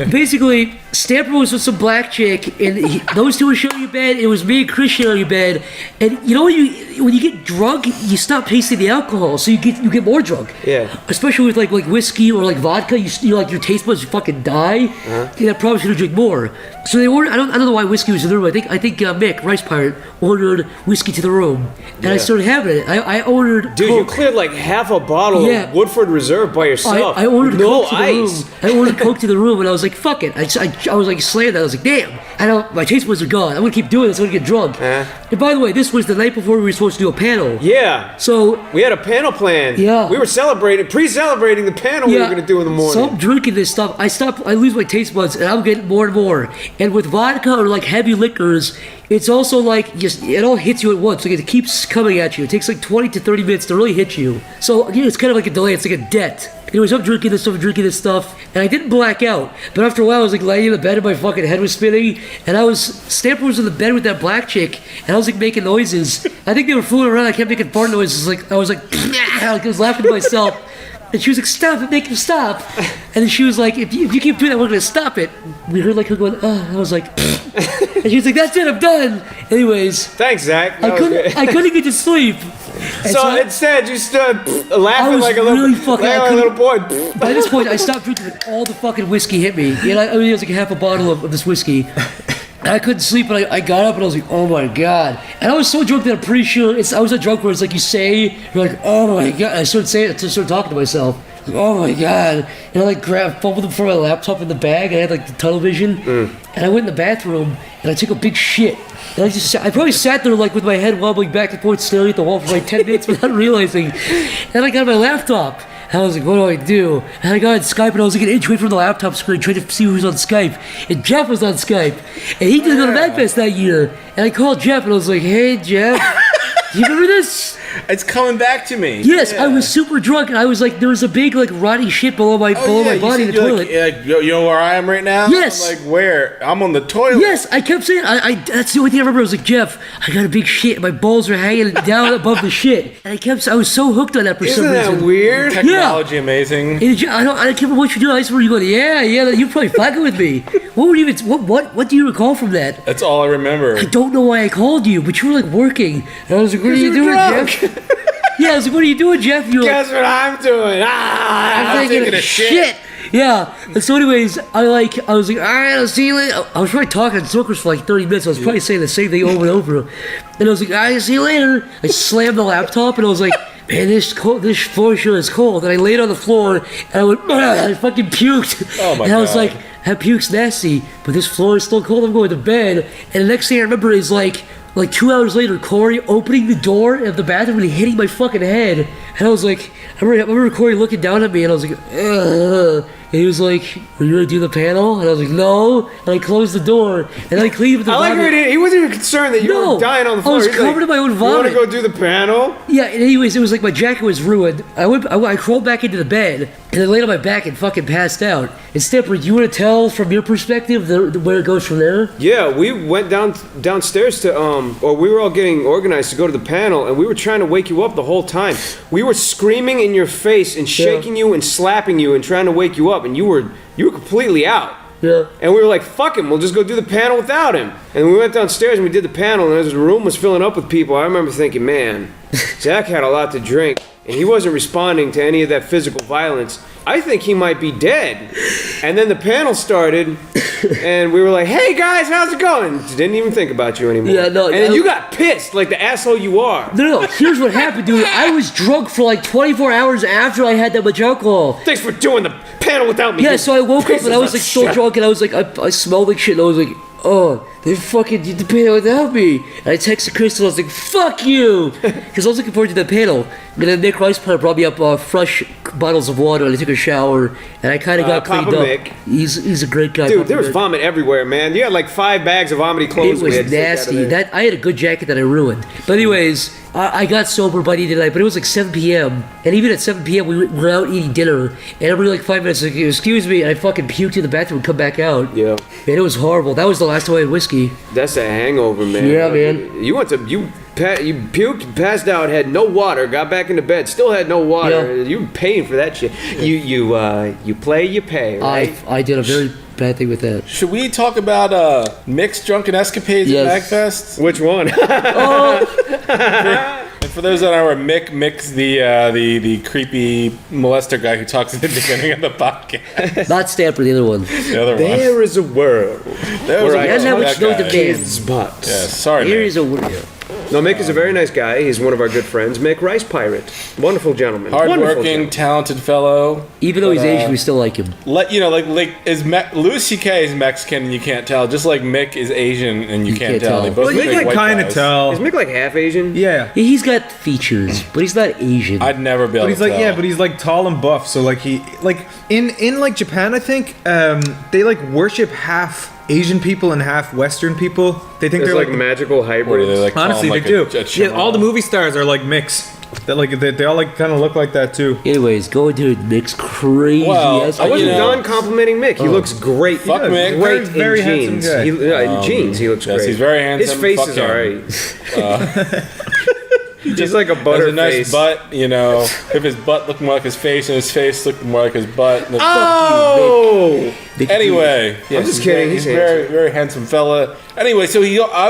basically, Stamper was with some black chick, and those two were sharing your bed. It was me and Chris sharing your bed. And you know when you get drunk, you stop tasting the alcohol, so you get more drunk. Yeah. Especially with like whiskey or like vodka, you like your taste buds fucking die. Yeah, probably should have drink more. So they ordered. I don't know why whiskey was in the room. I think Mick Rice Pirate ordered whiskey to the room, and I started having it. I ordered. Dude, Coke. you cleared like half a bottle of Woodford Reserve by yourself. I ordered no Coke to ice. the room. I ordered Coke to the room, and I was like, "Fuck it!" I was like slammed that. I was like, "Damn! My taste buds are gone. I'm gonna keep doing this. I'm gonna get drunk." And by the way, this was the night before we were supposed to do a panel. Yeah. So we had a panel planned. Yeah. We were pre-celebrating the panel we were gonna do in the morning. So I'm drinking this stuff. I lose my taste buds, and I'm getting more and more. And with vodka or like heavy liquors, it's also like it all hits you at once. Like it keeps coming at you. It takes like 20 to 30 minutes to really hit you. So it's kind of like a delay. It's like a debt. Anyways, I'm drinking this stuff, and I didn't black out. But after a while, I was like laying in the bed, and my fucking head was spinning, and Stamper was in the bed with that black chick, and I was like making noises. I think they were fooling around. I kept making fart noises. Like I was like I was laughing to myself. And she was like, "Stop it, make him stop." And then she was like, if you keep doing that, we're going to stop it. We heard like her going, I was like, and she was like, "That's it, I'm done." Anyways. Thanks, Zach. I couldn't get to sleep. And so instead, you stood laughing like a little boy. By this point, I stopped drinking. Like, all the fucking whiskey hit me. You know, I mean, it was like half a bottle of this whiskey. And I couldn't sleep, and I got up, and I was like, "Oh my god!" And I was so drunk that I'm pretty sure I was that drunk where it's like you say, you're like, "Oh my god!" And I started talking to myself, like, "Oh my god!" And I like fumbled for my laptop in the bag, and I had like the tunnel vision, and I went in the bathroom, and I took a big shit. And I probably sat there like with my head wobbling back and forth, staring at the wall for like 10 minutes without realizing. And I got my laptop. And I was like, "What do I do?" And I got on Skype, and I was like an inch away from the laptop screen, trying to see who was on Skype. And Jeff was on Skype. And he didn't go to MagFest that year. And I called Jeff, and I was like, "Hey, Jeff, do you remember this?" It's coming back to me. Yes, I was super drunk, and I was like, there was a big like rotty shit below my body in the toilet. Like, you know where I am right now? Yes. I'm like, where? I'm on the toilet. Yes, I kept saying, that's the only thing I remember. I was like, "Jeff, I got a big shit, and my balls are hanging down above the shit." And I was so hooked on that for some reason. Isn't that weird? Technology amazing. And I can't remember what you do. I just remember you going, yeah, you're probably fucking with me. What do you recall from that? That's all I remember. I don't know why I called you, but you were like working. And I was like, "What are you doing, Jeff?" Yeah, I was like, "What are you doing, Jeff?" You were Guess what I'm doing? I'm taking a shit. Yeah. And so anyways, I was like, "All right, I'll see you later." I was probably talking to smokers for like 30 minutes. I was probably saying the same thing over and over. And I was like, "All right, I'll see you later." I slammed the laptop, and I was like, "Man, this floor sure is cold." And I laid on the floor, and I went, I fucking puked. Oh my and I was God. like, "That puke's nasty, but this floor is still cold. I'm going to bed." And the next thing I remember is like 2 hours later, Corey opening the door of the bathroom and hitting my fucking head. And I was like, I remember Corey looking down at me, and I was like, "Ugh." And he was like, "Are you gonna do the panel?" And I was like, "No." And I closed the door, and I cleaned the vomit. He wasn't even concerned that you were dying on the floor. I was He's covered like, in my own "You vomit." want to go do the panel? Yeah, and anyways, it was like my jacket was ruined. I crawled back into the bed, and then laid on my back and fucking passed out. And Stamper, you want to tell from your perspective where it goes from there? Yeah, we went downstairs to or we were all getting organized to go to the panel, and we were trying to wake you up the whole time. We were screaming in your face and shaking you and slapping you and trying to wake you up, and you were completely out. Yeah. And we were like, "Fuck him, we'll just go do the panel without him." And we went downstairs and we did the panel, and as the room was filling up with people, I remember thinking, man, Zach had a lot to drink, and he wasn't responding to any of that physical violence. I think he might be dead. And then the panel started, and we were like, "Hey guys, how's it going?" Didn't even think about you anymore. Yeah, no. And then you got pissed like the asshole you are. No. Here's what happened, dude. I was drunk for like 24 hours after I had that much alcohol. Thanks for doing the panel without me. Yeah, so I woke up and I was like so drunk, and I was like, I smelled like shit, and I was like, "Oh, they fucking did the panel without me." And I texted Chris, and I was like, "Fuck you," because I was looking forward to the panel. And then Nick Rice brought me up fresh bottles of water, and I took a shower, and I kind of got cleaned Papa up. Mick. He's a great guy. Dude, Papa there was Mick. vomit everywhere, man. You had like 5 bags of vomity clothes. It was nasty. I had a good jacket that I ruined. But anyways, I got sober by the end of the night, but it was like 7 p.m. And even at 7 p.m. we were out eating dinner, and every like 5 minutes, like, "Excuse me," and I fucking puked in the bathroom and come back out. Yeah. Man, it was horrible. That was the last time I had whiskey. That's a hangover, man. Yeah, man. You puked, passed out, had no water, got back into bed, still had no water. Yeah. You were paying for that shit. You play, you pay, right? I did a very bad thing with that. Should we talk about Mick's drunken escapades Yes. at MagFest? Which one? And for those that are Mick's the creepy molester guy who talks at the beginning of the podcast. Not Stamper, the other one. The other one. There is a world. There was Right. That's how that which no guy. demands. But Yeah, sorry, Here Mick. is a word. no, Mick is a very nice guy. He's one of our good friends. Mick Rice Pirate. Wonderful gentleman. Wonderful Hardworking, gentleman. talented fellow. Even though he's Asian, we still like him. Like Louis C.K. is Mexican and you can't tell, just like Mick is Asian and you can't tell. They both Well, look you like can white kind of guys. tell. Is Mick like half Asian? Yeah. Yeah, he's got features, but he's not Asian. I'd never be able But he's to like, tell. yeah, but he's like tall and buff. So like in like Japan, I think they like worship half Asian people and half Western people. They think There's they're like like magical Or do hybrids. they like call honestly him, like, they do. a Yeah, all the chimera? movie stars are like mix. That like they all like kind of look like that too. Anyways, going to Nick's crazy Well, ass. I wasn't You know- done complimenting Mick. He looks great. Fuck He Mick. looks great Very in handsome jeans. guy. In jeans, he looks yes, great. he's very handsome. His face Fuck is him. alright. He's like a Has butter a nice face. butt, you know. If his butt looked more like his face and his face looked more like his butt. And Oh! Anyway, yes, just kidding, He's he's very, very handsome fella. Anyway, so I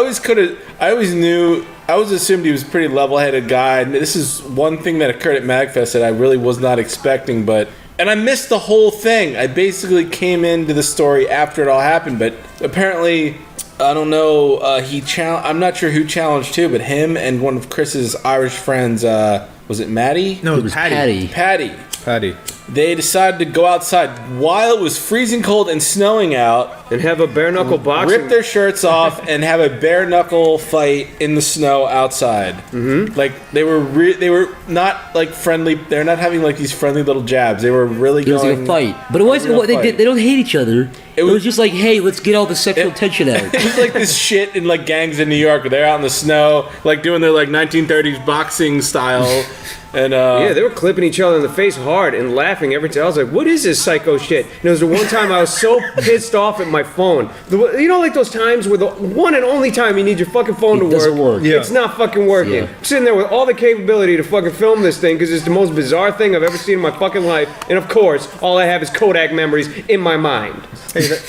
always assumed he was a pretty level-headed guy. And this is one thing that occurred at MagFest that I really was not expecting, and I missed the whole thing. I basically came into the story after it all happened, but apparently, I don't know, I'm not sure who challenged who, but him and one of Chris's Irish friends, was it Maddie? No, It was Patty. Patty. Patty. They decided to go outside while it was freezing cold and snowing out, And have a bare knuckle boxing. rip their shirts off, and have a bare knuckle fight in the snow outside. Mm-hmm. Like they were not like friendly. They're not having like these friendly little jabs. They were really It was going. like a fight, but it wasn't. Real fight. They don't hate each other. It was just like, hey, let's get all the sexual tension out. It was like this shit in like gangs in New York where they're out in the snow, like doing their like 1930s boxing style. And Yeah, they were clipping each other in the face hard and laughing every time. I was like, what is this psycho shit? And it was the one time I was so pissed off at my phone. You know, like those times where the one and only time you need your fucking phone It to doesn't work. Yeah. It's not fucking working. Yeah. I'm sitting there with all the capability to fucking film this thing because it's the most bizarre thing I've ever seen in my fucking life. And of course, all I have is Kodak memories in my mind.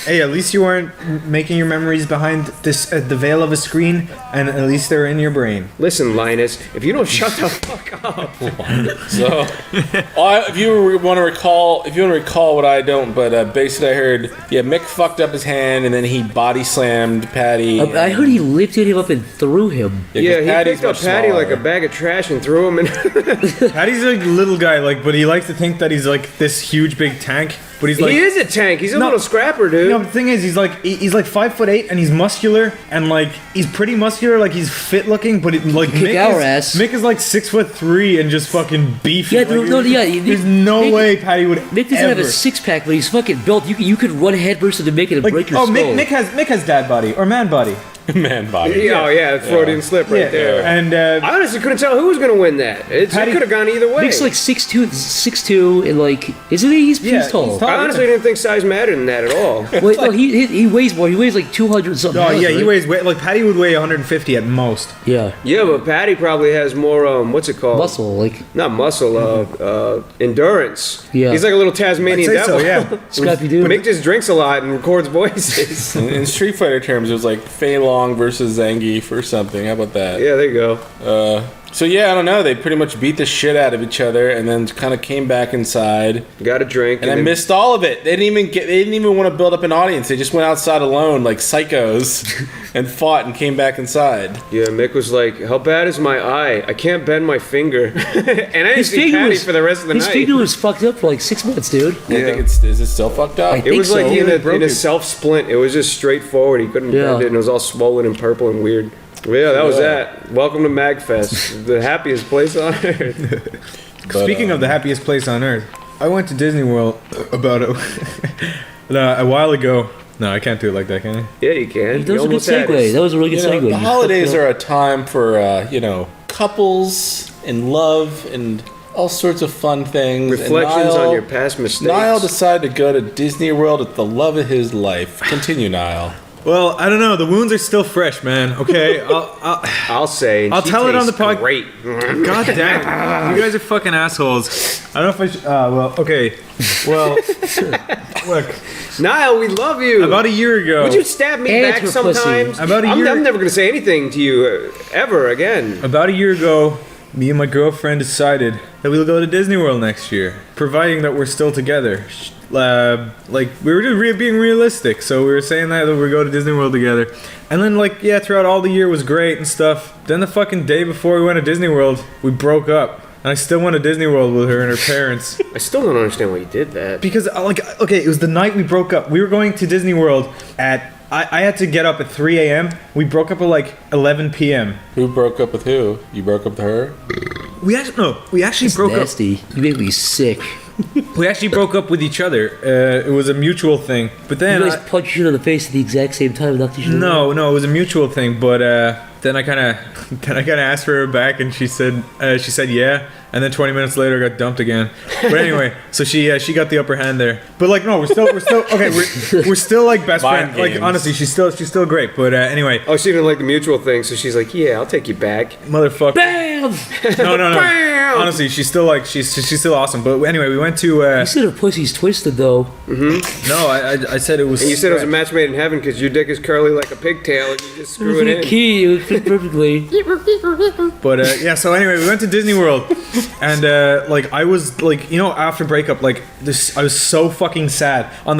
Hey, at least you weren't making your memories behind this the veil of a screen, and at least they're in your brain. Listen, Linus, if you don't shut the fuck up. so, if you want to recall what I don't, but basically I heard, Mick fucked up his hand and then he body slammed Patty. I heard he lifted him up and threw him. Yeah, he Patty's picked up much Patty like smaller. a bag of trash and threw him in. Patty's like a little guy, like, but he likes to think that he's like this huge big tank. But he's like, He is a tank. He's a No. little scrapper, dude. no, the thing is, he's like 5'8" and he's muscular and like he's pretty muscular, like he's fit looking. But like Kick our ass. Mick is like 6'3" and just fucking beefy. Yeah, like, Mick- there's no way Patty would Mick doesn't have ever. a six pack, but he's fucking built. You could run headfirst into Mick and Like, break your oh, skull. Mick has dad body or man body. Man body. Oh yeah, Freudian slip right Yeah, there. and I honestly couldn't tell who was going to win that. It Patty- could have gone either way. Mick's like 6'2", and like, isn't he? He's Yeah, tall. he's tall. I honestly didn't think size mattered in that at all. Wait, no, he weighs more. He weighs like 200 something. oh pounds, yeah, he right? weighs like Patty would weigh 150 at most. Yeah, Yeah, but Patty probably has more. What's it called? muscle. Like Not muscle. Endurance. Yeah. He's like a little Tasmanian I'd say devil. so, yeah. Scrappy dude. Mick just drinks a lot and records voices. In Street Fighter terms, it was like Fei Long versus Zangief or something. How about that? Yeah, there you go. So yeah, I don't know. They pretty much beat the shit out of each other, and then kind of came back inside. Got a drink. And I then- missed all of it. They didn't even want to build up an audience. They just went outside alone, like psychos, and fought and came back inside. Yeah, Mick was like, "How bad is my eye? I can't bend my finger." And I didn't his see finger Patty was for the rest of the his night. finger was fucked up for like 6 months, dude. I think is it still fucked up? I It think was like so. in broke a it. self splint. It was just straightforward. He couldn't Yeah. bend it, and it was all swollen and purple and weird. Well, yeah, that was that. Welcome to MagFest, the happiest place on earth. But, Speaking of the happiest place on earth, I went to Disney World about a while ago. No, I can't do it like that, can I? Yeah, you can. That was You a good almost had segue. us. That was a really good You know, segue. the holidays are a time for couples and love and all sorts of fun things. And Reflections Niall- on your past mistakes. Niall decided to go to Disney World with the love of his life. Continue, Niall. Well, I don't know. The wounds are still fresh, man. Okay, I'll say. I'll tell it on the podcast. Great. God damn it. You guys are fucking assholes. I don't know if I should. Well, okay. Well, look. Niall, we love you. About a year ago. Would you stab me back sometimes? About a year. I'm never going to say anything to you ever again. About a year ago, me and my girlfriend decided that we'll go to Disney World next year, providing that we're still together. Like, we were just being realistic, so we were saying that we go to Disney World together. And then, like, yeah, throughout all the year was great and stuff. Then the fucking day before we went to Disney World, we broke up. And I still went to Disney World with her and her parents. I still don't understand why you did that. Because, like, okay, it was the night we broke up. We were going to Disney World at... I had to get up at 3 a.m. We broke up at, like, 11 p.m. Who broke up with who? You broke up with her? We actually broke nasty. up... You make me sick. We actually broke up with each other. It was a mutual thing. But then... You guys punched each other in the face at the exact same time and knocked each other out? No, it was a mutual thing, but then I kind of asked for her back, and she said yeah, and then 20 minutes later I got dumped again. But anyway, so she got the upper hand there. But like no, we're still okay. We're still like best friends. Like honestly, she's still great. But anyway. Oh, she didn't like the mutual thing, so she's like, yeah, I'll take you back, motherfucker. Bam! No. Bam! Honestly, she's still like she's still awesome. But anyway, we went to. You said her pussy's twisted though. Mm-hmm. No, I said it was. And you said it was a match made in heaven because your dick is curly like a pigtail and you just screw it in. Key, it would fit perfectly. But yeah, so anyway, we went to Disney World, and like I was like, you know, after breakup, like this, I was so fucking sad. I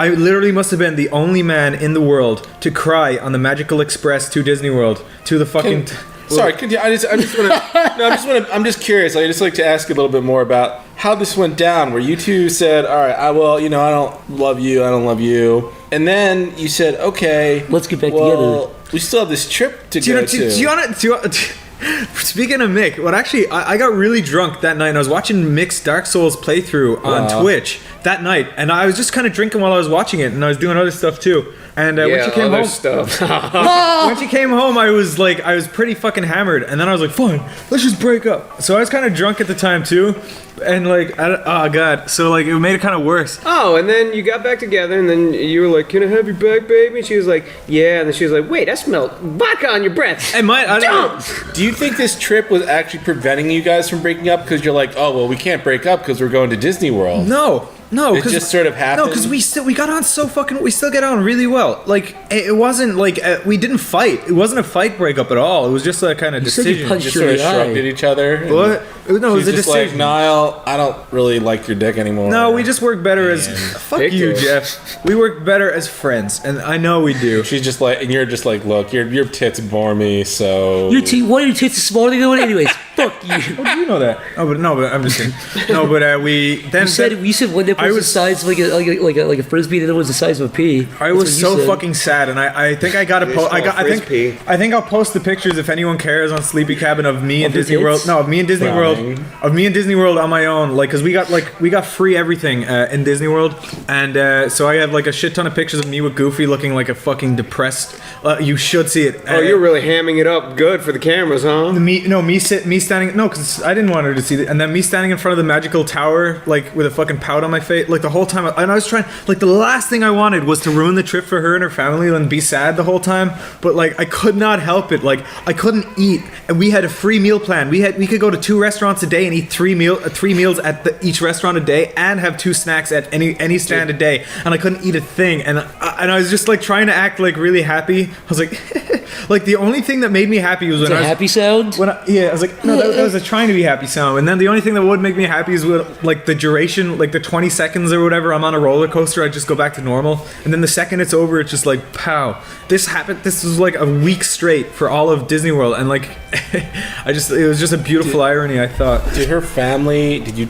literally must have been the only man in the world to cry on the Magical Express to Disney World to the fucking. Sorry, continue. I'm just curious. I just like to ask you a little bit more about how this went down. Where you two said, "All right, I don't love you," and then you said, "Okay, let's get back together." We still have this trip to go to. Do you want to? Speaking of Mick, I got really drunk that night and I was watching Mick's Dark Souls playthrough on Twitch that night, and I was just kind of drinking while I was watching it, and I was doing other stuff too. And when she came home, when she came home, I was pretty fucking hammered, and then I was like, fine, let's just break up. So I was kind of drunk at the time too, and like, oh god, so like it made it kind of worse. Oh, and then you got back together, and then you were like, "Can I have your back, baby?" And she was like, "Yeah," and then she was like, "Wait, I smell vodka on your breath." And do you think this trip was actually preventing you guys from breaking up because you're like, oh well, we can't break up because we're going to Disney World? No, it just sort of happened. No, because we got on we still get on really well. Like it wasn't like we didn't fight. It wasn't a fight breakup at all. It was just a kind of decision. Just sort of shrugged at each other. What? No, it was a decision. Like, Niall, I don't really like your dick anymore. No, we just work better as. Fuck you, Jeff. We work better as friends, and I know we do. She's just like, and you're just like, look, your tits bore me, so. One of your tits is smaller than the other one, anyways. Fuck you. How do you know that? Oh, but I'm just kidding. No, but we then. You said one nipple was the size of like a frisbee, the other was the size of a pea. I was so fucking sad, and I think I got to post. I think I'll post the pictures if anyone cares on SleepyCabin of me and Disney World. No, of me and Disney World. Of me and Disney World on my own, like, cause we got free everything in Disney World, and so I have like a shit ton of pictures of me with Goofy looking like a fucking depressed. You should see it. Oh, you're really hamming it up good for the cameras, huh? Me standing. No, cause I didn't want her to see it, and then me standing in front of the magical tower, like with a fucking pout on my face, like the whole time. And I was trying, like, the last thing I wanted was to ruin the trip for her and her family and be sad the whole time. But like, I could not help it. Like, I couldn't eat, and we had a free meal plan. We could go to 2 restaurants a day and eat 3 meals at each restaurant a day, and have 2 snacks at any stand a day. And I couldn't eat a thing. And I was just like trying to act like really happy. I was like, like the only thing that made me happy was when I was happy sound. I was like, no, that was a trying to be happy sound. And then the only thing that would make me happy is with like the duration, like the 20 seconds or whatever. I'm on a roller coaster, I just go back to normal, and then the second it's over, it's just like, pow. This happened. This was like a week straight for all of Disney World, and like, it was just a beautiful irony. I thought. Did her family? Did you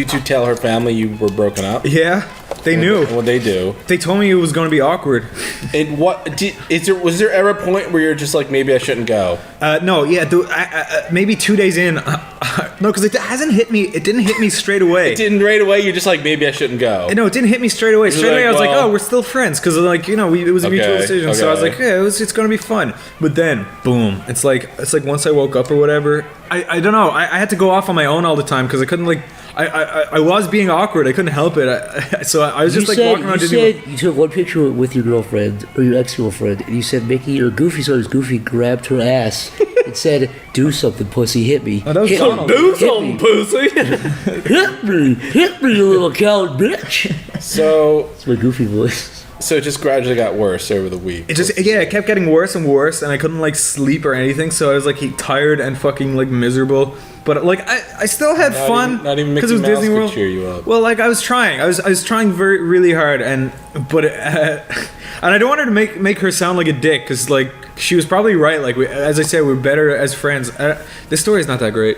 two tell her family you were broken up? Yeah, they knew. What they do? They told me it was going to be awkward. And was there ever a point where you're just like, maybe I shouldn't go? No, yeah, maybe 2 days in. No, because it hasn't hit me. It didn't hit me straight away. It didn't right away. You're just like, maybe I shouldn't go. No, it didn't hit me straight away. Straight away, I was like, oh, we're still friends, because like, you know, it was a mutual decision. So I was like, yeah, it's gonna be fun. But then, boom, it's like once I woke up or whatever, I don't know. I had to go off on my own all the time because I couldn't I was being awkward. I couldn't help it. So I was just like walking around. You said you took one picture with your girlfriend or your ex-girlfriend, and you said Mickey or Goofy. So Goofy grabbed her ass and said, "Do something, pussy, hit me." Oh, that was Donald. Do something, pussy. hit me, you little coward bitch. So It's my Goofy voice. So it just gradually got worse over the week. It kept getting worse and worse, and I couldn't like sleep or anything. So I was like tired and fucking like miserable. But like I still had fun. Not even Mickey it was Mouse Disney could World. cheer you up. Well, like I was trying. I was trying really hard, and I don't want her to make her sound like a dick, because like she was probably right. Like as I said, we're better as friends. This story is not that great.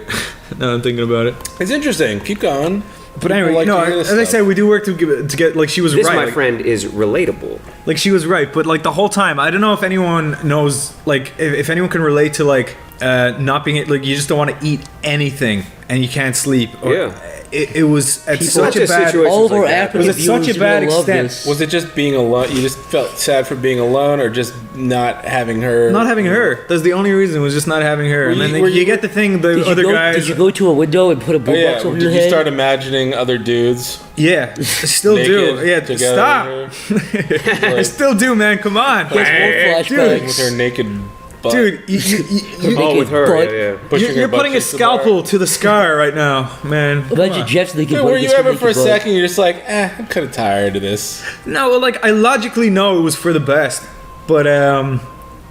Now I'm thinking about it. It's interesting. Keep going. But anyway, like no. to hear this As I stuff. said, we do work to get. Like she was This, right. my Like, friend, is relatable. like she was right, but like the whole time, I don't know if anyone knows, like if anyone can relate to like not being like you just don't want to eat anything and you can't sleep. Or, Yeah. It was at such Lots a of bad. situations All of our like that. African Was it such a viewers bad will love extent? this. Was it just being alone? You just felt sad for being alone, or just not having her? Not having her. That's the only reason. Was just not having her. And then you get the thing. The other guys. Did you go to a window and put a Oh, boombox yeah. over Did your you head? start imagining other dudes? Yeah, I still do. naked Yeah, together? stop. I Like, still do, man. Come on, There's more flashbacks. with her naked butt. dude. Oh, with her, Butt. yeah. Pushing her You're butt putting a cheeks to the bar. scalpel to the scar right now, man. Come Imagine on. Jeff's naked Dude, butt were you against her ever for a naked butt. second? You're just like, I'm kind of tired of this. No, well, like I logically know it was for the best, but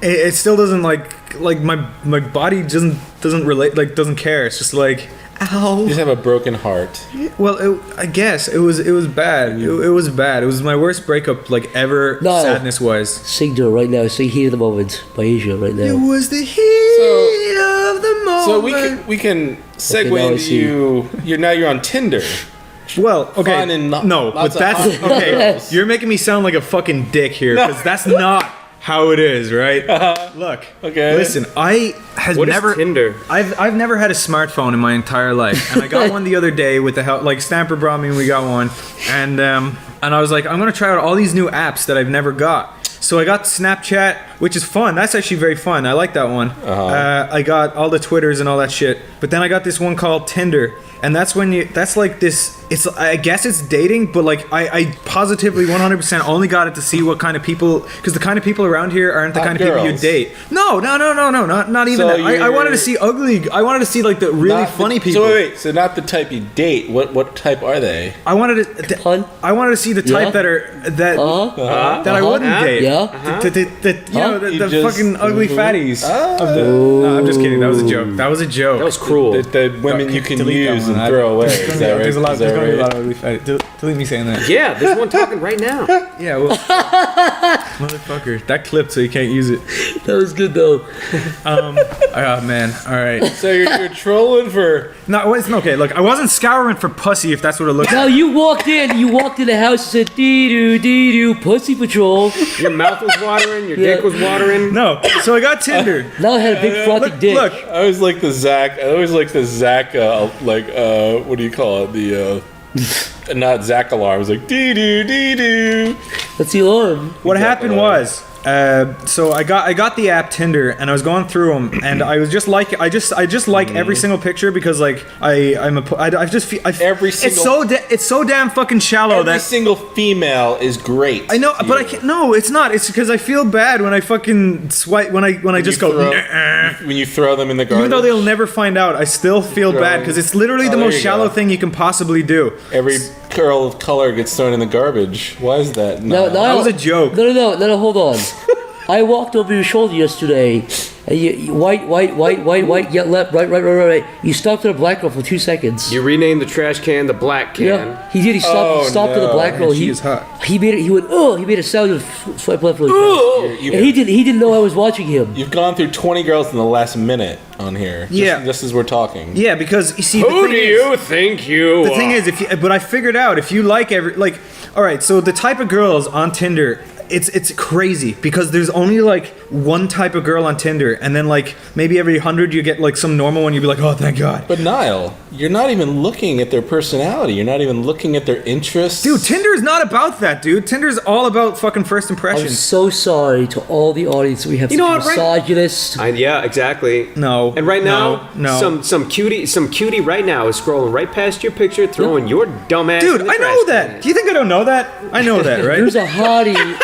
it still doesn't like my body doesn't relate, like doesn't care. It's just like You ow. just have a broken heart. Well, I guess it was bad. It was bad. It was my worst breakup like ever, No. sadness wise. Sing to her right now. Sing "Heat of the Moment" by Asia right It now. was the heat of the moment. So we can segue now I into see. you're on Tinder. Well, okay, Fun and no, but lots of that's hot okay. girls. You're making me sound like a fucking dick here, because that's not how it is, right? Look, Okay. listen, I has What is never Tinder? I've never had a smartphone in my entire life, and I got one the other day with the help. Like Stamper brought me, and we got one, and I was like, I'm gonna try out all these new apps that I've never got. So I got Snapchat, which is fun. That's actually very fun. I like that one. I got all the Twitters and all that shit. But then I got this one called Tinder, and that's when that's like this. It's I guess it's dating, but like I positively 100% only got it to see what kind of people, because the kind of people around here aren't the Hot kind of people you girls. date. No, not even So that. I wanted you're- to see ugly. I wanted to see like the really Not funny the, people. So wait, so not the type you date. What type are they? I wanted to. Hun? I wanted to see the type Yeah. that are that Uh-huh. that I wouldn't date. Yeah. You know, the You just- fucking ugly fatties. Of the, no, I'm just kidding. That was a joke. That was a joke. That was cruel. The women you can Delete that use one. and throw away. Is that right? There's a lot. Is There's that gonna be a right? lot of ugly fatties. Delete me saying that. Yeah, there's one talking right now. Yeah, well, motherfucker, that clipped, so you can't use it. That was good though. Oh man, all right. So you're trolling for No, it's okay. Look, I wasn't scouring for pussy, if that's what it looked Now like. you walked in the house and said dee doo, pussy patrol. Your mouth was watering, your Yeah. dick was watering. No, so I got Tinder. Now I had a big frothy dick. Look, I always like the Zach. What do you call it? The not Zach alarm. It was like dee doo dee doo. That's the alarm. what happened was, so I got the app Tinder, and I was going through them, and I was just like, I just like every single picture, because like I just feel Every it's single- it's so damn fucking shallow Every that. single female is great. I know, to but I you. can't. No, it's not. It's because I feel bad when I fucking swipe when I just go. "Nah." When you throw them in the garbage. Even though they'll never find out, I still feel bad, because it's literally the there most you shallow go. thing you can possibly do. Every girl of color gets thrown in the garbage. Why is that? No, That was a joke. No, hold on. I walked over your shoulder yesterday, and you white, yeah, left, right. You stopped at a black girl for 2 seconds. You renamed the trash can the black can. Yeah, he did. He Oh, stopped at the no. black girl. She is hot. He made it. He went. Oh, he made a sound and swipe left really fast. You- And he didn't know I was watching him. You've gone through 20 girls in the last minute on here. Yeah. Just as we're talking. Yeah, because you see, Who do you think you The are? thing is, but I figured out if you like all right, so the type of girls on Tinder, it's crazy because there's only like one type of girl on Tinder, and then like maybe every 100 you get like some normal one. You'd be like, oh, thank God. But Niall, you're not even looking at their personality. You're not even looking at their interests. Dude, Tinder is not about that, dude. Tinder's all about fucking first I'm impressions. so sorry to all the audience. We have You such know a what, right- misogynist. Yeah, exactly. No. And right now, No. some cutie right now is scrolling right past your picture, throwing your dumb ass. Dude, in the I trash know that. can. Do you think I don't know that? I know that, right? There's a hottie.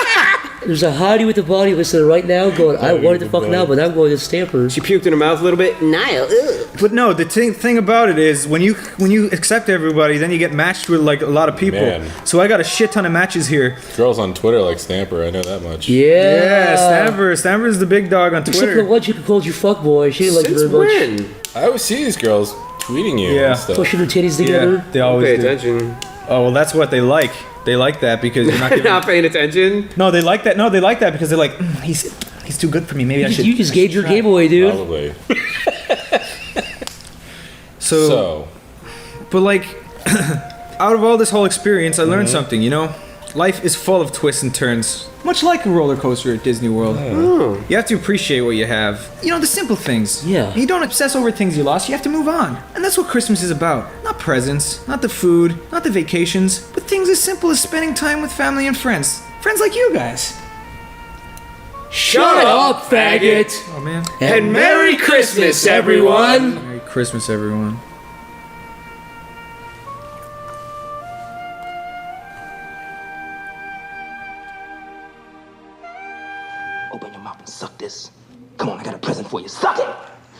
There's a hottie with a body listening right now going, I wanted to fuck now, but I'm going to Stamper. She puked in her mouth a little bit. Niall, ugh. But no, the thing about it is when you accept everybody, then you get matched with like a lot of people. Man. So I got a shit ton of matches here. Girls on Twitter like Stamper. I know that much. Yeah, Stamper's the big dog on Except for the Twitter. one chick who called you fuckboy. She didn't like you Since very much. when? I always see these girls tweeting you Yeah. and stuff. Pushing her titties Yeah, together. they Don't always pay do. attention. Oh well, that's what they like. They like that because you're not giving. Not paying attention. No, they like that. No, they like that because they're like, he's too good for me. Maybe I should. You just gave your game away, dude. Probably. So, but like, out of all this whole experience, I learned something. You know, life is full of twists and turns, much like a roller coaster at Disney World. You have to appreciate what you have. You know, the simple things. Yeah. You don't obsess over things you lost. You have to move on, and that's what Christmas is about. Not presents, not the food, not the vacations, but things as simple as spending time with family and friends. Friends like you guys. Shut up, faggot! Oh man. And Merry Christmas, everyone. Merry Christmas, everyone. Open your mouth and suck this. Come on, I got a present for you. Suck it!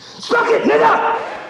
Suck it, nigga!